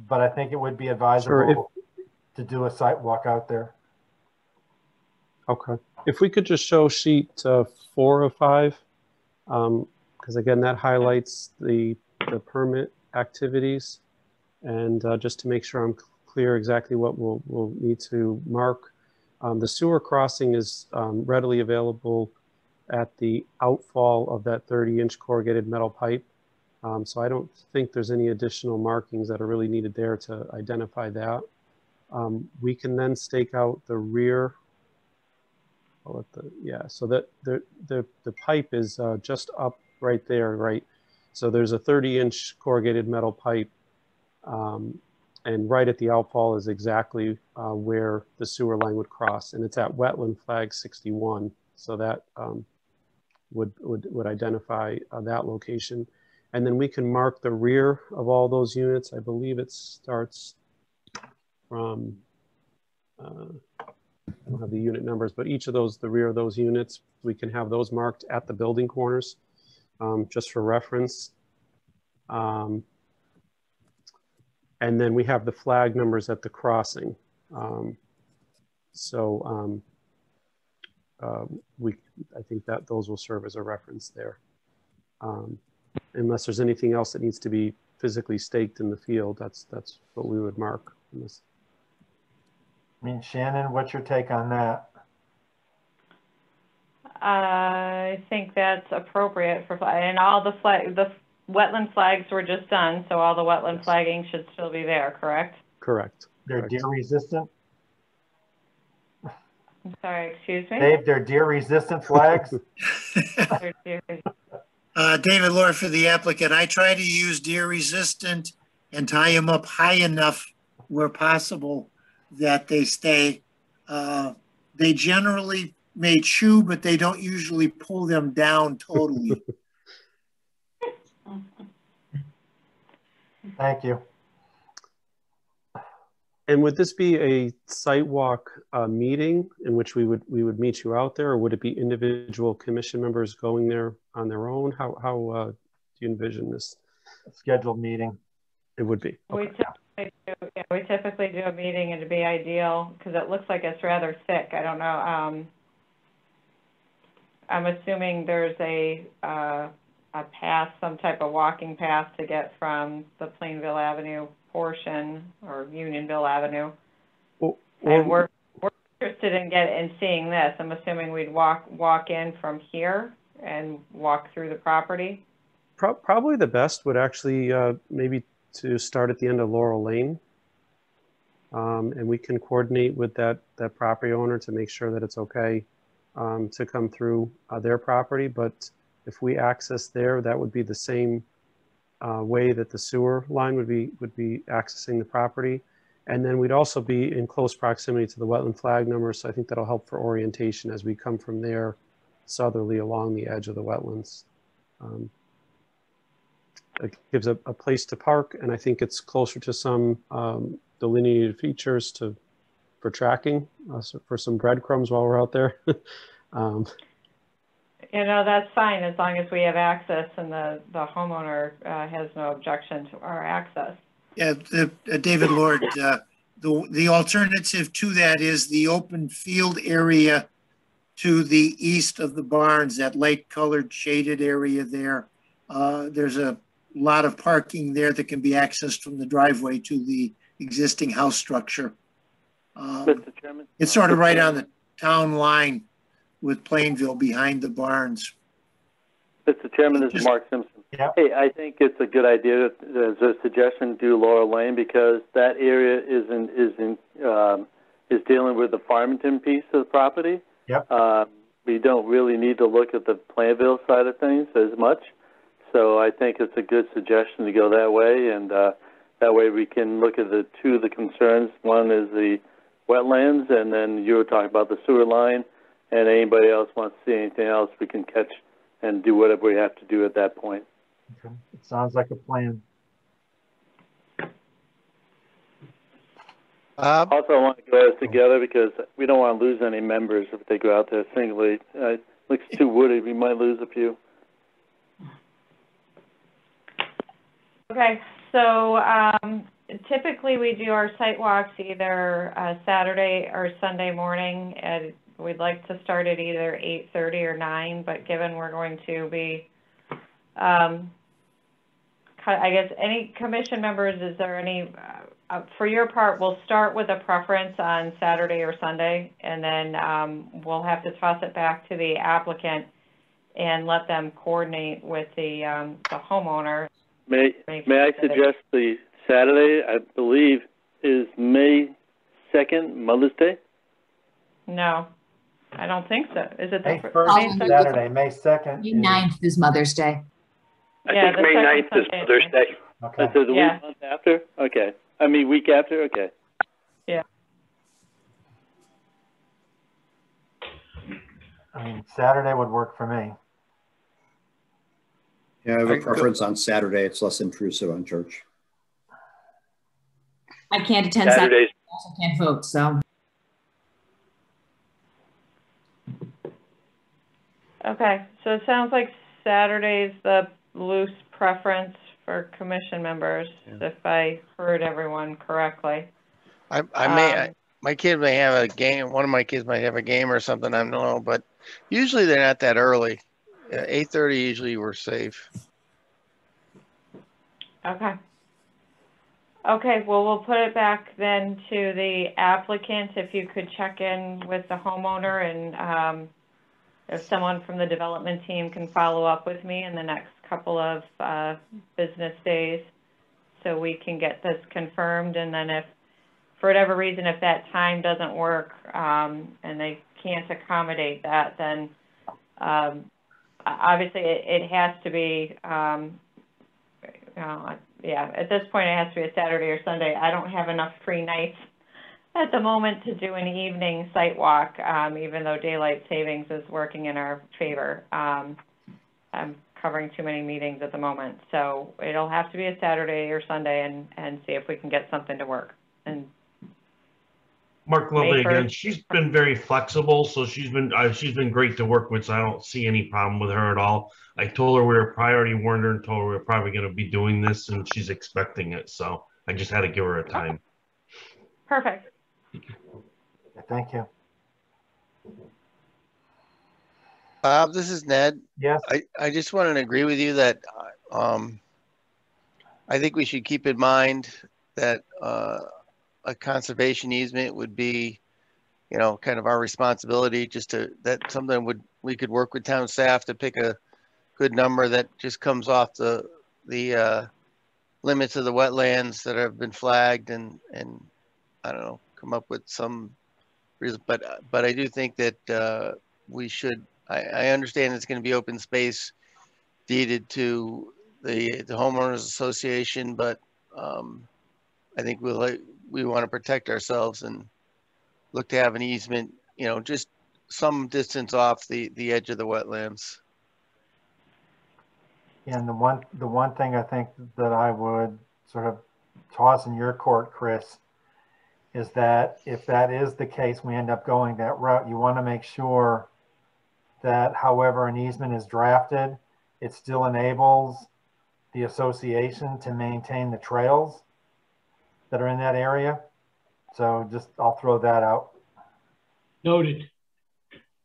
But I think it would be advisable to do a site walk out there. Okay. If we could just show sheet 4 of 5, because again, that highlights the permit activities. And just to make sure I'm clear exactly what we'll need to mark. The sewer crossing is readily available at the outfall of that 30-inch corrugated metal pipe. So I don't think there's any additional markings that are really needed there to identify that. We can then stake out the rear. So that the pipe is just up right there, right? So there's a 30-inch corrugated metal pipe, and right at the outfall is exactly where the sewer line would cross, and it's at wetland flag 61. So that would identify that location. And then we can mark the rear of all those units. I believe it starts from, I don't have the unit numbers, but each of those, the rear of those units, we can have those marked at the building corners, just for reference. And then we have the flag numbers at the crossing. I think that those will serve as a reference there. Unless there's anything else that needs to be physically staked in the field, that's what we would mark. I mean, Shannon, what's your take on that? I think that's appropriate for and all the wetland flags were just done, so all the wetland flagging should still be there, correct? Correct. They're deer resistant? I'm sorry, excuse me? Dave, they're deer-resistant flags? David Lord for the applicant. I try to use deer resistant and tie them up high enough where possible that they stay. They generally may chew, but they don't usually pull them down totally. Thank you. And would this be a site walk meeting in which we would meet you out there, or would it be individual commission members going there on their own? How do you envision this? A scheduled meeting. It would be. Okay. We typically do a meeting, and it'd be ideal because it looks like it's rather thick. I don't know. I'm assuming there's a path, some type of walking path to get from the Plainville Avenue portion or Unionville Avenue. And we're interested in seeing this. I'm assuming we'd walk in from here and walk through the property. Probably the best would actually maybe to start at the end of Laurel Lane. And we can coordinate with that property owner to make sure that it's okay to come through their property. But if we access there, that would be the same way that the sewer line would be accessing the property. And then we'd also be in close proximity to the wetland flag number. So I think that'll help for orientation as we come from there southerly along the edge of the wetlands. It gives a place to park, and I think it's closer to some delineated features for tracking, for some breadcrumbs while we're out there. You know, that's fine as long as we have access and the homeowner has no objection to our access. Yeah, David Lord, the alternative to that is the open field area to the east of the barns, that light colored shaded area there. There's a lot of parking there that can be accessed from the driveway to the existing house structure. Mr. Chairman? It's sort of right on the town line with Plainville behind the barns. Mr. Chairman, this is Mark Simpson. Yeah. Hey, I think it's a good idea, as a suggestion, do Laurel Lane, because that area is dealing with the Farmington piece of the property. Yep. We don't really need to look at the Plainville side of things as much. So I think it's a good suggestion to go that way, and that way we can look at the two of the concerns. One is the wetlands, and then you were talking about the sewer line, and anybody else wants to see anything else, we can catch and do whatever we have to do at that point. Okay. It sounds like a plan. Also, I want to go together because we don't want to lose any members if they go out there singly. It looks too woody. We might lose a few. Okay, so typically we do our site walks either Saturday or Sunday morning, and we'd like to start at either 8:30 or 9, but given we're going to be, I guess, any commission members, is there any, for your part, we'll start with a preference on Saturday or Sunday, and then we'll have to toss it back to the applicant and let them coordinate with the homeowner. May I suggest the Saturday, I believe, is May 2nd, Mother's Day? No, I don't think so. Is it the May 1st, Saturday, May 2nd. May 9th is Mother's Day. I think May 9th is Mother's Day. Okay. So the month after? Okay. I mean, week after? Okay. Yeah. I mean, Saturday would work for me. Yeah, I have a preference on Saturday. It's less intrusive on church. I can't attend Saturday. I also can't vote, so. Okay, so it sounds like Saturday's the loose preference for commission members, if I heard everyone correctly. My kid may have a game. One of my kids might have a game or something. I don't know, but usually they're not that early. 8:30 usually we're safe. Okay. Okay, well, we'll put it back then to the applicant. If you could check in with the homeowner, and if someone from the development team can follow up with me in the next couple of business days so we can get this confirmed. And then if for whatever reason, if that time doesn't work, and they can't accommodate that, then, obviously it has to be, yeah, at this point it has to be a Saturday or Sunday. I don't have enough free nights at the moment to do an evening site walk, even though daylight savings is working in our favor. I'm covering too many meetings at the moment, so it'll have to be a Saturday or Sunday, and see if we can get something to work. And Mark Lovely again. She's been very flexible, so she's been great to work with. So I don't see any problem with her at all. I told her I already warned her and told her we were probably going to be doing this, and she's expecting it. So I just had to give her a time. Perfect. Thank you. Bob, this is Ned. Yes. I just wanted to agree with you that I think we should keep in mind that a conservation easement would be, you know, kind of our responsibility, just to, that something we could work with town staff to pick a good number that just comes off the limits of the wetlands that have been flagged, and I don't know, come up with some reason. But I do think that we should, I understand it's going to be open space deeded to the homeowners association, but I think we want to protect ourselves and look to have an easement, you know, just some distance off the edge of the wetlands. And the one thing I think that I would sort of toss in your court, Chris, is that if that is the case, we end up going that route, you want to make sure that however an easement is drafted, it still enables the association to maintain the trails that are in that area. So just, I'll throw that out. Noted.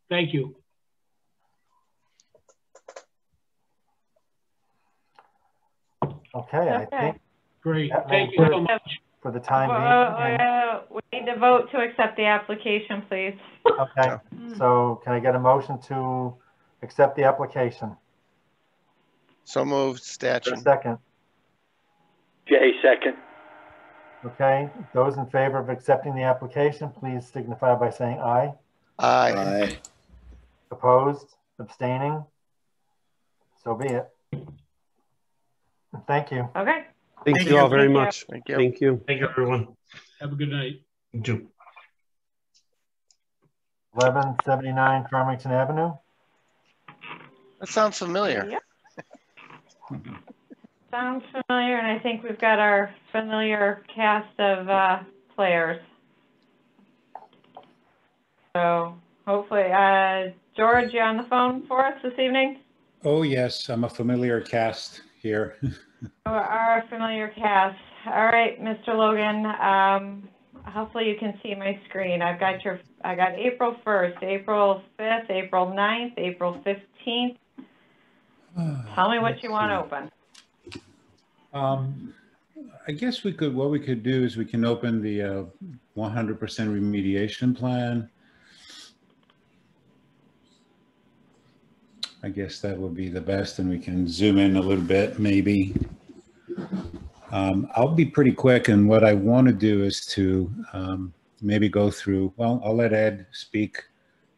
Thank you. Okay, I think. Great. Thank you so much. For the time being. We need to vote to accept the application, please. Okay, so can I get a motion to accept the application? So moved, Statchen. Second. Jay, second. Okay, those in favor of accepting the application, please signify by saying aye. Aye. Aye. Opposed, abstaining? So be it. Thank you. Okay. Thank you all very much. Thank you. Thank you. Thank you, everyone. Have a good night. You too. 1179 Farmington Avenue. That sounds familiar. Yep. Sounds familiar, and I think we've got our familiar cast of players. So hopefully, George, you on the phone for us this evening? Oh yes, I'm a familiar cast here. Our familiar cast. All right, Mr. Logan. Hopefully you can see my screen. I got April 1st, April 5th, April 9th, April 15th. Tell me what you want open. I guess what we could do is we can open the 100% remediation plan. I guess that would be the best, and we can zoom in a little bit, maybe. I'll be pretty quick, and what I want to do is to maybe go through, well, I'll let Ed speak,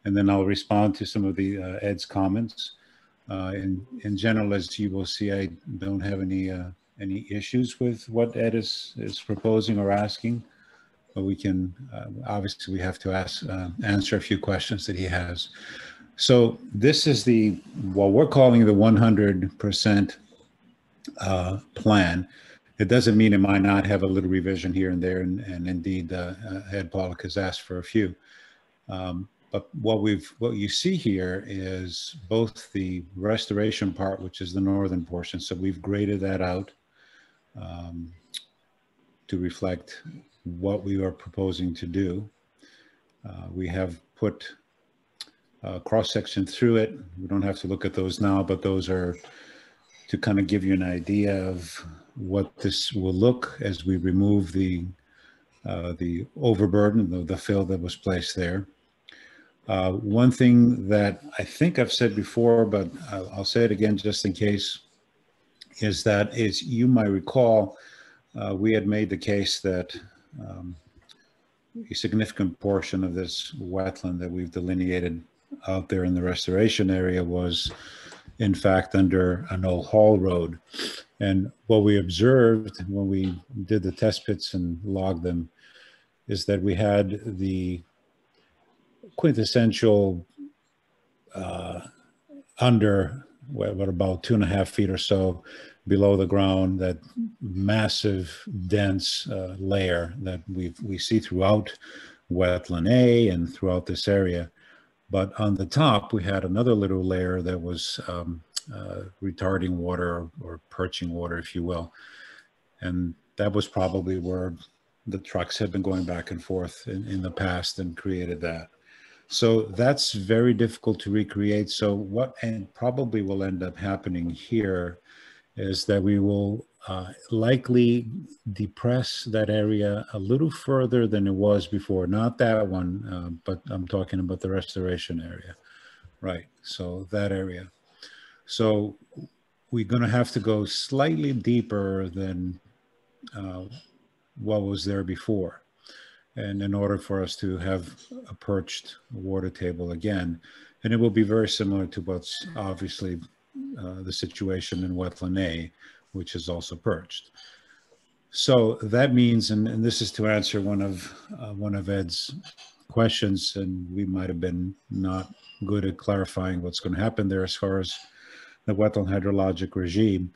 and then I'll respond to some of the Ed's comments. In general, as you will see, I don't have any issues with what Ed is proposing or asking, but we can, obviously we have to answer a few questions that he has. So this is what we're calling the 100% plan. It doesn't mean it might not have a little revision here and there, and indeed Ed Pollock has asked for a few. But what you see here is both the restoration part, which is the northern portion. So we've graded that out to reflect what we are proposing to do. We have put a cross-section through it. We don't have to look at those now, but those are to kind of give you an idea of what this will look as we remove the overburden, the fill that was placed there. One thing that I think I've said before, but I'll say it again just in case, is that, as you might recall, we had made the case that a significant portion of this wetland that we've delineated out there in the restoration area was in fact under an old haul road. And what we observed when we did the test pits and logged them is that we had the quintessential under what about 2.5 feet or so below the ground, that massive dense layer that we see throughout wetland A and throughout this area. But on the top, we had another little layer that was retarding water or perching water, if you will. And that was probably where the trucks had been going back and forth in the past and created that. So that's very difficult to recreate. So what and probably will end up happening here is that we will likely depress that area a little further than it was before. Not that one, but I'm talking about the restoration area. Right, so that area. So we're gonna have to go slightly deeper than what was there before. And in order for us to have a perched water table again, and it will be very similar to what's obviously the situation in wetland A, which is also perched. So that means, and this is to answer one of Ed's questions, and we might have been not good at clarifying what's going to happen there as far as the wetland hydrologic regime.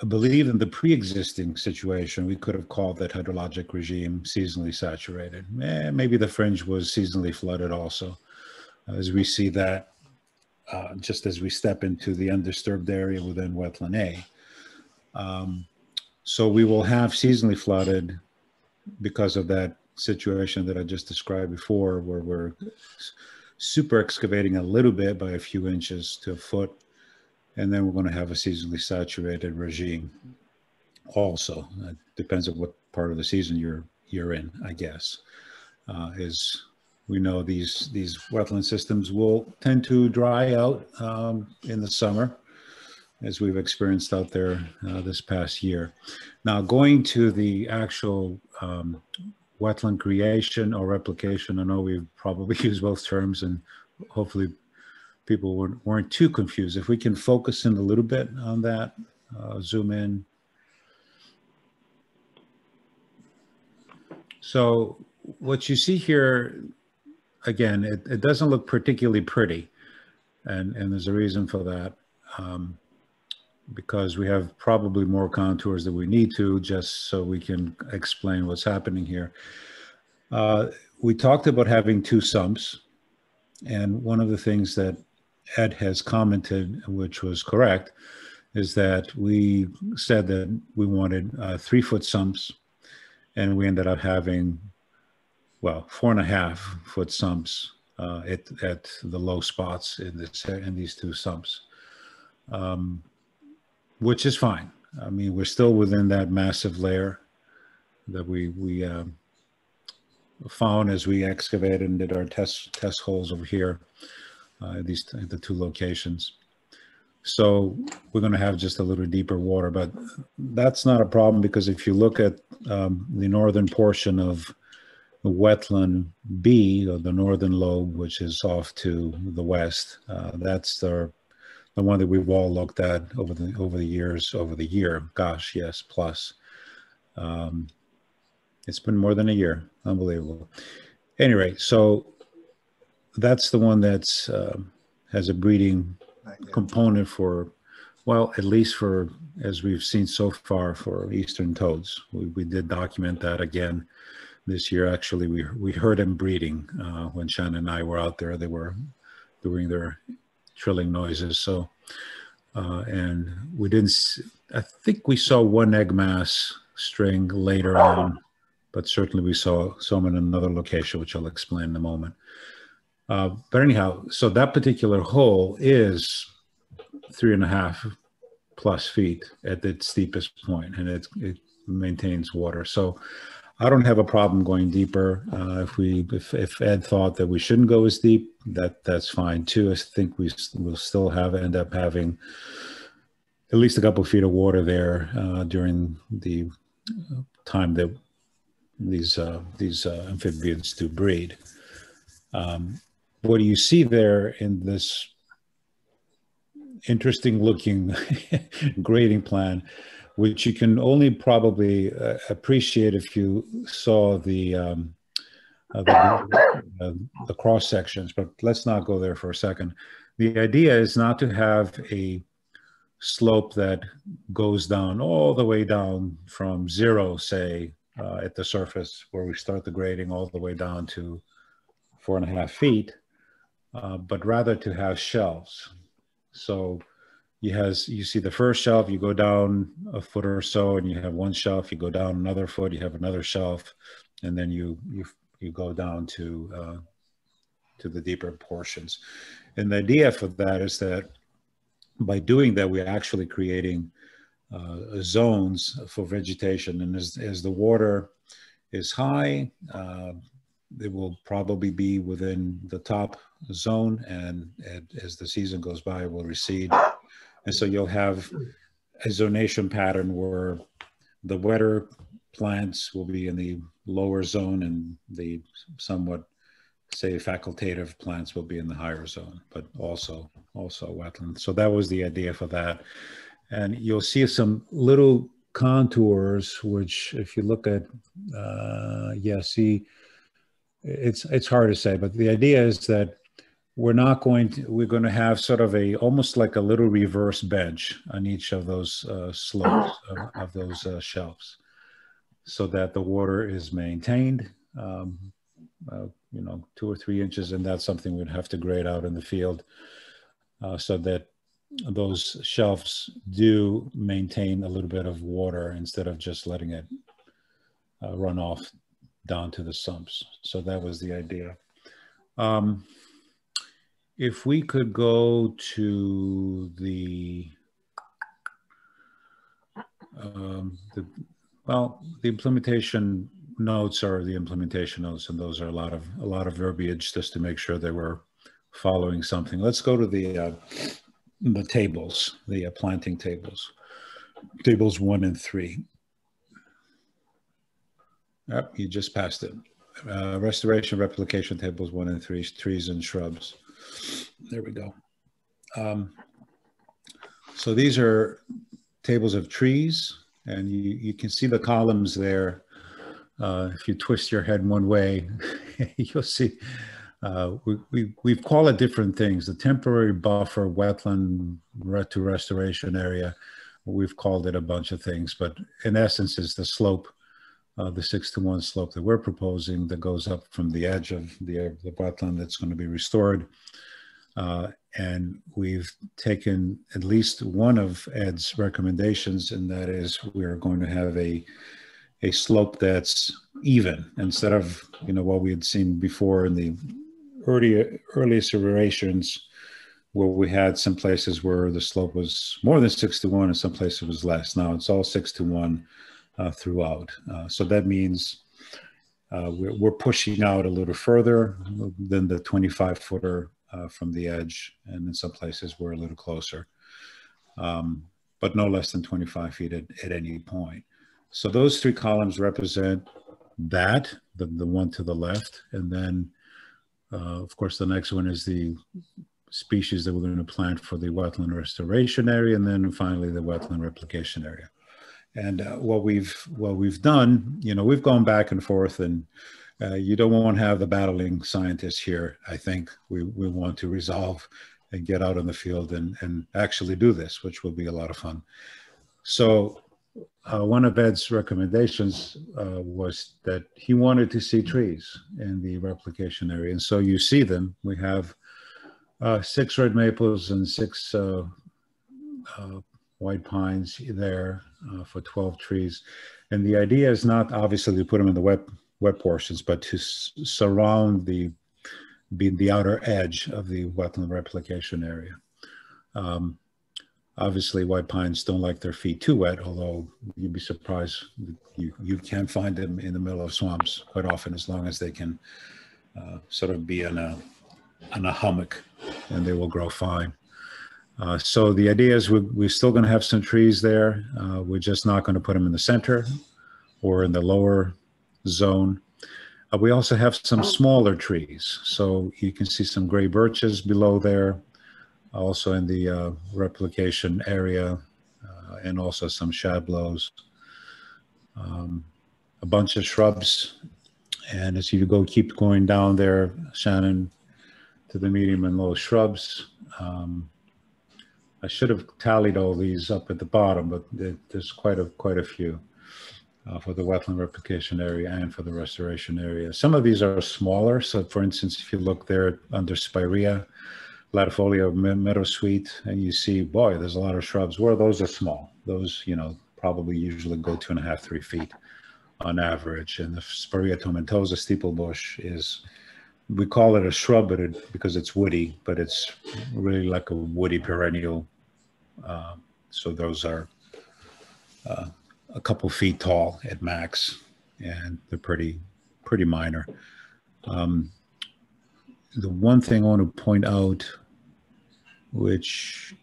I believe in the pre-existing situation, we could have called that hydrologic regime seasonally saturated. Maybe the fringe was seasonally flooded also, as we see that just as we step into the undisturbed area within wetland A. So we will have seasonally flooded because of that situation that I just described before, where we're super excavating a little bit by a few inches to a foot. And then we're going to have a seasonally saturated regime also. It depends on what part of the season you're in, I guess. As we know, these wetland systems will tend to dry out in the summer, as we've experienced out there this past year. Now, going to the actual wetland creation or replication, I know we've probably used both terms, and hopefully people weren't too confused. If we can focus in a little bit on that, zoom in. So what you see here, again, it doesn't look particularly pretty. And there's a reason for that, because we have probably more contours than we need to, just so we can explain what's happening here. We talked about having two sumps. And one of the things that Ed has commented, which was correct, is that we said that we wanted 3-foot sumps, and we ended up having, well, 4.5-foot sumps at the low spots in these two sumps, which is fine. I mean, we're still within that massive layer that we found as we excavated and did our test holes over here. The two locations. So we're going to have just a little deeper water, but that's not a problem, because if you look at the northern portion of the wetland B, or the northern lobe, which is off to the west, that's the one that we've all looked at over the year. Gosh, yes, plus. It's been more than a year. Unbelievable. Anyway, so that's the one that's has a breeding component for, well, at least for, as we've seen so far, for eastern toads. We did document that again this year. Actually, we heard them breeding when Shannon and I were out there. They were doing their trilling noises. So, and we didn't, I think we saw one egg mass string later on, but certainly we saw some in another location, which I'll explain in a moment. But anyhow, so that particular hole is 3.5+ feet at its steepest point, and it maintains water. So I don't have a problem going deeper. If Ed thought that we shouldn't go as deep, that's fine too. I think we'll still end up having at least a couple of feet of water there during the time that amphibians to breed. What do you see there in this interesting looking grading plan, which you can only probably appreciate if you saw the cross sections, but let's not go there for a second. The idea is not to have a slope that goes down all the way down from 0, say, at the surface where we start the grading, all the way down to 4.5 feet, but rather to have shelves. So you see the first shelf, you go down a foot or so, and you have one shelf, you go down another foot, you have another shelf, and then you go down to the deeper portions. And the idea for that is that by doing that, we're actually creating zones for vegetation. And as the water is high, it will probably be within the top zone, and as the season goes by, it will recede. And so you'll have a zonation pattern where the wetter plants will be in the lower zone and the somewhat, say, facultative plants will be in the higher zone, but also wetland. So that was the idea for that. And you'll see some little contours, which if you look at, see, it's hard to say, but the idea is that we're going to have sort of almost like a little reverse bench on each of those slopes of those shelves, so that the water is maintained, 2 or 3 inches, and that's something we'd have to grade out in the field, so that those shelves do maintain a little bit of water instead of just letting it run off down to the sumps. So that was the idea. If we could go to the implementation notes are the implementation notes, and those are a lot of verbiage just to make sure that we're following something. Let's go to the tables, the planting tables, tables 1 and 3. Yep, you just passed it. Restoration replication tables 1 and 3, trees and shrubs. There we go. So these are tables of trees, and you can see the columns there. If you twist your head one way, you'll see we've called it different things. The temporary buffer wetland to restoration area, we've called it a bunch of things, but in essence is the slope, the 6-to-1 slope that we're proposing that goes up from the edge of the wetland that's going to be restored. And we've taken at least one of Ed's recommendations, and that is we're going to have a slope that's even instead of what we had seen before in the earliest iterations, where we had some places where the slope was more than 6-to-1 and some places it was less. Now it's all 6-to-1 throughout. So that means we're pushing out a little further than the 25-footer from the edge, and in some places we're a little closer, but no less than 25 feet at any point. So those 3 columns represent that, the one to the left, and then of course the next one is the species that we're going to plant for the wetland restoration area, and then finally the wetland replication area. And what we've done, we've gone back and forth, and you don't want to have the battling scientists here. I think we want to resolve and get out in the field and actually do this, which will be a lot of fun. So one of Ed's recommendations was that he wanted to see trees in the replication area. And so you see them. We have 6 red maples and 6 white pines there for 12 trees. And the idea is not obviously to put them in the wet portions, but to surround the outer edge of the wetland replication area. Obviously, white pines don't like their feet too wet, although you'd be surprised you can find them in the middle of swamps quite often, as long as they can sort of be on a hummock, and they will grow fine. So the idea is we're still going to have some trees there. We're just not going to put them in the center or in the lower zone. We also have some smaller trees. So you can see some gray birches below there, also in the replication area, and also some shadblows. A bunch of shrubs. And as you keep going down there, Shannon, to the medium and low shrubs, I should have tallied all these up at the bottom, but there's quite a few for the wetland replication area and for the restoration area. Some of these are smaller. So for instance, if you look there under Spirea, latifolia meadowsweet, and you see, boy, there's a lot of shrubs. Well, those are small. Those, probably usually go 2.5, 3 feet on average. And the Spirea tomentosa steeplebush is, we call it a shrub because it's woody, but it's really like a woody perennial. So those are a couple feet tall at max, and they're pretty minor. The one thing I want to point out, which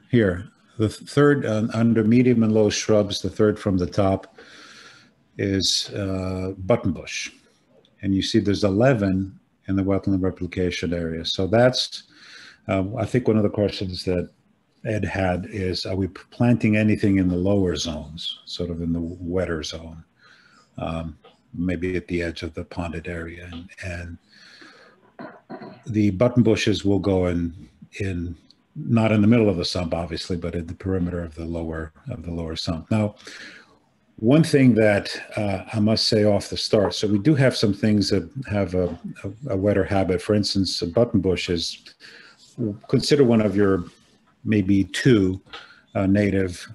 here, the third under medium and low shrubs, the third from the top is buttonbush. And you see there's 11 in the wetland replication area. So that's, I think one of the questions that Ed had is, are we planting anything in the lower zones, sort of in the wetter zone, maybe at the edge of the ponded area? And the button bushes will go in not in the middle of the sump, obviously, but at the perimeter of the lower sump. Now, one thing that I must say off the start, so we do have some things that have a wetter habit. For instance, a buttonbush is, consider one of your maybe 2 native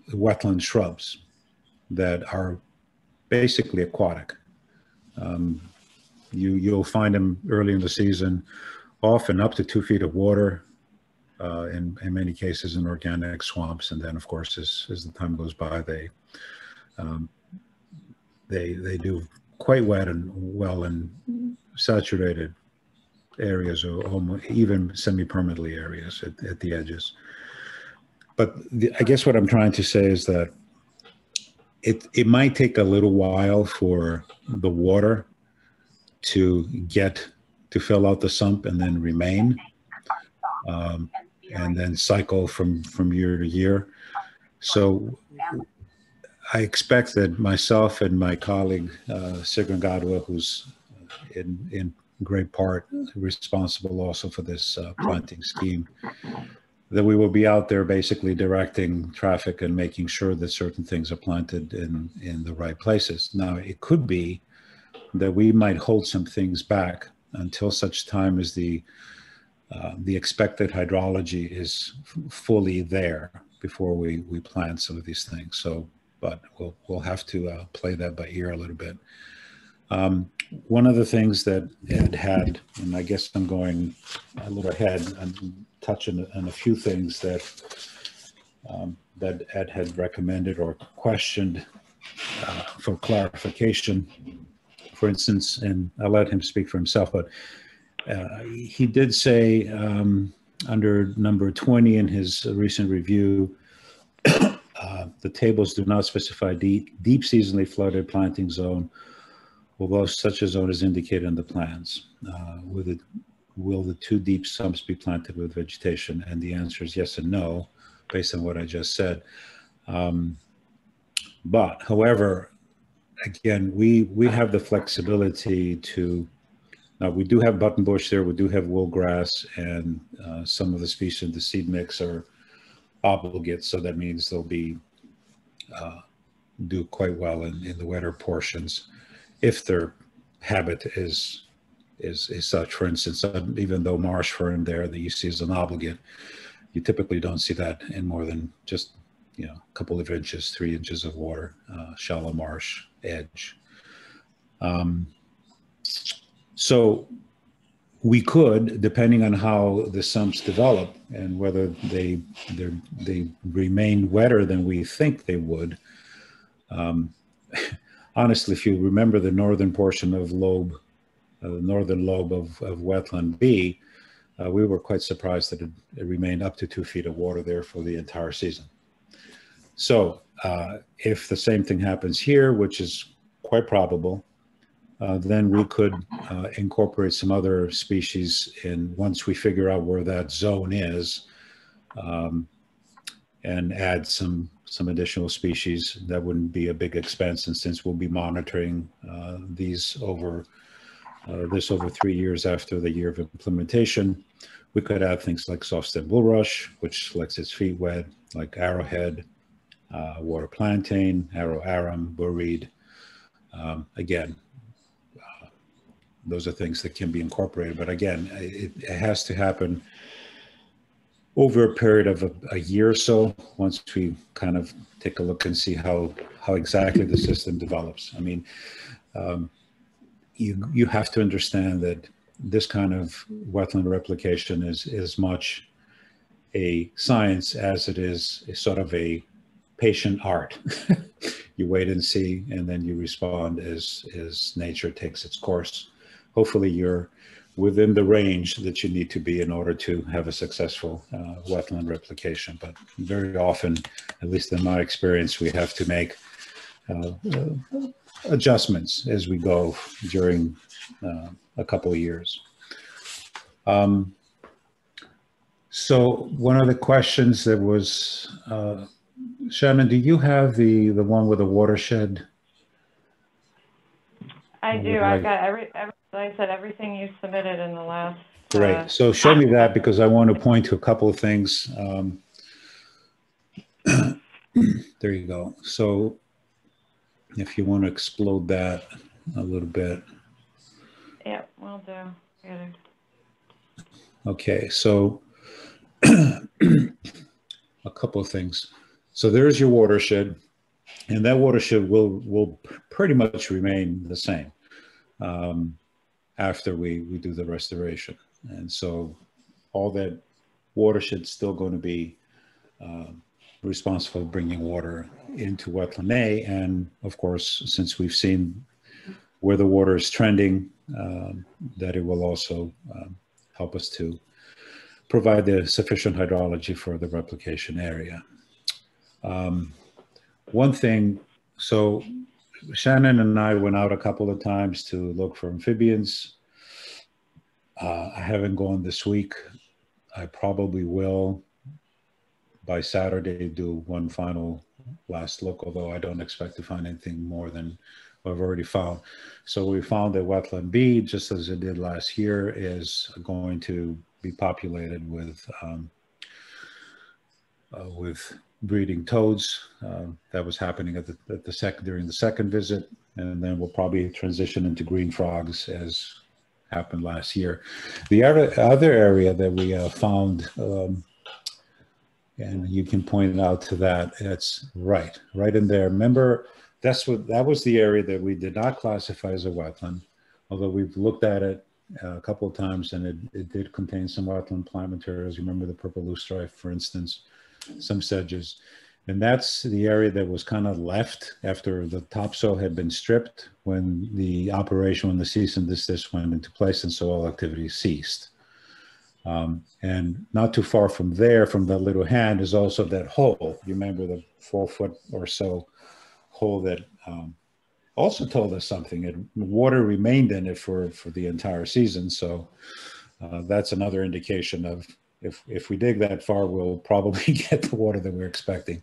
wetland shrubs that are basically aquatic. You'll find them early in the season, often up to 2 feet of water, in many cases in organic swamps. And then, of course, as the time goes by, they do quite wet and well in saturated areas, or almost even semi-permanently areas at the edges. But I guess what I'm trying to say is that it might take a little while for the water to fill out the sump and then remain, and then cycle from year to year. So I expect that myself and my colleague, Sigrun Godwell, who's in great part responsible also for this planting scheme, that we will be out there basically directing traffic and making sure that certain things are planted in the right places. Now, it could be that we might hold some things back until such time as the expected hydrology is fully there before we plant some of these things. So, but we'll have to play that by ear a little bit. One of the things that Ed had, and I guess I'm going a little ahead and touching on a few things that Ed had recommended or questioned for clarification. For instance, and I'll let him speak for himself, but he did say under number 20 in his recent review, the tables do not specify deep seasonally flooded planting zone, although such a zone is indicated in the plans. Will the 2 deep sumps be planted with vegetation? And the answer is yes and no, based on what I just said. But however, again, we have the flexibility to, now we do have buttonbush there, we do have woolgrass, and some of the species in the seed mix are obligates, so that means they'll be do quite well in the wetter portions if their habit is such. For instance, even though marsh fern there that you see as an obligate, you typically don't see that in more than just a couple of inches, 3 inches of water, shallow marsh edge. So we could, depending on how the sumps develop and whether they remain wetter than we think they would. Honestly, if you remember the northern portion of lobe, the northern lobe of wetland B, we were quite surprised that it remained up to 2 feet of water there for the entire season. So if the same thing happens here, which is quite probable, then we could incorporate some other species in once we figure out where that zone is, and add some additional species. That wouldn't be a big expense, and since we'll be monitoring these over 3 years after the year of implementation, we could add things like soft-stem bulrush, which lets its feet wet, like arrowhead, water plantain, arrow arum, burreed. Again, those are things that can be incorporated, but again, it has to happen over a period of a year or so, once we kind of take a look and see how exactly the system develops. I mean, you have to understand that this kind of wetland replication is as much a science as it is a sort of a patient art. You wait and see, and then you respond as nature takes its course. Hopefully you're within the range that you need to be in order to have a successful wetland replication. But very often, at least in my experience, we have to make adjustments as we go during a couple of years. So one of the questions that was, Shannon, do you have the one with the watershed? I do. I've got like I said, everything you submitted in the last. Great. So show me that, because I want to point to a couple of things. There you go. So if you want to explode that a little bit. Yep, will do. Good. Okay, so a couple of things. So there's your watershed, and that watershed will pretty much remain the same after we do the restoration. And so all that watershed's still going to be responsible for bringing water into wetland A. And of course, since we've seen where the water is trending, that it will also help us to provide the sufficient hydrology for the replication area. One thing, so Shannon and I went out a couple of times to look for amphibians. I haven't gone this week. I probably will by Saturday do one final last look, although I don't expect to find anything more than what I've already found. So we found that wetland B, just as it did last year, is going to be populated with breeding toads. That was happening during the second visit, and then we'll probably transition into green frogs as happened last year. The other area that we found, and you can point out to that, it's right in there. Remember, that was the area that we did not classify as a wetland, although we've looked at it a couple of times, and it did contain some wetland plant materials. You remember the purple loosestrife, for instance, some sedges. And that's the area that was kind of left after the topsoil had been stripped when the cease and desist went into place and soil activity ceased. And not too far from there, from that little hand, is also that hole. You remember the 4 foot or so hole that also told us something. Water remained in it for the entire season. So that's another indication of if we dig that far, we'll probably get the water that we're expecting.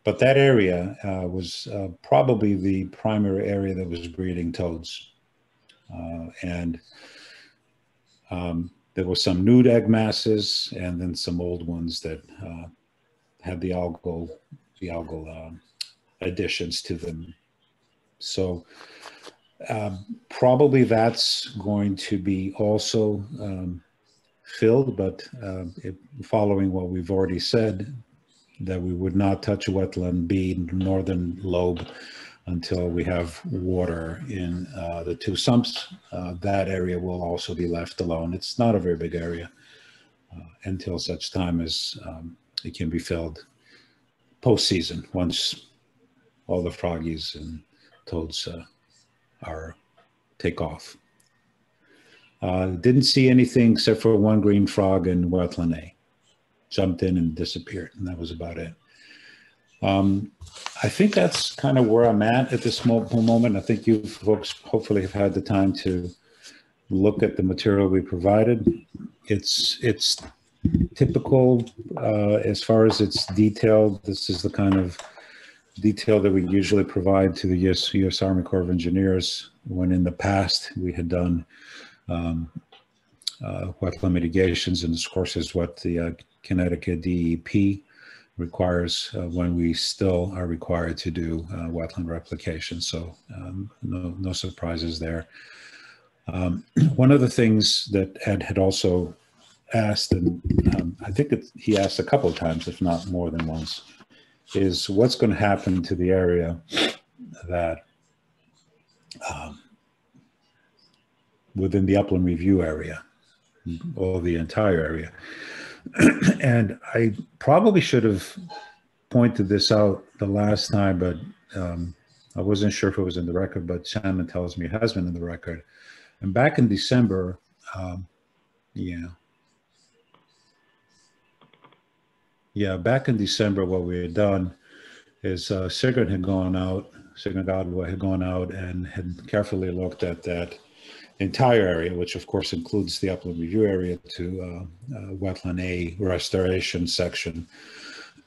But that area was probably the primary area that was breeding toads. And there were some nude egg masses, and then some old ones that had the algal additions to them. So probably that's going to be also filled, but following what we've already said, that we would not touch wetland B, northern lobe, until we have water in the 2 sumps. That area will also be left alone. It's not a very big area until such time as it can be filled post-season, once all the froggies and toads take off. Didn't see anything except for one green frog in wetland A. Jumped in and disappeared, and that was about it. I think that's kind of where I'm at this moment. I think you folks hopefully have had the time to look at the material we provided. It's typical as far as it's detailed. This is the kind of detail that we usually provide to the U.S. Army Corps of Engineers when in the past we had done wetland mitigations, and of course is what the Connecticut DEP requires when we still are required to do wetland replication. So no surprises there. One of the things that Ed had also asked, and I think he asked a couple of times, if not more than once, is what's going to happen to the area that within the upland review area, or the entire area. And I probably should have pointed this out the last time, but I wasn't sure if it was in the record, but Shannon tells me it has been in the record. And back in December, back in December, what we had done is Sigurd had gone out, Sigurd Godwell had gone out and had carefully looked at that entire area, which of course includes the upland review area to wetland A restoration section.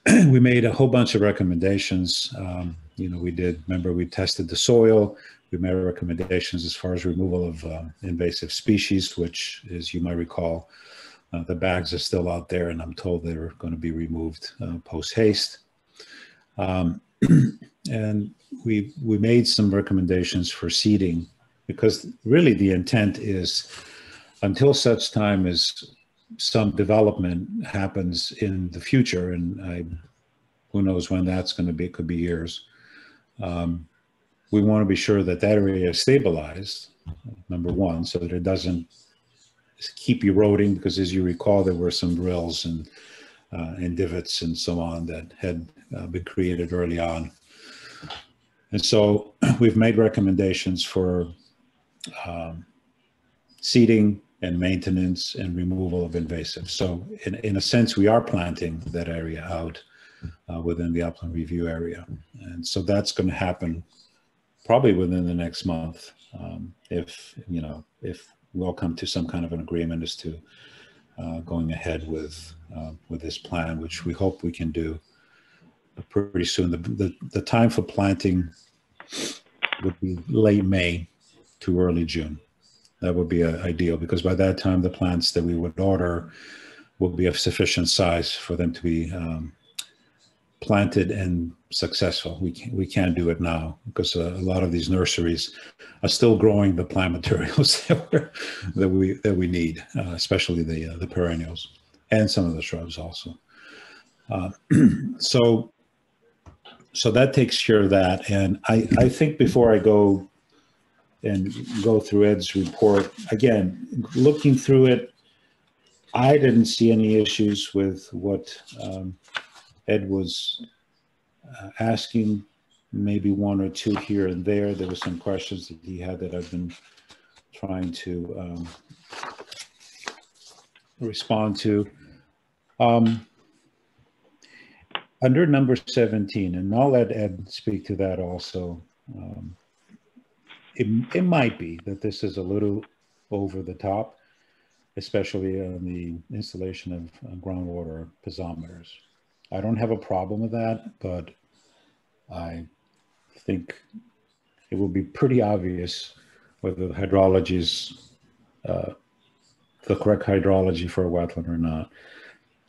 We made a whole bunch of recommendations. We we tested the soil. We made recommendations as far as removal of invasive species, which, as you might recall, the bags are still out there, and I'm told they're going to be removed post haste. And we made some recommendations for seeding, because really the intent is until such time as some development happens in the future, and who knows when that's going to be, it could be years. We want to be sure that that area is stabilized, number one, so that it doesn't keep eroding, because as you recall, there were some rills and divots and so on that had been created early on. And so we've made recommendations for seeding and maintenance and removal of invasives. So in a sense, we are planting that area out within the upland review area. And so that's going to happen probably within the next month, if we'll come to some kind of an agreement as to going ahead with this plan, which we hope we can do pretty soon. The time for planting would be late May to early June. That would be ideal, because by that time the plants that we would order will be of sufficient size for them to be planted and successful. We can't do it now because a lot of these nurseries are still growing the plant materials that we need, especially the perennials and some of the shrubs also. So that takes care of that. And I think before I go through Ed's report, again, looking through it, I didn't see any issues with what Ed was asking, maybe one or two here and there. There were some questions that he had that I've been trying to respond to. Under number 17, and I'll let Ed speak to that also, it might be that this is a little over the top, especially on the installation of groundwater piezometers. I don't have a problem with that, but I think it will be pretty obvious whether the hydrology is the correct hydrology for a wetland or not.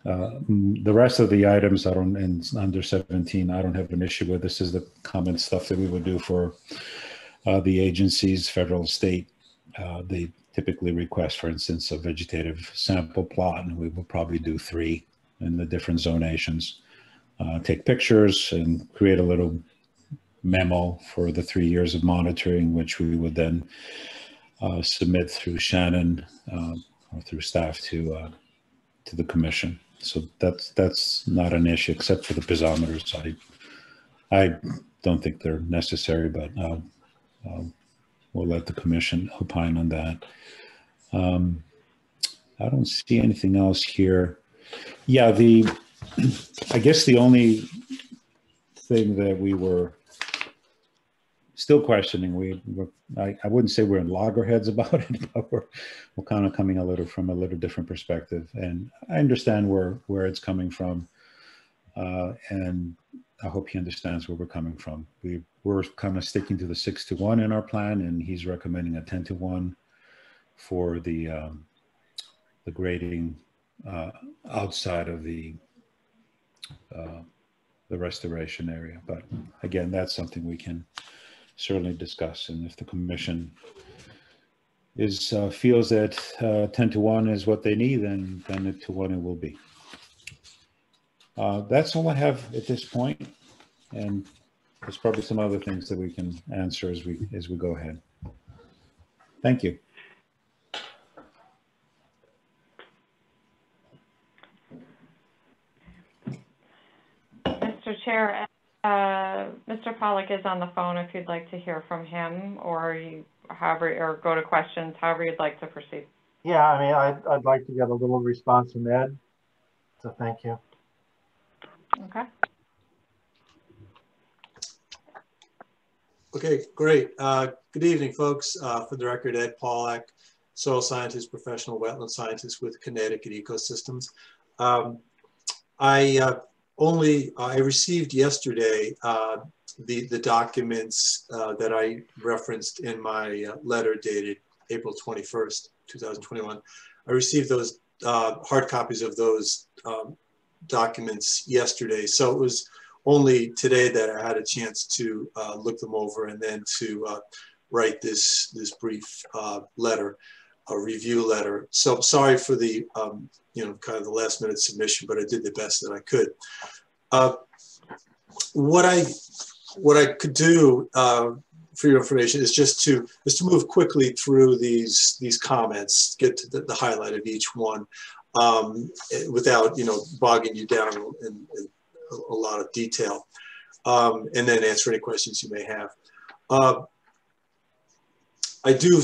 The rest of the items and under 17, I don't have an issue with. This is the common stuff that we would do for the agencies, federal, state. They typically request, for instance, a vegetative sample plot, and we will probably do 3 in the different zonations. Take pictures and create a little memo for the 3 years of monitoring, which we would then submit through Shannon or through staff to the commission. So that's not an issue, except for the piezometers. I don't think they're necessary, but we'll let the commission opine on that. I don't see anything else here. Yeah, I guess the only thing that we were still questioning. I wouldn't say we're in loggerheads about it, but we're kind of coming from a little different perspective. And I understand where it's coming from. And I hope he understands where we're coming from. We're kind of sticking to the 6-to-1 in our plan, and he's recommending a 10-to-1 for the grading outside of the restoration area. But again, that's something we can certainly discuss. And if the commission feels that 10-to-1 is what they need, then 10-to-1 it will be. That's all I have at this point, and there's probably some other things that we can answer as we go ahead. Thank you. Mr. Chair, Mr. Pollack is on the phone if you'd like to hear from him, or or go to questions, however you'd like to proceed. Yeah, I mean, I'd like to get a little response from Ed, so thank you. Okay. Okay, great. Good evening, folks. For the record, Ed Pollack, soil scientist, professional wetland scientist with Connecticut Ecosystems. I received yesterday the documents that I referenced in my letter dated April 21st, 2021. I received those hard copies of those documents yesterday. So it was only today that I had a chance to look them over and then to write this brief letter, a review letter. So sorry for the kind of the last minute submission, but I did the best that I could. What I could do for your information is just to move quickly through these comments, get to the highlight of each one without bogging you down in a lot of detail, and then answer any questions you may have. I do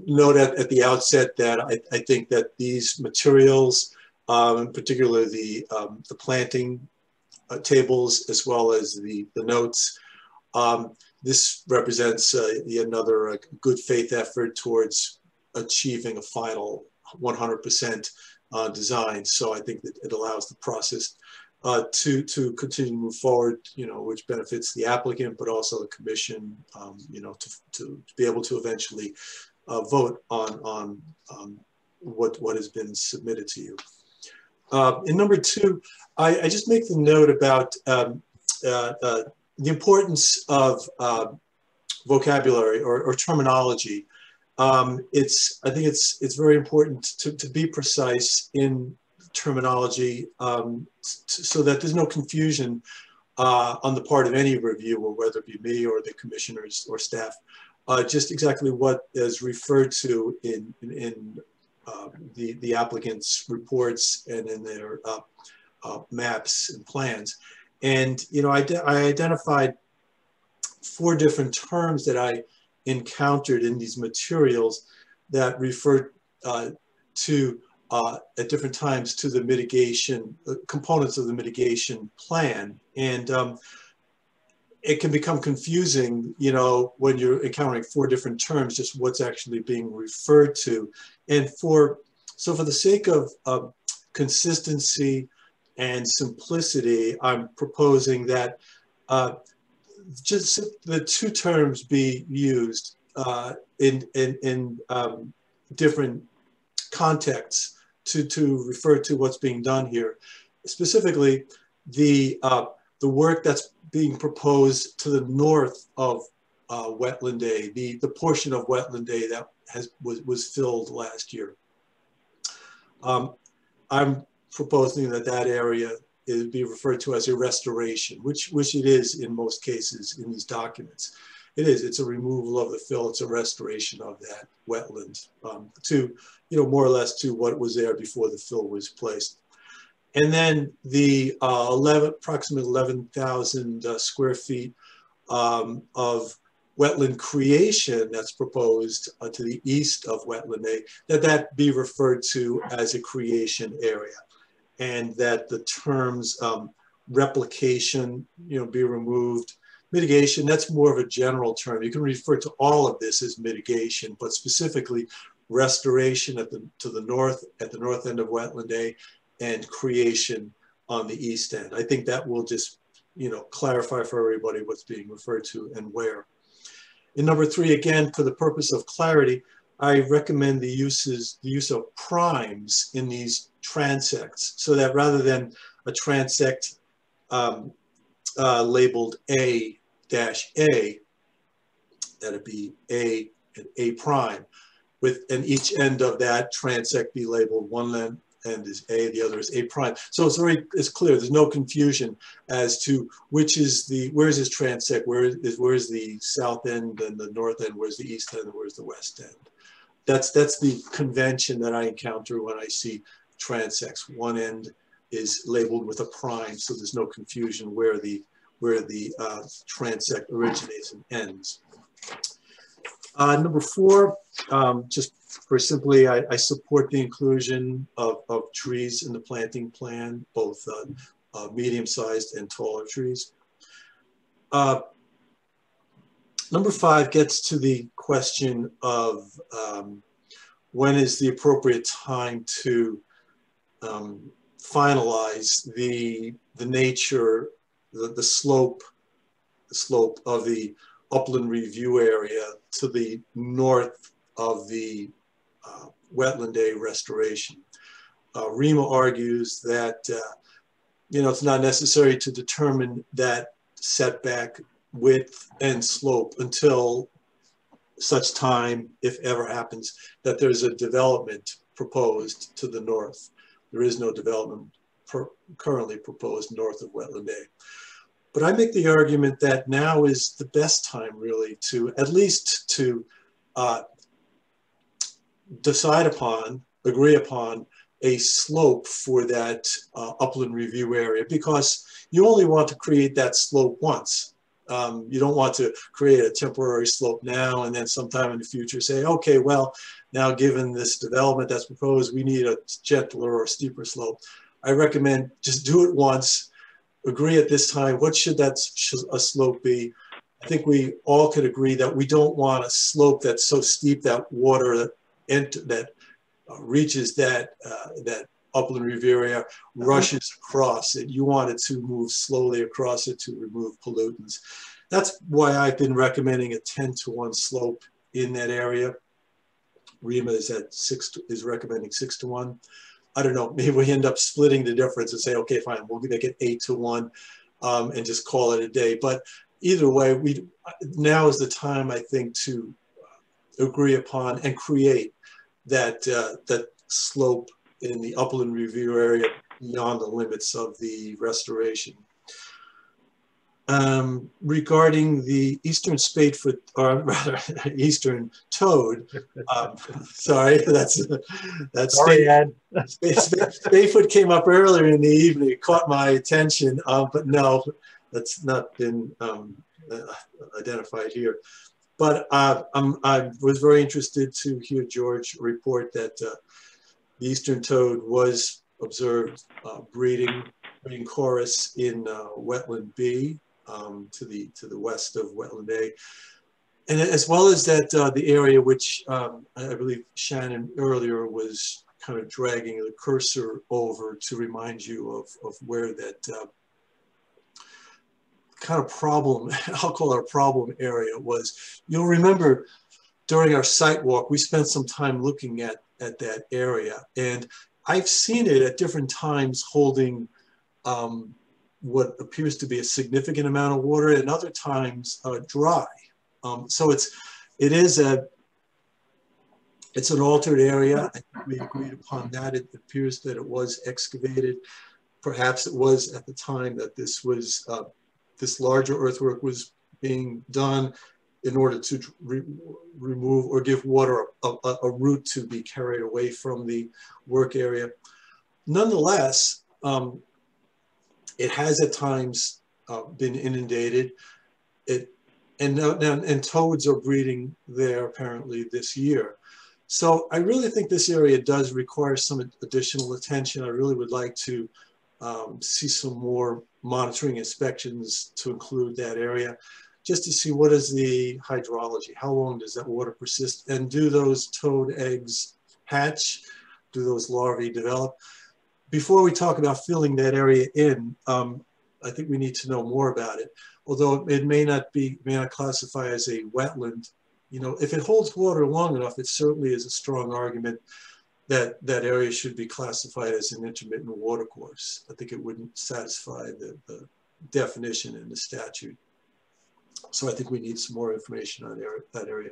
note at the outset that I think that these materials, in particular the planting tables as well as the notes, this represents yet another good faith effort towards achieving a final 100% design. So I think that it allows the process to continue to move forward, which benefits the applicant, but also the commission, to be able to eventually vote on what has been submitted to you. In number two, I just make the note about the importance of vocabulary or terminology. I think it's very important to be precise in terminology so that there's no confusion on the part of any reviewer, whether it be me or the commissioners or staff, just exactly what is referred to in the applicant's reports and in their maps and plans. And I identified 4 different terms that I encountered in these materials that refer to at different times to the mitigation components of the mitigation plan. And it can become confusing, when you're encountering 4 different terms, just what's actually being referred to. And for the sake of consistency and simplicity, I'm proposing that just the 2 terms be used in different contexts to refer to what's being done here. Specifically, the work that's being proposed to the north of Wetland A, the portion of Wetland A that was filled last year. I'm proposing that area is be referred to as a restoration, which it is in most cases in these documents. It's a removal of the fill, it's a restoration of that wetland to, more or less to what was there before the fill was placed. And then the approximately 11,000 square feet of wetland creation that's proposed to the east of Wetland A, that be referred to as a creation area. And that the terms replication, be removed. Mitigation, that's more of a general term. You can refer to all of this as mitigation, but specifically restoration to the north, at the north end of Wetland A, and creation on the east end. I think that will just, clarify for everybody what's being referred to and where. In number 3, again, for the purpose of clarity, I recommend the use of primes in these transects, so that rather than a transect labeled A-A, that'd be A and A prime, and each end of that transect be labeled, one end is A, the other is A prime. So it's clear, there's no confusion as to where's this transect, where's the south end and the north end, where's the east end, and where's the west end. That's the convention that I encounter when I see transects. One end is labeled with a prime, so there's no confusion where the transect originates and ends. Number 4, just very simply, I support the inclusion of trees in the planting plan, both medium-sized and taller trees. Number 5 gets to the question of when is the appropriate time to finalize the nature, the slope of the upland review area to the north of the Wetland A restoration. REMA argues that it's not necessary to determine that setback width and slope until such time, if ever happens, that there's a development proposed to the north. There is no development currently proposed north of Wetland A. But I make the argument that now is the best time really to at least to agree upon a slope for that upland review area, because you only want to create that slope once. You don't want to create a temporary slope now and then sometime in the future say, okay, well, now given this development that's proposed, we need a gentler or steeper slope. I recommend just do it once, agree at this time, what should that slope be? I think we all could agree that we don't want a slope that's so steep that water that reaches that upland review area rushes across it. You want it to move slowly across it to remove pollutants. That's why I've been recommending a 10-to-1 slope in that area. REMA is recommending 6-to-1. I don't know, maybe we end up splitting the difference and say, okay, fine, we'll make it 8-to-1 and just call it a day. But either way, now is the time, I think, to agree upon and create that slope in the upland review area beyond the limits of the restoration. Regarding the eastern spadefoot, or rather eastern toad, sorry, sorry, Ed. Spadefoot came up earlier in the evening. It caught my attention, but no, that's not been identified here. But I was very interested to hear George report that the eastern toad was observed breeding chorus in Wetland B to the west of Wetland A. And as well as that, the area which I believe Shannon earlier was kind of dragging the cursor over to remind you of where that kind of problem, I'll call it a problem area was. You'll remember during our site walk, we spent some time looking at that area, and I've seen it at different times holding what appears to be a significant amount of water, and other times dry. So it's an altered area. I think we agreed upon that. It appears that it was excavated. Perhaps it was at the time that this was this larger earthwork was being done in order to remove or give water a route to be carried away from the work area. Nonetheless, it has at times been inundated. And toads are breeding there apparently this year. So I really think this area does require some additional attention. I really would like to see some more monitoring inspections to include that area, just to see what is the hydrology, how long does that water persist, and do those toad eggs hatch, do those larvae develop? Before we talk about filling that area in, I think we need to know more about it. Although it may not classify as a wetland, you know, if it holds water long enough, it certainly is a strong argument that that area should be classified as an intermittent watercourse. I think it wouldn't satisfy the definition in the statute. So I think we need some more information on that area.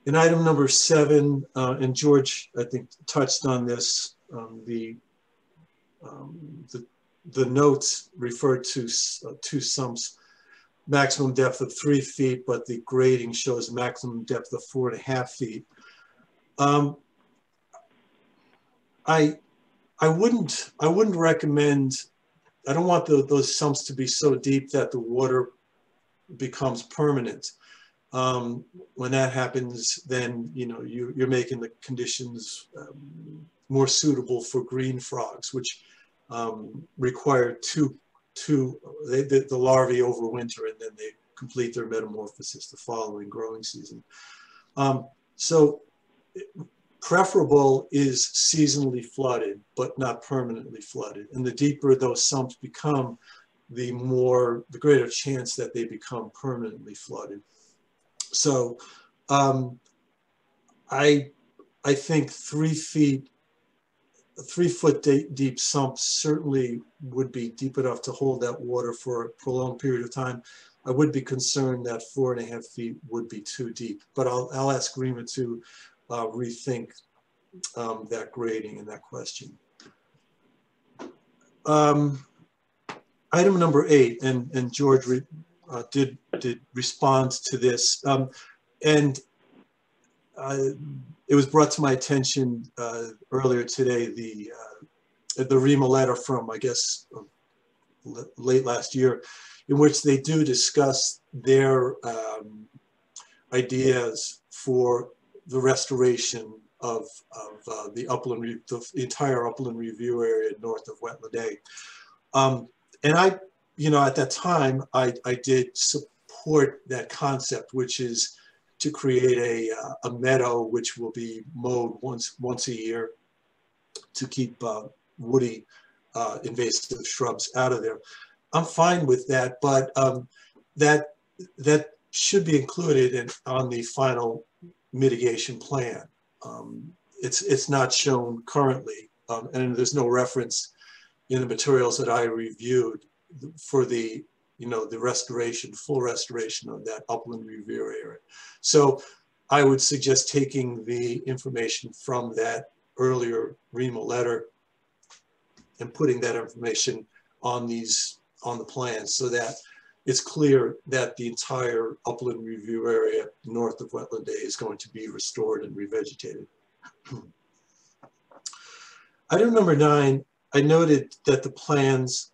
In item number 7, and George, I think, touched on this, the notes referred to 2 sumps, maximum depth of 3 feet, but the grading shows maximum depth of 4.5 feet. I wouldn't recommend, I don't want those sumps to be so deep that the water becomes permanent. When that happens, then you know you're making the conditions more suitable for green frogs, which require the larvae overwinter, and then they complete their metamorphosis the following growing season. So preferable is seasonally flooded, but not permanently flooded. And the deeper those sumps become, the greater chance that they become permanently flooded. So I think 3 foot deep sumps certainly would be deep enough to hold that water for a prolonged period of time. I would be concerned that 4.5 feet would be too deep, but I'll ask Rima to rethink that grading and that question. Item number 8, and George did respond to this, and it was brought to my attention earlier today, the Rima letter from, I guess, late last year, in which they do discuss their ideas for the restoration of the entire upland review area north of Wetland A. And I, you know, at that time, I did support that concept, which is to create a meadow which will be mowed once a year to keep woody invasive shrubs out of there. I'm fine with that, but that should be included on the final mitigation plan. It's not shown currently, and there's no reference in the materials that I reviewed for the, you know, the restoration, full restoration of that upland review area. So I would suggest taking the information from that earlier Rima letter and putting that information on the plan so that it's clear that the entire upland review area north of Wetland A is going to be restored and revegetated. Item number 9, I noted that the plans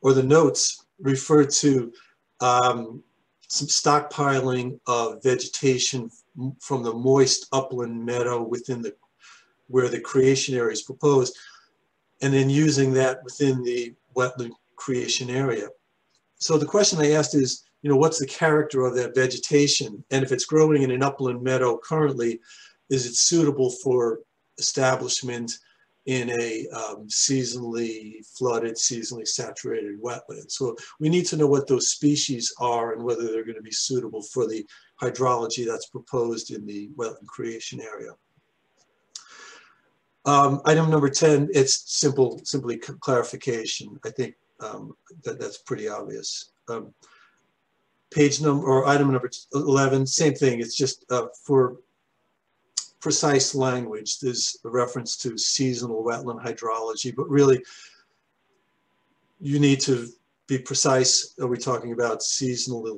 or the notes refer to some stockpiling of vegetation from the moist upland meadow within where the creation area is proposed, and then using that within the wetland creation area. So the question I asked is, you know, what's the character of that vegetation? And if it's growing in an upland meadow currently, is it suitable for establishment in a seasonally flooded, seasonally saturated wetland? So we need to know what those species are and whether they're going to be suitable for the hydrology that's proposed in the wetland creation area. Item number 10, it's simply clarification. I think that's pretty obvious. Item number 11, same thing. It's just for precise language. There's a reference to seasonal wetland hydrology, but really you need to be precise. Are we talking about seasonal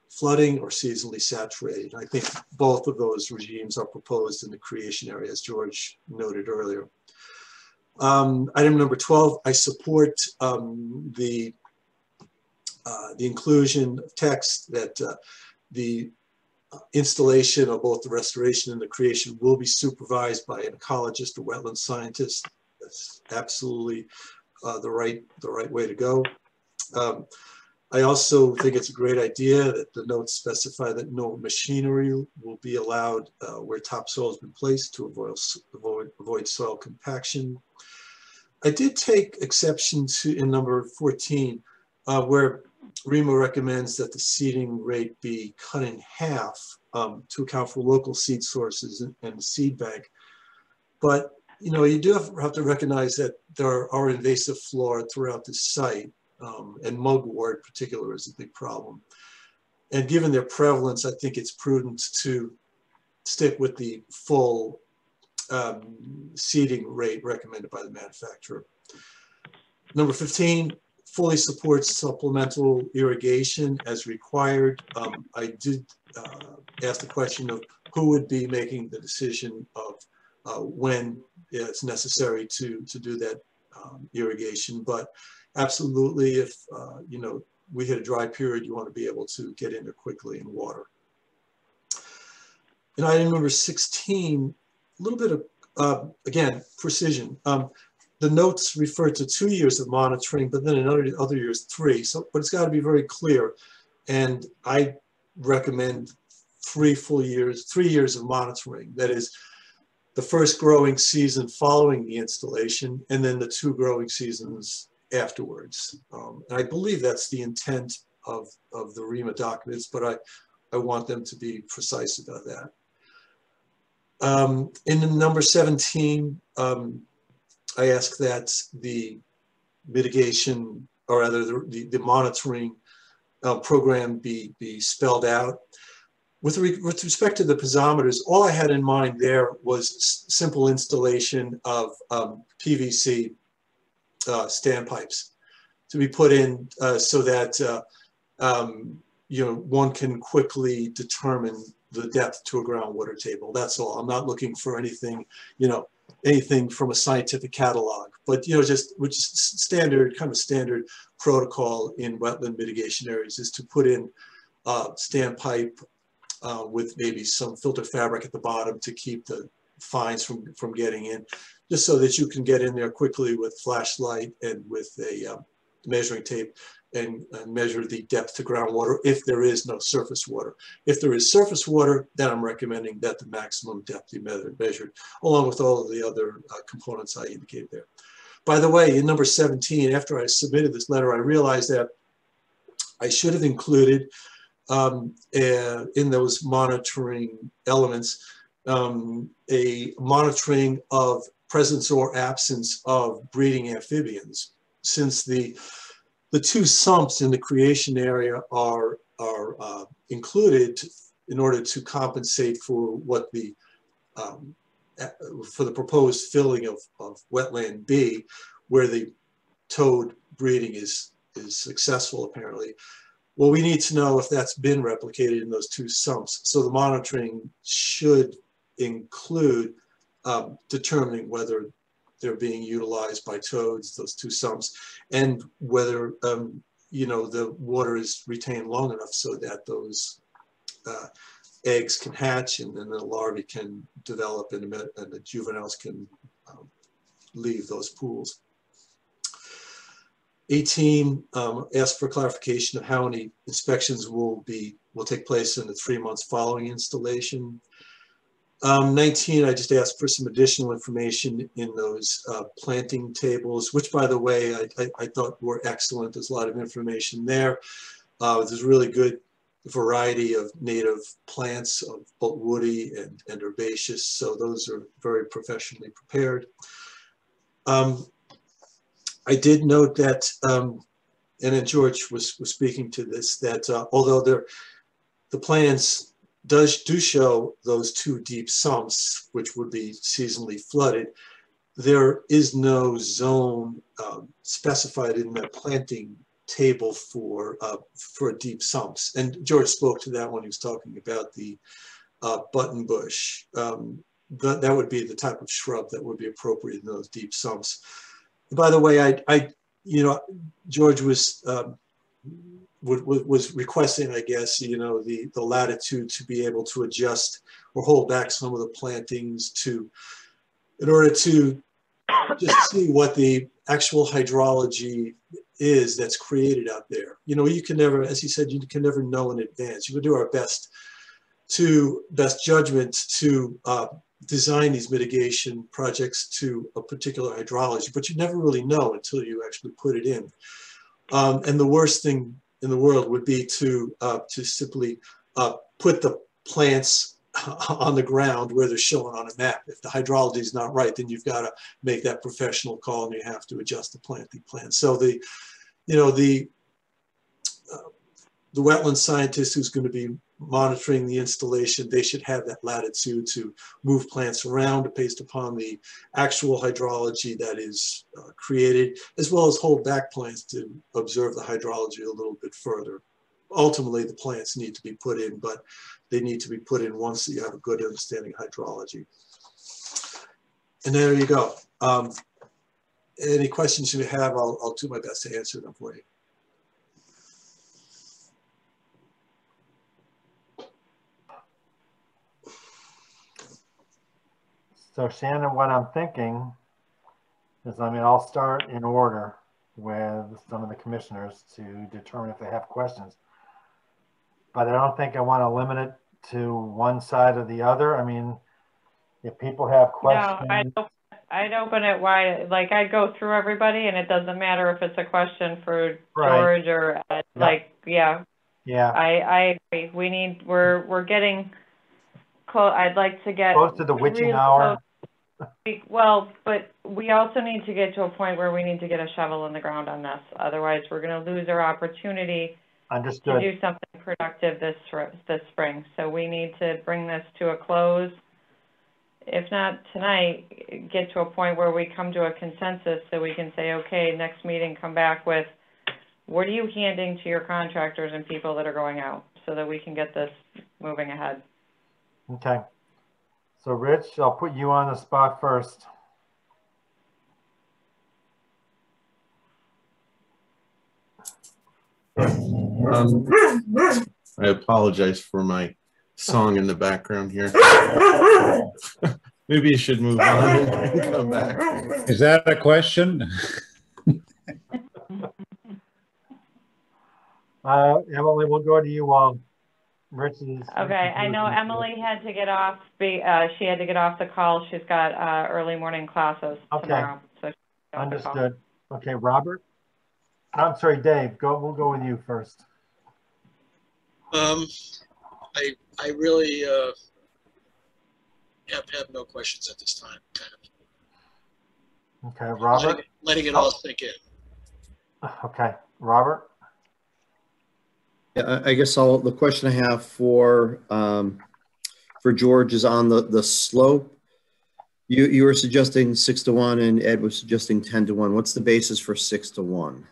flooding or seasonally saturated? I think both of those regimes are proposed in the creation area, as George noted earlier. Item number 12, I support the inclusion of text that the installation of both the restoration and the creation will be supervised by an ecologist or wetland scientist. That's absolutely the right way to go. I also think it's a great idea that the notes specify that no machinery will be allowed where topsoil has been placed to avoid soil compaction. I did take exception to in number 14, where REMA recommends that the seeding rate be cut in half to account for local seed sources and the seed bank. But you know, you do have to recognize that there are invasive flora throughout the site, and mugwort in particular is a big problem. And given their prevalence, I think it's prudent to stick with the full seeding rate recommended by the manufacturer. Number 15, fully supports supplemental irrigation as required. I did ask the question of who would be making the decision of when it's necessary to do that irrigation, but absolutely, if you know, we hit a dry period, you want to be able to get in there quickly and water. And item number 16, a little bit of again, precision. The notes refer to 2 years of monitoring, but then in other years 3. So, but it's got to be very clear, and I recommend 3 years of monitoring. That is, the first growing season following the installation, and then the 2 growing seasons afterwards. And I believe that's the intent of the REMA documents, but I want them to be precise about that. In number 17, I ask that the mitigation, or rather the monitoring program be spelled out. With respect to the piezometers, all I had in mind there was simple installation of PVC standpipes to be put in so that you know, one can quickly determine the depth to a groundwater table. That's all. I'm not looking for anything, you know, anything from a scientific catalog, but you know, just which is standard, kind of standard protocol in wetland mitigation areas is to put in standpipe with maybe some filter fabric at the bottom to keep the fines from getting in, just so that you can get in there quickly with flashlight and with a measuring tape and measure the depth to groundwater if there is no surface water. If there is surface water, then I'm recommending that the maximum depth be measured, along with all of the other components I indicated there. By the way, in number 17, after I submitted this letter, I realized that I should have included in those monitoring elements a monitoring of presence or absence of breeding amphibians, since the 2 sumps in the creation area are included in order to compensate for what the for the proposed filling of wetland B, where the toad breeding is successful apparently. Well, we need to know if that's been replicated in those 2 sumps. So the monitoring should include determining whether they're being utilized by toads, those 2 sumps, and whether you know, the water is retained long enough so that those eggs can hatch and then the larvae can develop and the juveniles can leave those pools. 18, ask for clarification of how many inspections will take place in the 3 months following installation. 19, I just asked for some additional information in those planting tables, which, by the way, I thought were excellent. There's a lot of information there. There's a really good variety of native plants, of both woody and herbaceous, so those are very professionally prepared. I did note that, and then George was speaking to this, that although the plans do show those 2 deep sumps, which would be seasonally flooded, there is no zone specified in the planting table for deep sumps. And George spoke to that when he was talking about the button bush. That would be the type of shrub that would be appropriate in those deep sumps. By the way, you know, George was requesting, I guess, you know, the latitude to be able to adjust or hold back some of the plantings in order to just see what the actual hydrology is that's created out there. You know, you can never, as you said, you can never know in advance. You would do our best judgment to design these mitigation projects to a particular hydrology, but you never really know until you actually put it in. And the worst thing in the world would be to simply put the plants on the ground where they're shown on a map. If the hydrology is not right, then you've got to make that professional call and you have to adjust the planting plan. So the wetland scientist who's going to be monitoring the installation, they should have that latitude to move plants around based upon the actual hydrology that is created, as well as hold back plants to observe the hydrology a little bit further. Ultimately, the plants need to be put in, but they need to be put in once you have a good understanding of hydrology. And there you go. Any questions you have, I'll do my best to answer them for you. So Shannon, what I'm thinking is, I mean, I'll start in order with some of the commissioners to determine if they have questions. But I don't think I want to limit it to one side or the other. I mean, if people have questions. No, I'd open it wide. Like, I'd go through everybody, and it doesn't matter if it's a question for George or Ed. Yep. Like, yeah. Yeah. I agree. We're getting close. I'd like to get close to the witching hour. Well, but we also need to get to a point where we need to get a shovel in the ground on this. Otherwise, we're going to lose our opportunity Understood. to do something productive this spring. So we need to bring this to a close. If not tonight, get to a point where we come to a consensus so we can say, okay, next meeting, come back with, what are you handing to your contractors and people that are going out, so that we can get this moving ahead. Okay. So Rich, I'll put you on the spot first. I apologize for my song in the background here. Maybe you should move on and come back. Is that a question? Emily, we'll go to you all. Rich's. Okay, I know Emily had to get off. She had to get off the call. She's got early morning classes tomorrow. So understood. Okay, Robert. I'm sorry, Dave. We'll go with you first. I really have no questions at this time. Kind of. Okay, Robert. Letting it all sink in. Okay, Robert. Yeah, I guess the question I have for George is on the slope. You were suggesting 6-to-1 and Ed was suggesting 10-to-1. What's the basis for 6-to-1?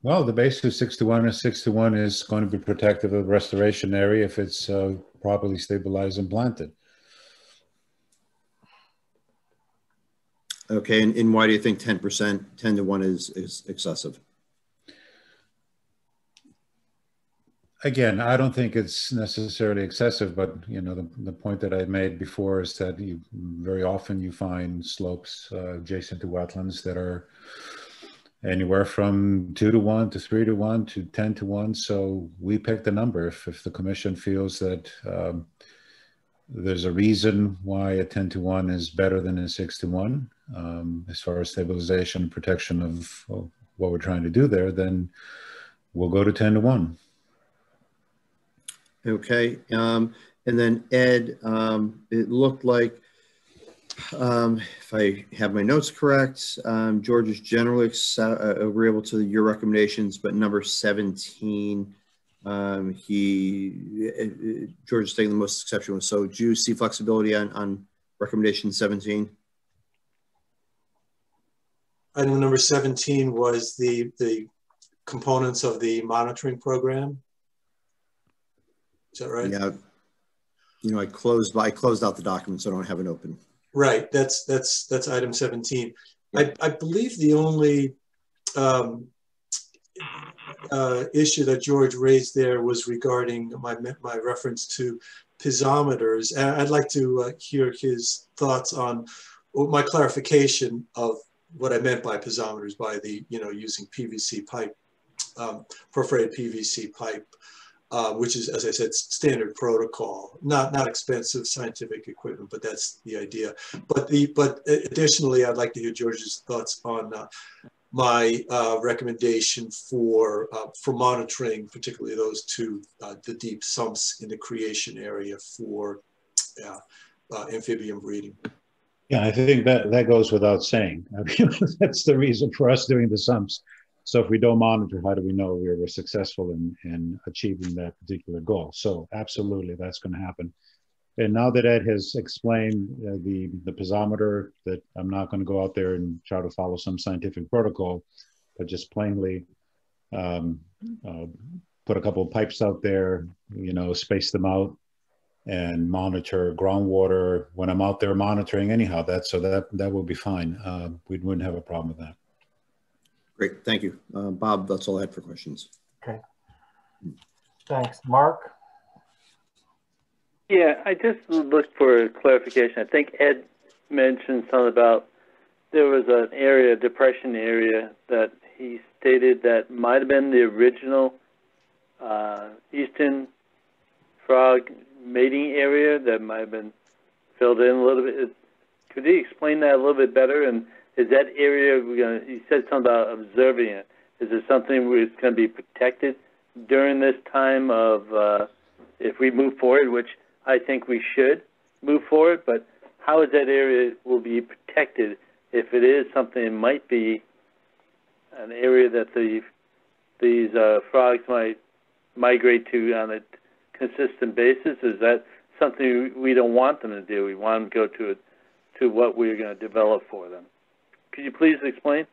Well, the basis of 6-to-1 is 6-to-1 is going to be protective of the restoration area if it's properly stabilized and planted. Okay, and why do you think 10-to-1 is excessive? Again, I don't think it's necessarily excessive, but you know, the point that I made before is that very often you find slopes adjacent to wetlands that are anywhere from 2-to-1 to 3-to-1 to 10-to-1. So we picked a number. If the commission feels that there's a reason why a 10-to-1 is better than a 6-to-1 as far as stabilization and protection of what we're trying to do there, then we'll go to 10-to-1. Okay, and then Ed, it looked like, if I have my notes correct, George is generally agreeable to your recommendations, but number 17, George is taking the most exception. So do you see flexibility on recommendation 17? Item number 17 was the components of the monitoring program. Is that right? Yeah. You know, I closed out the document, so I don't have it open. Right. That's item 17. Yeah. I believe the only issue that George raised there was regarding my reference to piezometers, and I'd like to hear his thoughts on my clarification of what I meant by piezometers, by the, using PVC pipe, perforated PVC pipe, which is, as I said, standard protocol, not expensive scientific equipment, but that's the idea. But additionally, I'd like to hear George's thoughts on my recommendation for monitoring, particularly those two, the deep sumps in the creation area for amphibian breeding. Yeah, I think that goes without saying. I mean, that's the reason for us doing the sumps. So if we don't monitor, how do we know we're successful in achieving that particular goal? So absolutely, that's going to happen. And now that Ed has explained the piezometer, that I'm not going to go out there and try to follow some scientific protocol, but just plainly put a couple of pipes out there, space them out, and monitor groundwater when I'm out there monitoring anyhow. That will be fine. We wouldn't have a problem with that. Great, thank you. Bob, that's all I had for questions. Okay, thanks. Mark? Yeah, I just looked for clarification. I think Ed mentioned something about there was an area, depression area, that he stated that might have been the original eastern frog mating area that might have been filled in a little bit. Could he explain that a little bit better? And is that area, you said something about observing it. Is it something where it's going to be protected during this time of, if we move forward, which I think we should move forward, but how is that area will be protected if it is something that might be an area that these frogs might migrate to on a consistent basis? Is that something we don't want them to do? We want them to go to what we're going to develop for them. Could you please explain?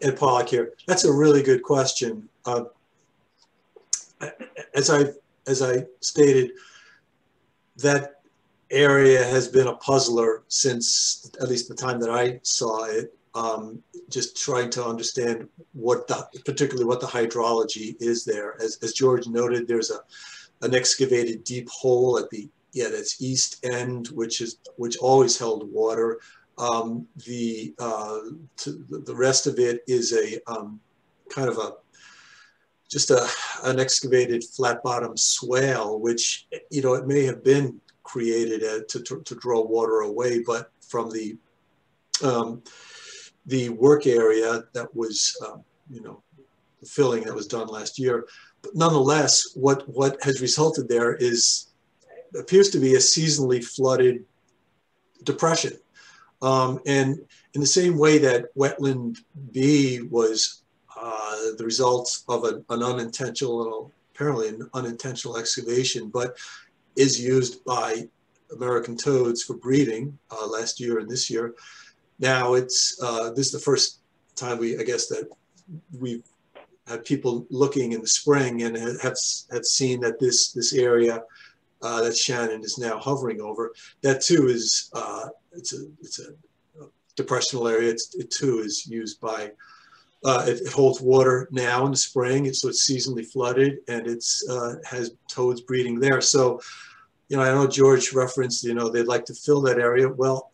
Ed Pollack here. That's a really good question. As I stated, that area has been a puzzler since at least the time that I saw it. Just trying to understand particularly what the hydrology is there. As George noted, there's an excavated deep hole at its east end, which always held water. The rest of it is a kind of an excavated flat bottom swale, which it may have been created to draw water away, but from the work area that was the filling that was done last year. But nonetheless, what has resulted there appears to be a seasonally flooded depression. And in the same way that wetland B was the result of apparently an unintentional excavation, but is used by American toads for breeding last year and this year. Now this is the first time I guess that we've had people looking in the spring and have seen that this area that Shannon is now hovering over, that too is it's a depressional area. It too is used by it holds water now in the spring, so it's seasonally flooded, and has toads breeding there. So, I know George referenced, they'd like to fill that area. Well,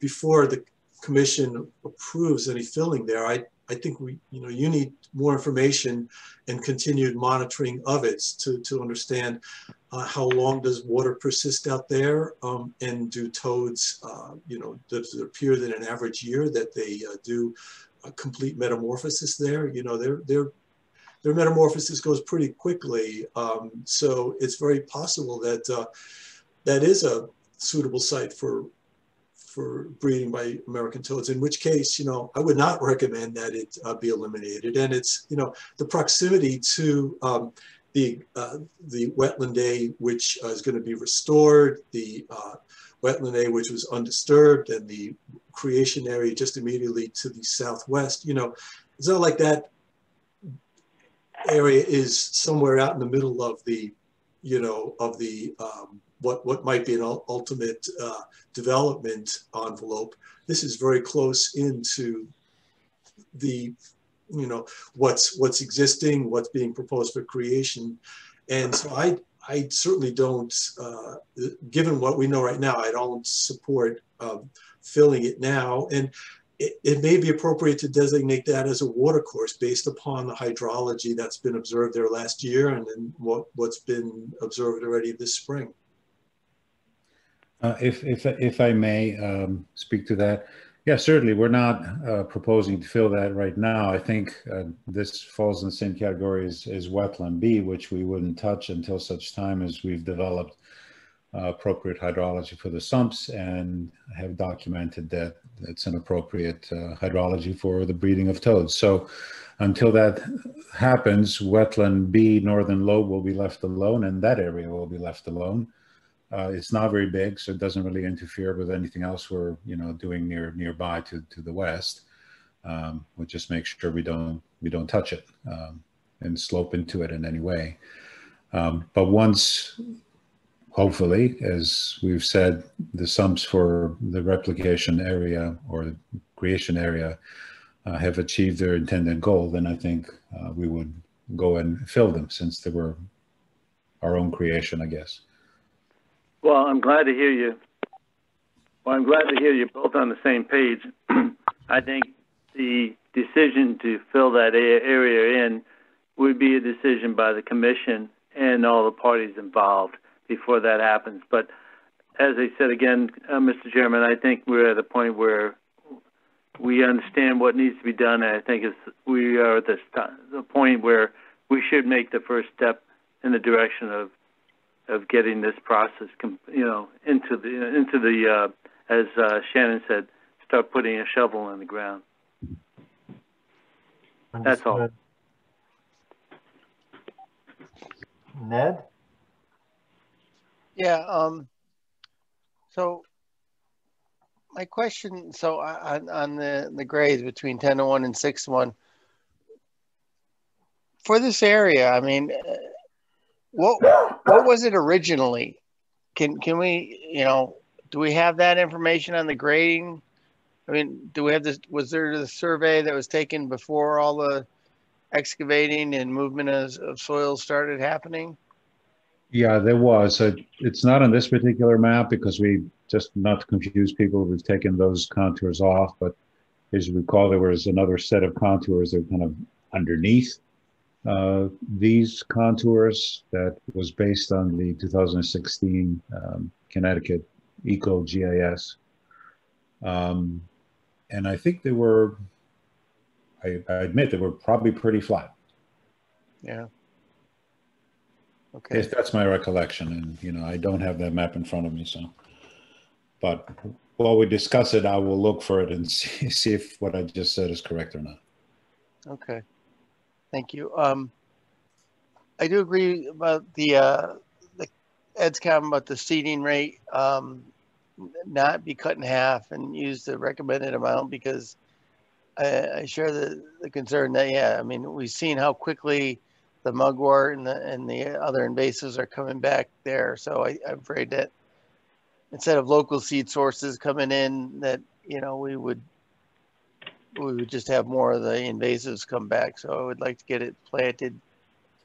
before the commission approves any filling there, I think you need more information and continued monitoring of it to understand how long does water persist out there, and do toads, does it appear that in an average year that they do a complete metamorphosis there? Their metamorphosis goes pretty quickly, so it's very possible that that is a suitable site for breeding by American toads, in which case, I would not recommend that it be eliminated. And it's, the proximity to the wetland A, which is going to be restored, the wetland A, which was undisturbed, and the creation area just immediately to the southwest. It's not like that area is somewhere out in the middle of the, what might be an ultimate development envelope. This is very close into the, what's existing, what's being proposed for creation. And so I certainly don't, given what we know right now, I don't support filling it now. And it may be appropriate to designate that as a watercourse based upon the hydrology that's been observed there last year and then what's been observed already this spring. If I may speak to that. Yeah, certainly. We're not proposing to fill that right now. I think this falls in the same category as wetland B, which we wouldn't touch until such time as we've developed appropriate hydrology for the sumps and have documented that it's an appropriate hydrology for the breeding of toads. So until that happens, wetland B, northern lobe, will be left alone, and that area will be left alone. It's not very big, so it doesn't really interfere with anything else we're doing nearby to the west. We'll just make sure we don't touch it and slope into it in any way. But once, hopefully, as we've said, the sumps for the replication area or the creation area have achieved their intended goal, then I think we would go and fill them, since they were our own creation, I guess. Well, I'm glad to hear you. Well, I'm glad to hear you're both on the same page. I think the decision to fill that area in would be a decision by the commission and all the parties involved before that happens. But as I said again, Mr. Chairman, I think we're at a point where we understand what needs to be done. And I think we are at the point where we should make the first step in the direction of getting this process, into the as Shannon said, start putting a shovel in the ground. That's all. Ned? Yeah. So my question, so on the grades between 10-1 and 6-1, for this area, I mean, what was it originally? Can we, do we have that information on the grading? I mean, do we have this? Was there the survey that was taken before all the excavating and movement of soil started happening? Yeah, there was. It's not on this particular map because we, just not to confuse people, we've taken those contours off. But as you recall, there was another set of contours that were kind of underneath these contours that was based on the 2016 Connecticut Eco GIS. And I think they were, I admit, they were probably pretty flat. Yeah. Okay. If that's my recollection, and I don't have that map in front of me, so. But while we discuss it, I will look for it and see if what I just said is correct or not. Okay. Thank you. I do agree about the Ed's comment about the seeding rate not be cut in half and use the recommended amount, because I share the concern that, yeah, I mean, we've seen how quickly the mugwort and the other invasives are coming back there. So I'm afraid that instead of local seed sources coming in, that we would just have more of the invasives come back. So I would like to get it planted,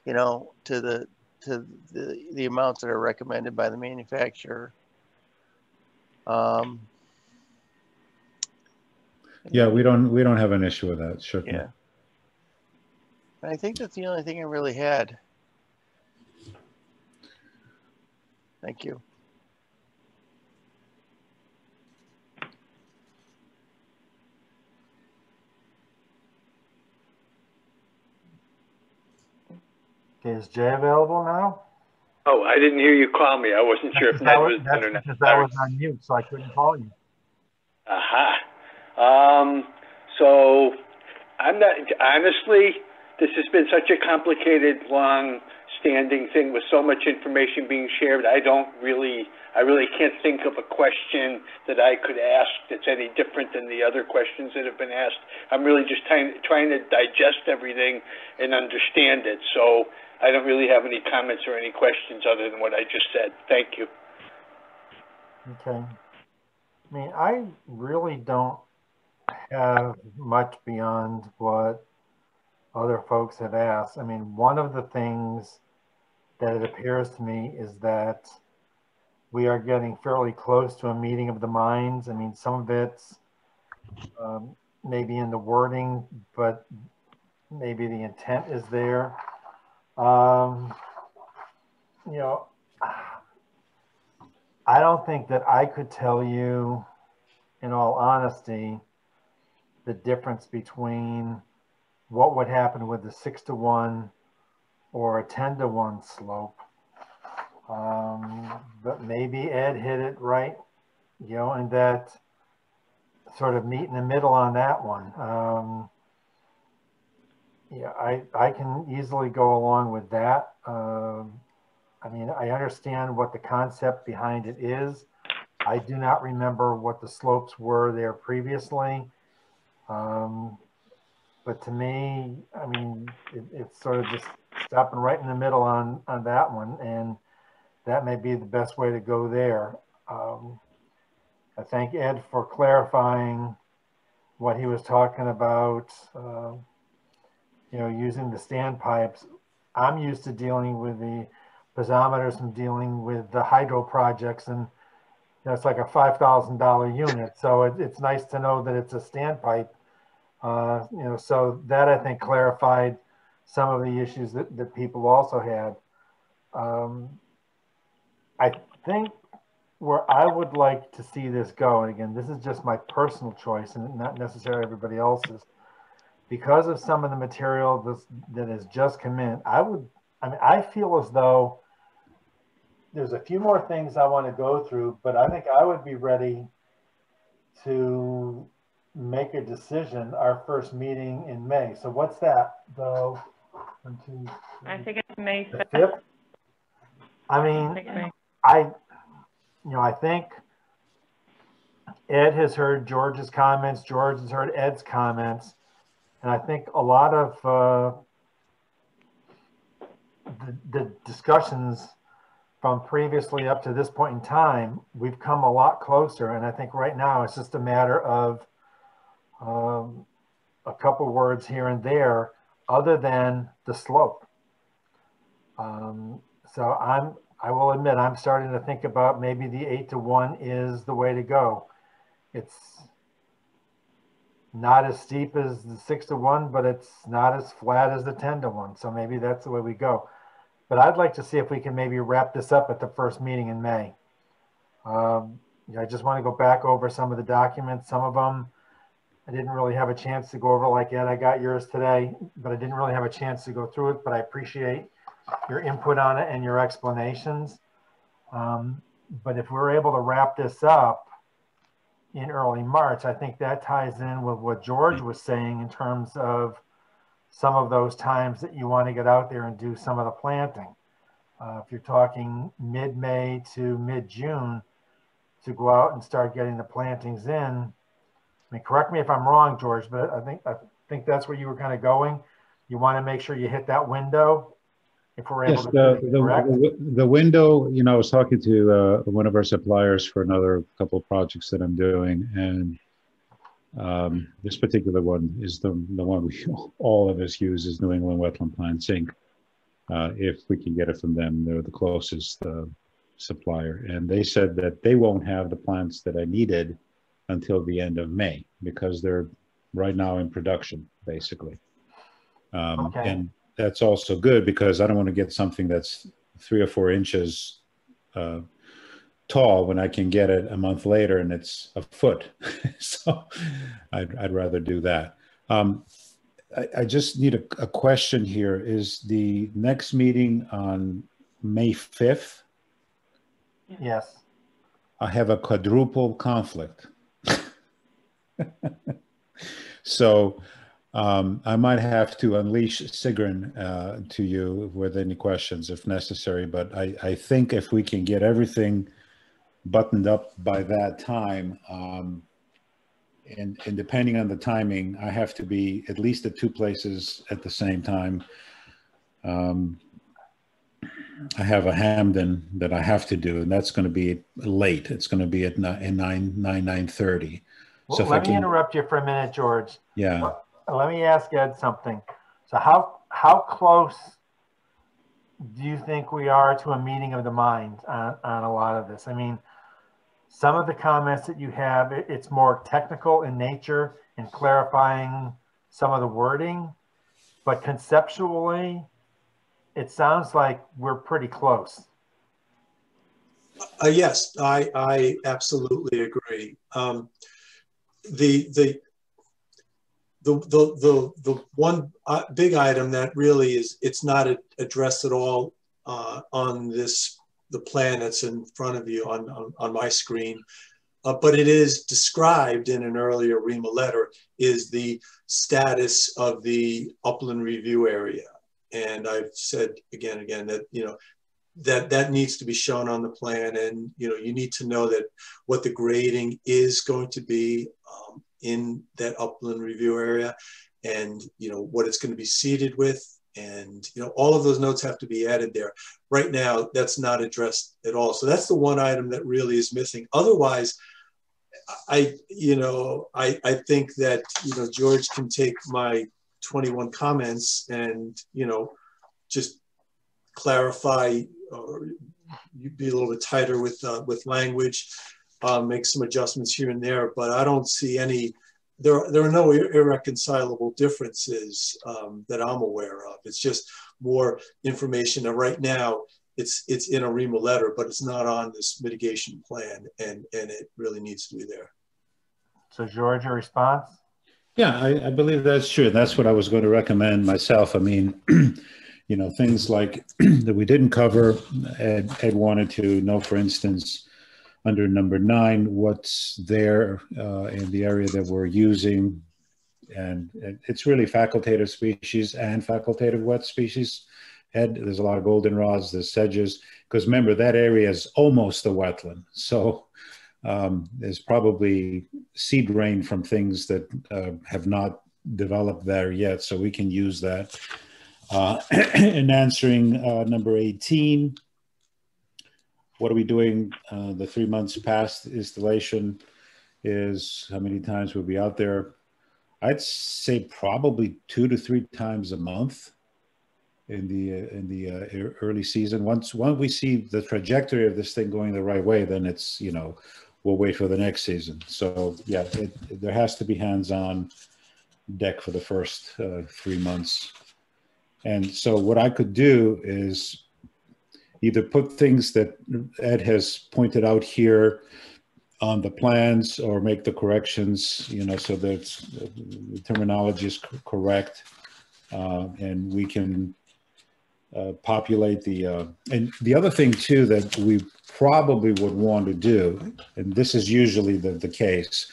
to the amounts that are recommended by the manufacturer. Yeah, we don't have an issue with that. Sure. Yeah. And I think that's the only thing I really had. Thank you. Okay, is Jay available now? Oh, I didn't hear you call me. I wasn't sure if Ned was in or not. Because I was on mute, so I couldn't call you. Aha. So I'm not, honestly, this has been such a complicated, long-standing thing with so much information being shared. I really can't think of a question that I could ask that's any different than the other questions that have been asked. I'm really just trying to digest everything and understand it. So I don't really have any comments or any questions other than what I just said. Thank you. Okay. I mean, I really don't have much beyond what other folks have asked. I mean, one of the things that it appears to me is that we are getting fairly close to a meeting of the minds. I mean, some of it's maybe in the wording, but maybe the intent is there. You know, I don't think that I could tell you, in all honesty, the difference between what would happen with the 6-to-1 or a 10-to-1 slope. But maybe Ed hit it right, you know, and that sort of meet in the middle on that one. Yeah, I can easily go along with that. I mean, I understand what the concept behind it is. I do not remember what the slopes were there previously. But to me, I mean, it's sort of just stopping right in the middle on that one. And that may be the best way to go there. I thank Ed for clarifying what he was talking about, you know, using the standpipes. I'm used to dealing with the piezometers and dealing with the hydro projects, and you know, it's like a $5,000 unit. So it's nice to know that it's a standpipe. You know, so that I think clarified some of the issues that people also had. I think where I would like to see this go, and again, this is just my personal choice and not necessarily everybody else's, because of some of the material that has just come in, I feel as though there's a few more things I want to go through, but I think I would be ready to make a decision our first meeting in May. So what's that, though? I think it's May 5th. I mean, I think Ed has heard George's comments, George has heard Ed's comments, and I think a lot of the discussions from previously up to this point in time, we've come a lot closer. And I think right now it's just a matter of a couple words here and there, other than the slope. So I will admit, I'm starting to think about maybe the 8-to-1 is the way to go. It's not as steep as the 6-to-1, but it's not as flat as the 10-to-1. So maybe that's the way we go. But I'd like to see if we can maybe wrap this up at the first meeting in May. I just want to go back over some of the documents. Some of them I didn't really have a chance to go over, like Ed, I got yours today, but I didn't really have a chance to go through it, but I appreciate your input on it and your explanations. But if we're able to wrap this up in early March, I think that ties in with what George was saying in terms of some of those times that you want to get out there and do some of the planting. If you're talking mid-May to mid-June to go out and start getting the plantings in, I mean, correct me if I'm wrong, George, but I think that's where you were kind of going. You want to make sure you hit that window if we're able to. The window, you know, I was talking to one of our suppliers for another couple of projects that I'm doing, and this particular one is the one we all of us use is New England Wetland Plants Inc. If we can get it from them, they're the closest supplier, and they said that they won't have the plants that I needed until the end of May because they're right now in production, basically. Okay. And that's also good because I don't want to get something that's 3 or 4 inches tall when I can get it a month later and it's a foot. So I'd rather do that. I just need a question here. Is the next meeting on May 5th? Yes. I have a quadruple conflict. So I might have to unleash Sigrun to you with any questions if necessary, but I think if we can get everything buttoned up by that time, and depending on the timing, I have to be at least at 2 places at the same time. I have a Hamden that I have to do, and that's going to be late. It's going to be at 9:30. Well, so let me interrupt you for a minute, George. Yeah. Let me ask Ed something. So how close do you think we are to a meeting of the mind on a lot of this? I mean, some of the comments that you have, it's more technical in nature and clarifying some of the wording, but conceptually, it sounds like we're pretty close. Yes, I absolutely agree. The one big item that really is, it's not addressed at all on the plan that's in front of you on my screen, but it is described in an earlier REMA letter, is the status of the upland review area. And I've said again that, you know, that needs to be shown on the plan, and you know, you need to know that what the grading is going to be in that upland review area, and you know what it's going to be seeded with, and you know all of those notes have to be added there. Right now, that's not addressed at all. So that's the one item that really is missing. Otherwise, I think that, you know, George can take my 21 comments and, you know, just clarify, or you'd be a little bit tighter with language, make some adjustments here and there, but I don't see any, there are no irreconcilable differences that I'm aware of. It's just more information. And right now it's in a REMA letter, but it's not on this mitigation plan, and it really needs to be there. So George, your response? Yeah, I believe that's true. That's what I was going to recommend myself. I mean, you know, things like that we didn't cover, Ed wanted to know, for instance, under number 9, what's there in the area that we're using. And it's really facultative species and facultative wet species. Ed, there's a lot of goldenrods, there's sedges, because remember that area is almost a wetland. So there's probably seed rain from things that have not developed there yet. So we can use that. In answering number 18, what are we doing the 3 months past installation is how many times we'll be out there. I'd say probably 2 to 3 times a month in the early season. Once we see the trajectory of this thing going the right way, then it's, you know, we'll wait for the next season. So yeah, there has to be hands-on deck for the first 3 months. And so what I could do is either put things that Ed has pointed out here on the plans, or make the corrections, you know, so that the terminology is correct, and we can populate the, and the other thing too that we probably would want to do, and this is usually the case,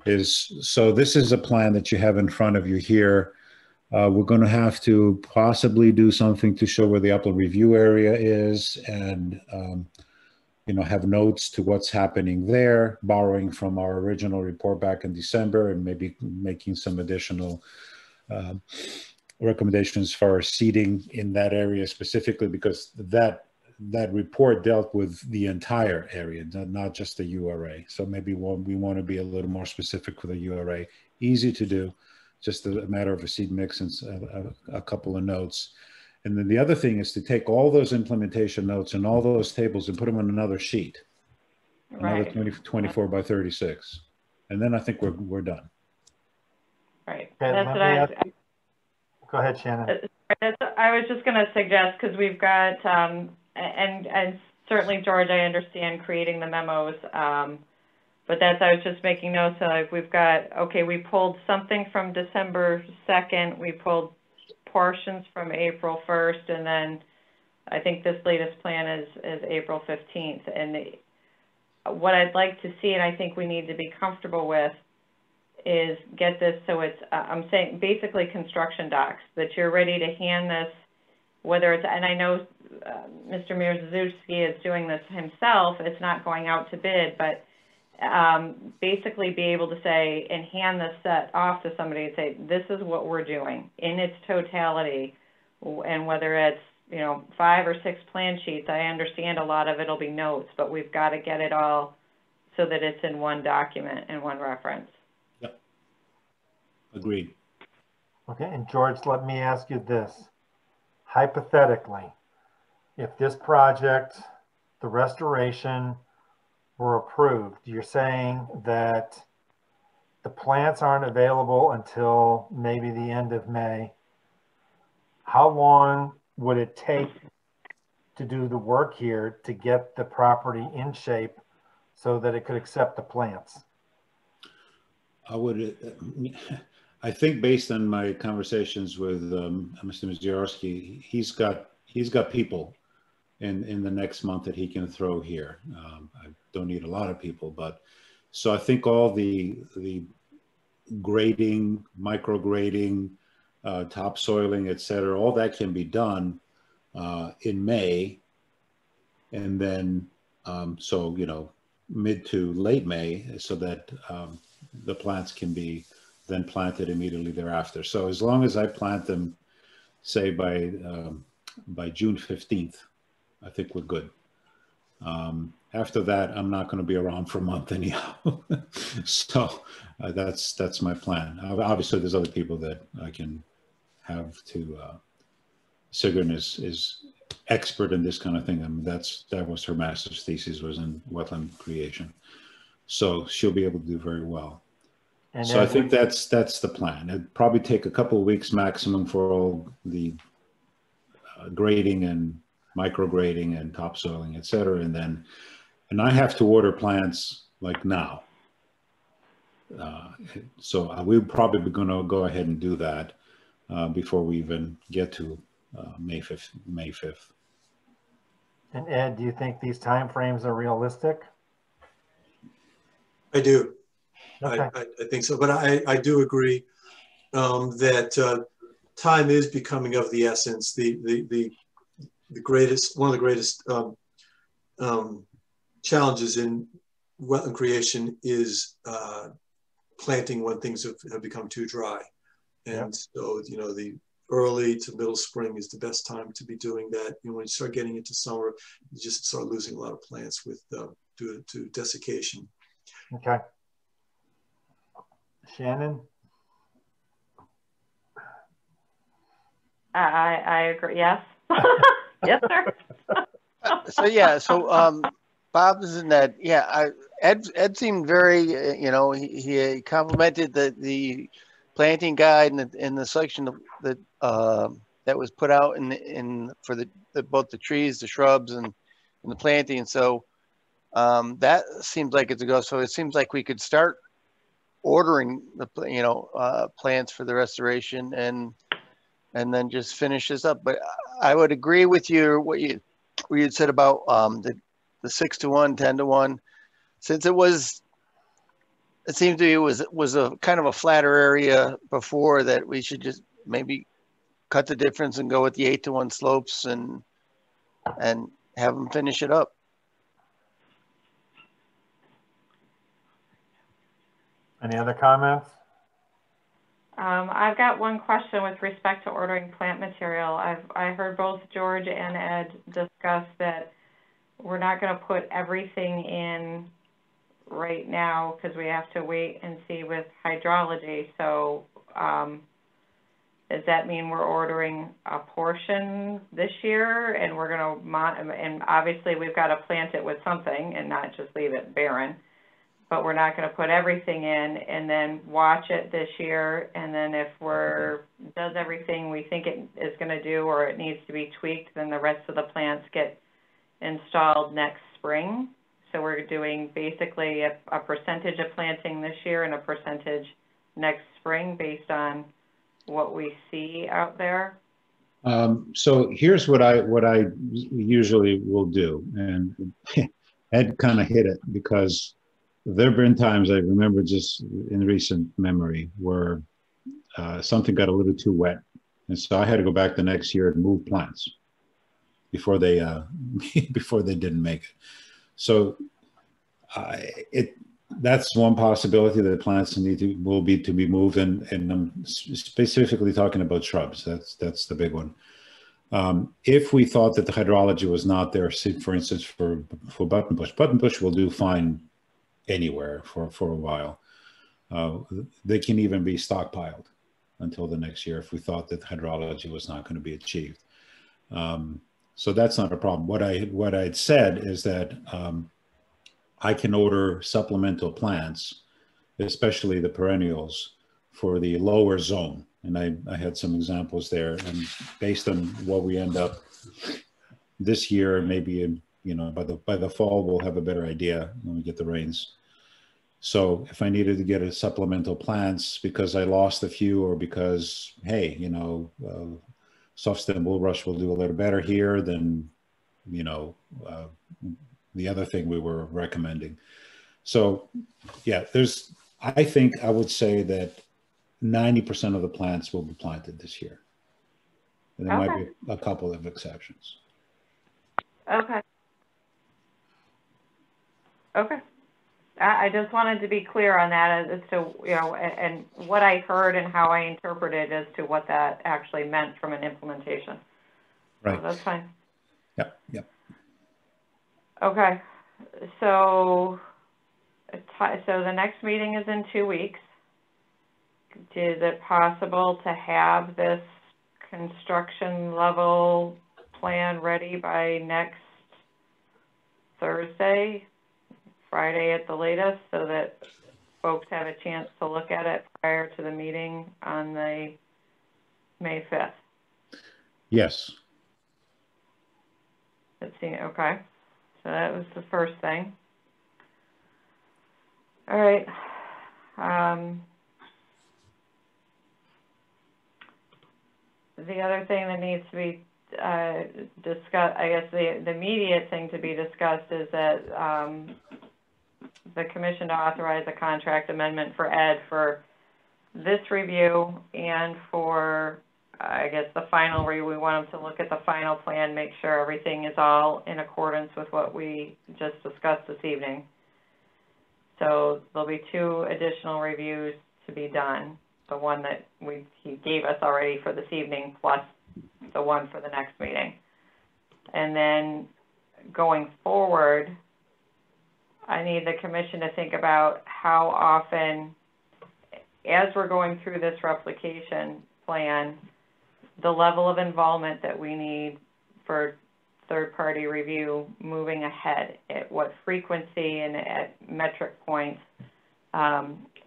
is, so this is a plan that you have in front of you here. We're going to have to possibly do something to show where the upland review area is, and you know, have notes to what's happening there, borrowing from our original report back in December, and maybe making some additional recommendations for seeding in that area specifically, because that report dealt with the entire area, not just the URA. So maybe we want to be a little more specific for the URA. Easy to do, just a matter of a seed mix and a couple of notes. And then the other thing is to take all those implementation notes and all those tables and put them on another sheet, another 24 by 36. And then I think we're done. Right. Okay, That's what I was, go ahead, Shannon. I was just going to suggest, because we've got, and certainly, George, I understand creating the memos, but that's, I was just making notes, so like we've got, okay, we pulled something from December 2nd, we pulled portions from April 1st, and then I think this latest plan is April 15th. And what I'd like to see, and I think we need to be comfortable with, is get this so it's, I'm saying basically construction docs, that you're ready to hand this, whether it's, and I know Mr. Mierzewski is doing this himself, it's not going out to bid, but basically be able to say and hand this set off to somebody and say, this is what we're doing in its totality. And whether it's, you know, 5 or 6 plan sheets, I understand a lot of it'll be notes, but we've got to get it all so that it's in one document and one reference. Yep. Agreed. Okay, and George, let me ask you this. Hypothetically, if this project, the restoration, were approved, you're saying that the plants aren't available until maybe the end of May. How long would it take to do the work here to get the property in shape so that it could accept the plants? I think based on my conversations with Mr. Mizjarski, he's got people in the next month that he can throw here. I don't need a lot of people, but so I think all the grading, micro grading, topsoiling, et cetera, all that can be done in May. And then, so, you know, mid to late May, so that the plants can be then planted immediately thereafter. So as long as I plant them, say by June 15th, I think we're good. After that, I'm not going to be around for a month anyhow. So that's my plan. Obviously, there's other people that I can have to. Sigrun is expert in this kind of thing. I mean, that was her master's thesis, was in wetland creation. So she'll be able to do very well. And so I think that's the plan. It'd probably take a couple of weeks maximum for all the grading and micro grading and topsoiling, et cetera. And I have to order plants like now. So we're probably going to go ahead and do that before we even get to May 5th. And Ed, do you think these timeframes are realistic? I do. Okay. I think so, but I do agree that time is becoming of the essence. The greatest, one of the greatest challenges in wetland creation is planting when things have become too dry. And so, you know, the early to middle spring is the best time to be doing that. You know, when you start getting into summer, you just start losing a lot of plants with due to desiccation. Okay. Shannon? I agree. Yes. Yes, sir. So Bob is in that. Yeah, Ed seemed very. You know, he complimented the planting guide and the selection that that was put out for both the trees, the shrubs, and the planting. So that seems like it's a go. So it seems like we could start ordering the plants for the restoration and then just finish this up. But I would agree with you what you had said about the 6-to-1, 10-to-1, since it seemed to me it was a kind of a flatter area before, that we should just maybe cut the difference and go with the 8-to-1 slopes and have them finish it up. Any other comments? I've got one question with respect to ordering plant material. I heard both George and Ed discuss that we're not going to put everything in right now because we have to wait and see with hydrology. So does that mean we're ordering a portion this year, and we're going to and obviously we've got to plant it with something and not just leave it barren? But we're not going to put everything in and then watch it this year. And then if does everything we think it is going to do, or it needs to be tweaked, then the rest of the plants get installed next spring. So we're doing basically a percentage of planting this year and a percentage next spring based on what we see out there. So here's what I usually will do. And Ed kind of hit it, because there have been times I remember just in recent memory where something got a little too wet. And so I had to go back the next year and move plants before they didn't make it. So that's one possibility, that plants will be moved, and I'm specifically talking about shrubs. That's the big one. If we thought that the hydrology was not there, for instance, for buttonbush will do fine anywhere for a while. They can even be stockpiled until the next year if we thought that hydrology was not going to be achieved. So that's not a problem. What I'd said is that I can order supplemental plants, especially the perennials, for the lower zone. And I had some examples there. And based on what we end up this year, maybe in, you know, by the fall, we'll have a better idea when we get the rains. So if I needed to get a supplemental plants because I lost a few, or because, hey, you know, soft stem bulrush will do a little better here than, you know, the other thing we were recommending. So yeah, I think I would say that 90% of the plants will be planted this year. And there might be a couple of exceptions. Okay. Okay. I just wanted to be clear on that as to, you know, and what I heard and how I interpreted as to what that actually meant from an implementation. Right. So that's fine. Yep. Yep. Okay. So the next meeting is in 2 weeks. Is it possible to have this construction level plan ready by next Thursday, Friday at the latest, so that folks have a chance to look at it prior to the meeting on the May 5th? Yes. Let's see. Okay. So that was the first thing. All right. The other thing that needs to be discussed, I guess the immediate thing to be discussed is that the commission to authorize a contract amendment for Ed for this review and for, I guess, the final review. We want him to look at the final plan, make sure everything is all in accordance with what we just discussed this evening. So there'll be 2 additional reviews to be done. The one that he gave us already for this evening, plus the one for the next meeting. And then going forward, I need the commission to think about how often, as we're going through this replication plan, the level of involvement that we need for third-party review moving ahead, at what frequency and at metric points.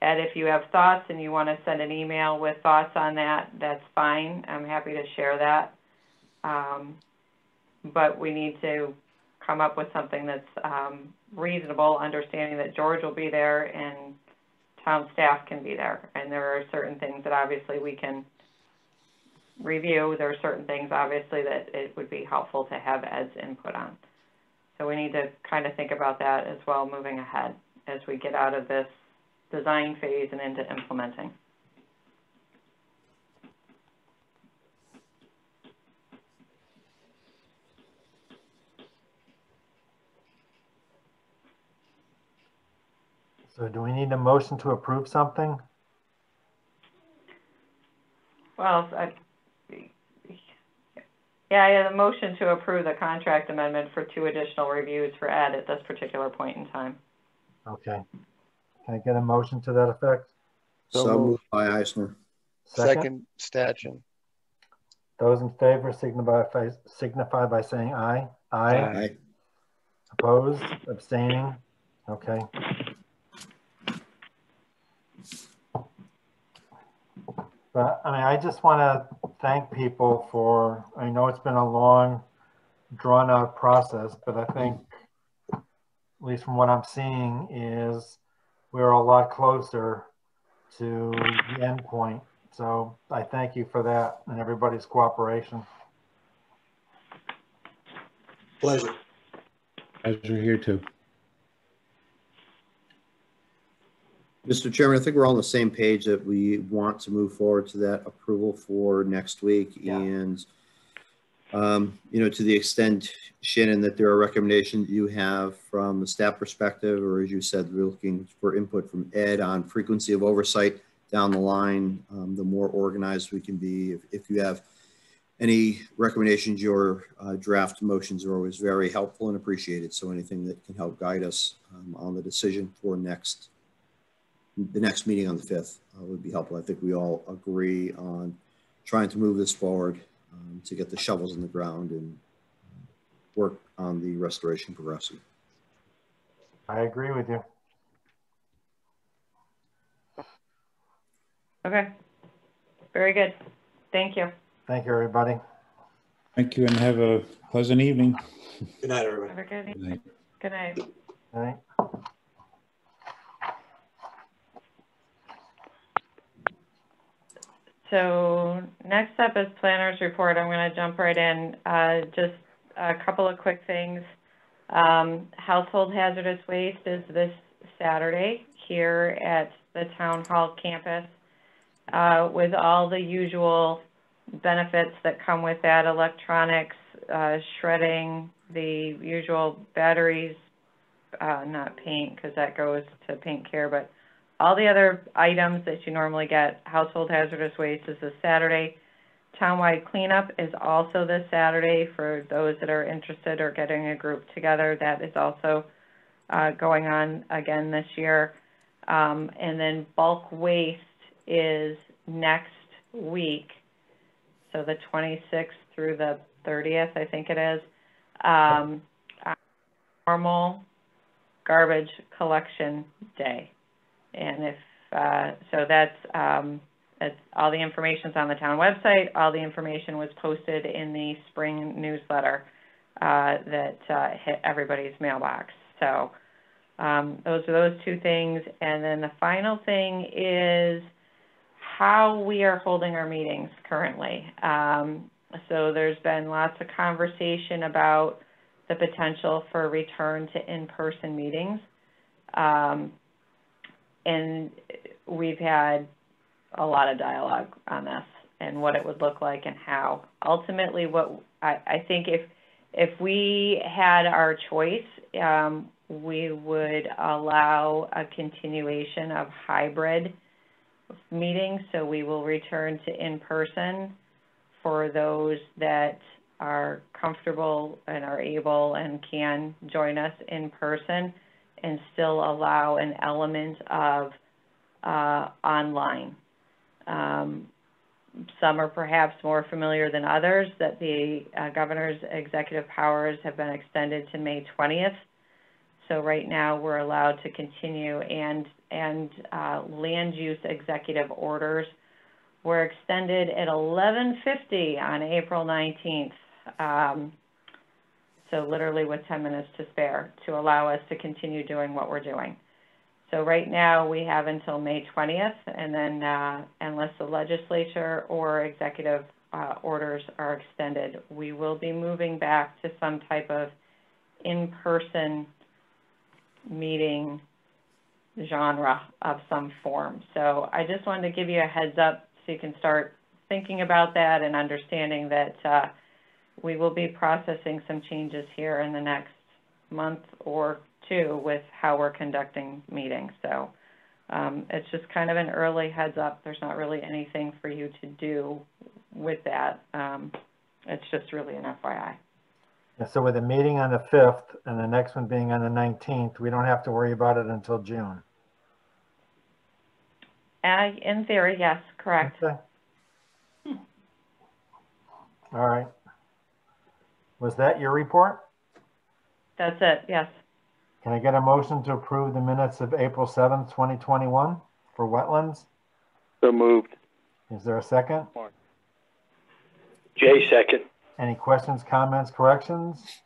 Ed, if you have thoughts and you want to send an email with thoughts on that, that's fine. I'm happy to share that. But we need to come up with something that's reasonable, understanding that George will be there and town staff can be there. And there are certain things that obviously we can review. There are certain things, obviously, that it would be helpful to have Ed's input on. So we need to kind of think about that as well moving ahead as we get out of this design phase and into implementing. So do we need a motion to approve something? Well, yeah, I had a motion to approve the contract amendment for 2 additional reviews for Ed at this particular point in time. Okay. Can I get a motion to that effect? So moved by Eisner. Second, Statchen. Those in favor signify by saying aye. Aye. Aye. Opposed? Abstaining? Okay. But I mean, I just want to thank people for, I know it's been a long, drawn out process, but I think, at least from what I'm seeing, is we're a lot closer to the end point. So I thank you for that and everybody's cooperation. Pleasure. Pleasure here too. Mr. Chairman, I think we're all on the same page that we want to move forward to that approval for next week. Yeah. And, you know, to the extent, Shannon, that there are recommendations you have from the staff perspective, or as you said, we're looking for input from Ed on frequency of oversight down the line, the more organized we can be. If you have any recommendations, your draft motions are always very helpful and appreciated. So anything that can help guide us on the decision for the next meeting on the 5th would be helpful. I think we all agree on trying to move this forward to get the shovels in the ground and work on the restoration progressing. I agree with you. Okay. Very good. Thank you. Thank you, everybody. Thank you and have a pleasant evening. Good night, everybody. Have a good Good night. evening. Good night. All right. So next up is planner's report. I'm going to jump right in. Just a couple of quick things. Household hazardous waste is this Saturday here at the Town Hall campus with all the usual benefits that come with that, electronics, shredding, the usual batteries, not paint because that goes to paint care, but all the other items that you normally get. Household hazardous waste is this Saturday. Townwide cleanup is also this Saturday for those that are interested or getting a group together. That is also going on again this year. And then bulk waste is next week, so the 26th through the 30th, I think it is. Normal garbage collection day. And if so, that's all the information's on the town website. All the information was posted in the spring newsletter that hit everybody's mailbox. So those are those two things. And then the final thing is how we are holding our meetings currently. So there's been lots of conversation about the potential for return to in-person meetings. And we've had a lot of dialogue on this and what it would look like and how. Ultimately, what I think if we had our choice, we would allow a continuation of hybrid meetings. So we will return to in-person for those that are comfortable and are able and can join us in person, and still allow an element of online. Some are perhaps more familiar than others that the governor's executive powers have been extended to May 20th. So right now we're allowed to continue, and land use executive orders were extended at 11:50 on April 19th. So literally with 10 minutes to spare to allow us to continue doing what we're doing. So right now we have until May 20th, and then unless the legislature or executive orders are extended, we will be moving back to some type of in-person meeting genre of some form. So I just wanted to give you a heads up so you can start thinking about that and understanding that we will be processing some changes here in the next month or two with how we're conducting meetings. So it's just kind of an early heads up. There's not really anything for you to do with that. It's just really an FYI. And so with a meeting on the 5th and the next one being on the 19th, we don't have to worry about it until June. In theory, yes, correct. Okay. All right. Was that your report? That's it, yes. Can I get a motion to approve the minutes of April 7th, 2021 for Wetlands? So moved. Is there a second? Jay, second. Any questions, comments, corrections?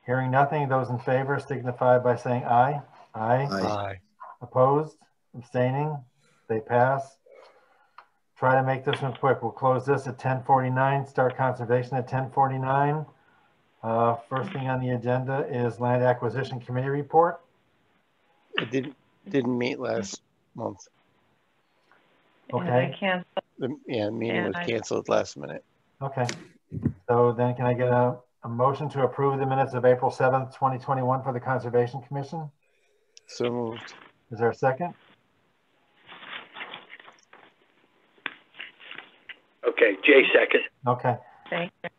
Hearing nothing, those in favor signify by saying aye. Aye. Aye. Opposed? Abstaining? They pass. Try to make this one quick. We'll close this at 10:49, start conservation at 10:49. First thing on the agenda is Land Acquisition Committee report. It didn't meet last month. Okay. The meeting was canceled last minute. Okay. So then can I get a motion to approve the minutes of April 7th, 2021 for the Conservation Commission? So moved. Is there a second? Okay, Jay, second. Okay. Thank you.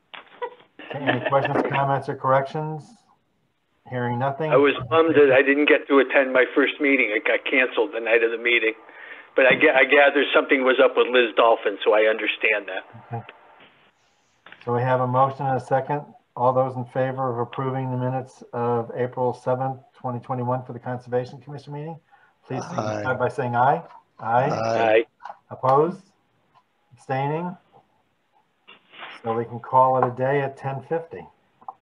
Any questions, comments, or corrections? Hearing nothing. I was bummed that I didn't get to attend my first meeting. It got canceled the night of the meeting. But I gather something was up with Liz Dolphin, so I understand that. Okay. So we have a motion and a second. All those in favor of approving the minutes of April 7th, 2021 for the Conservation Commission meeting, please signify by saying aye. Aye. Aye. Opposed? Abstaining? So we can call it a day at 10:50.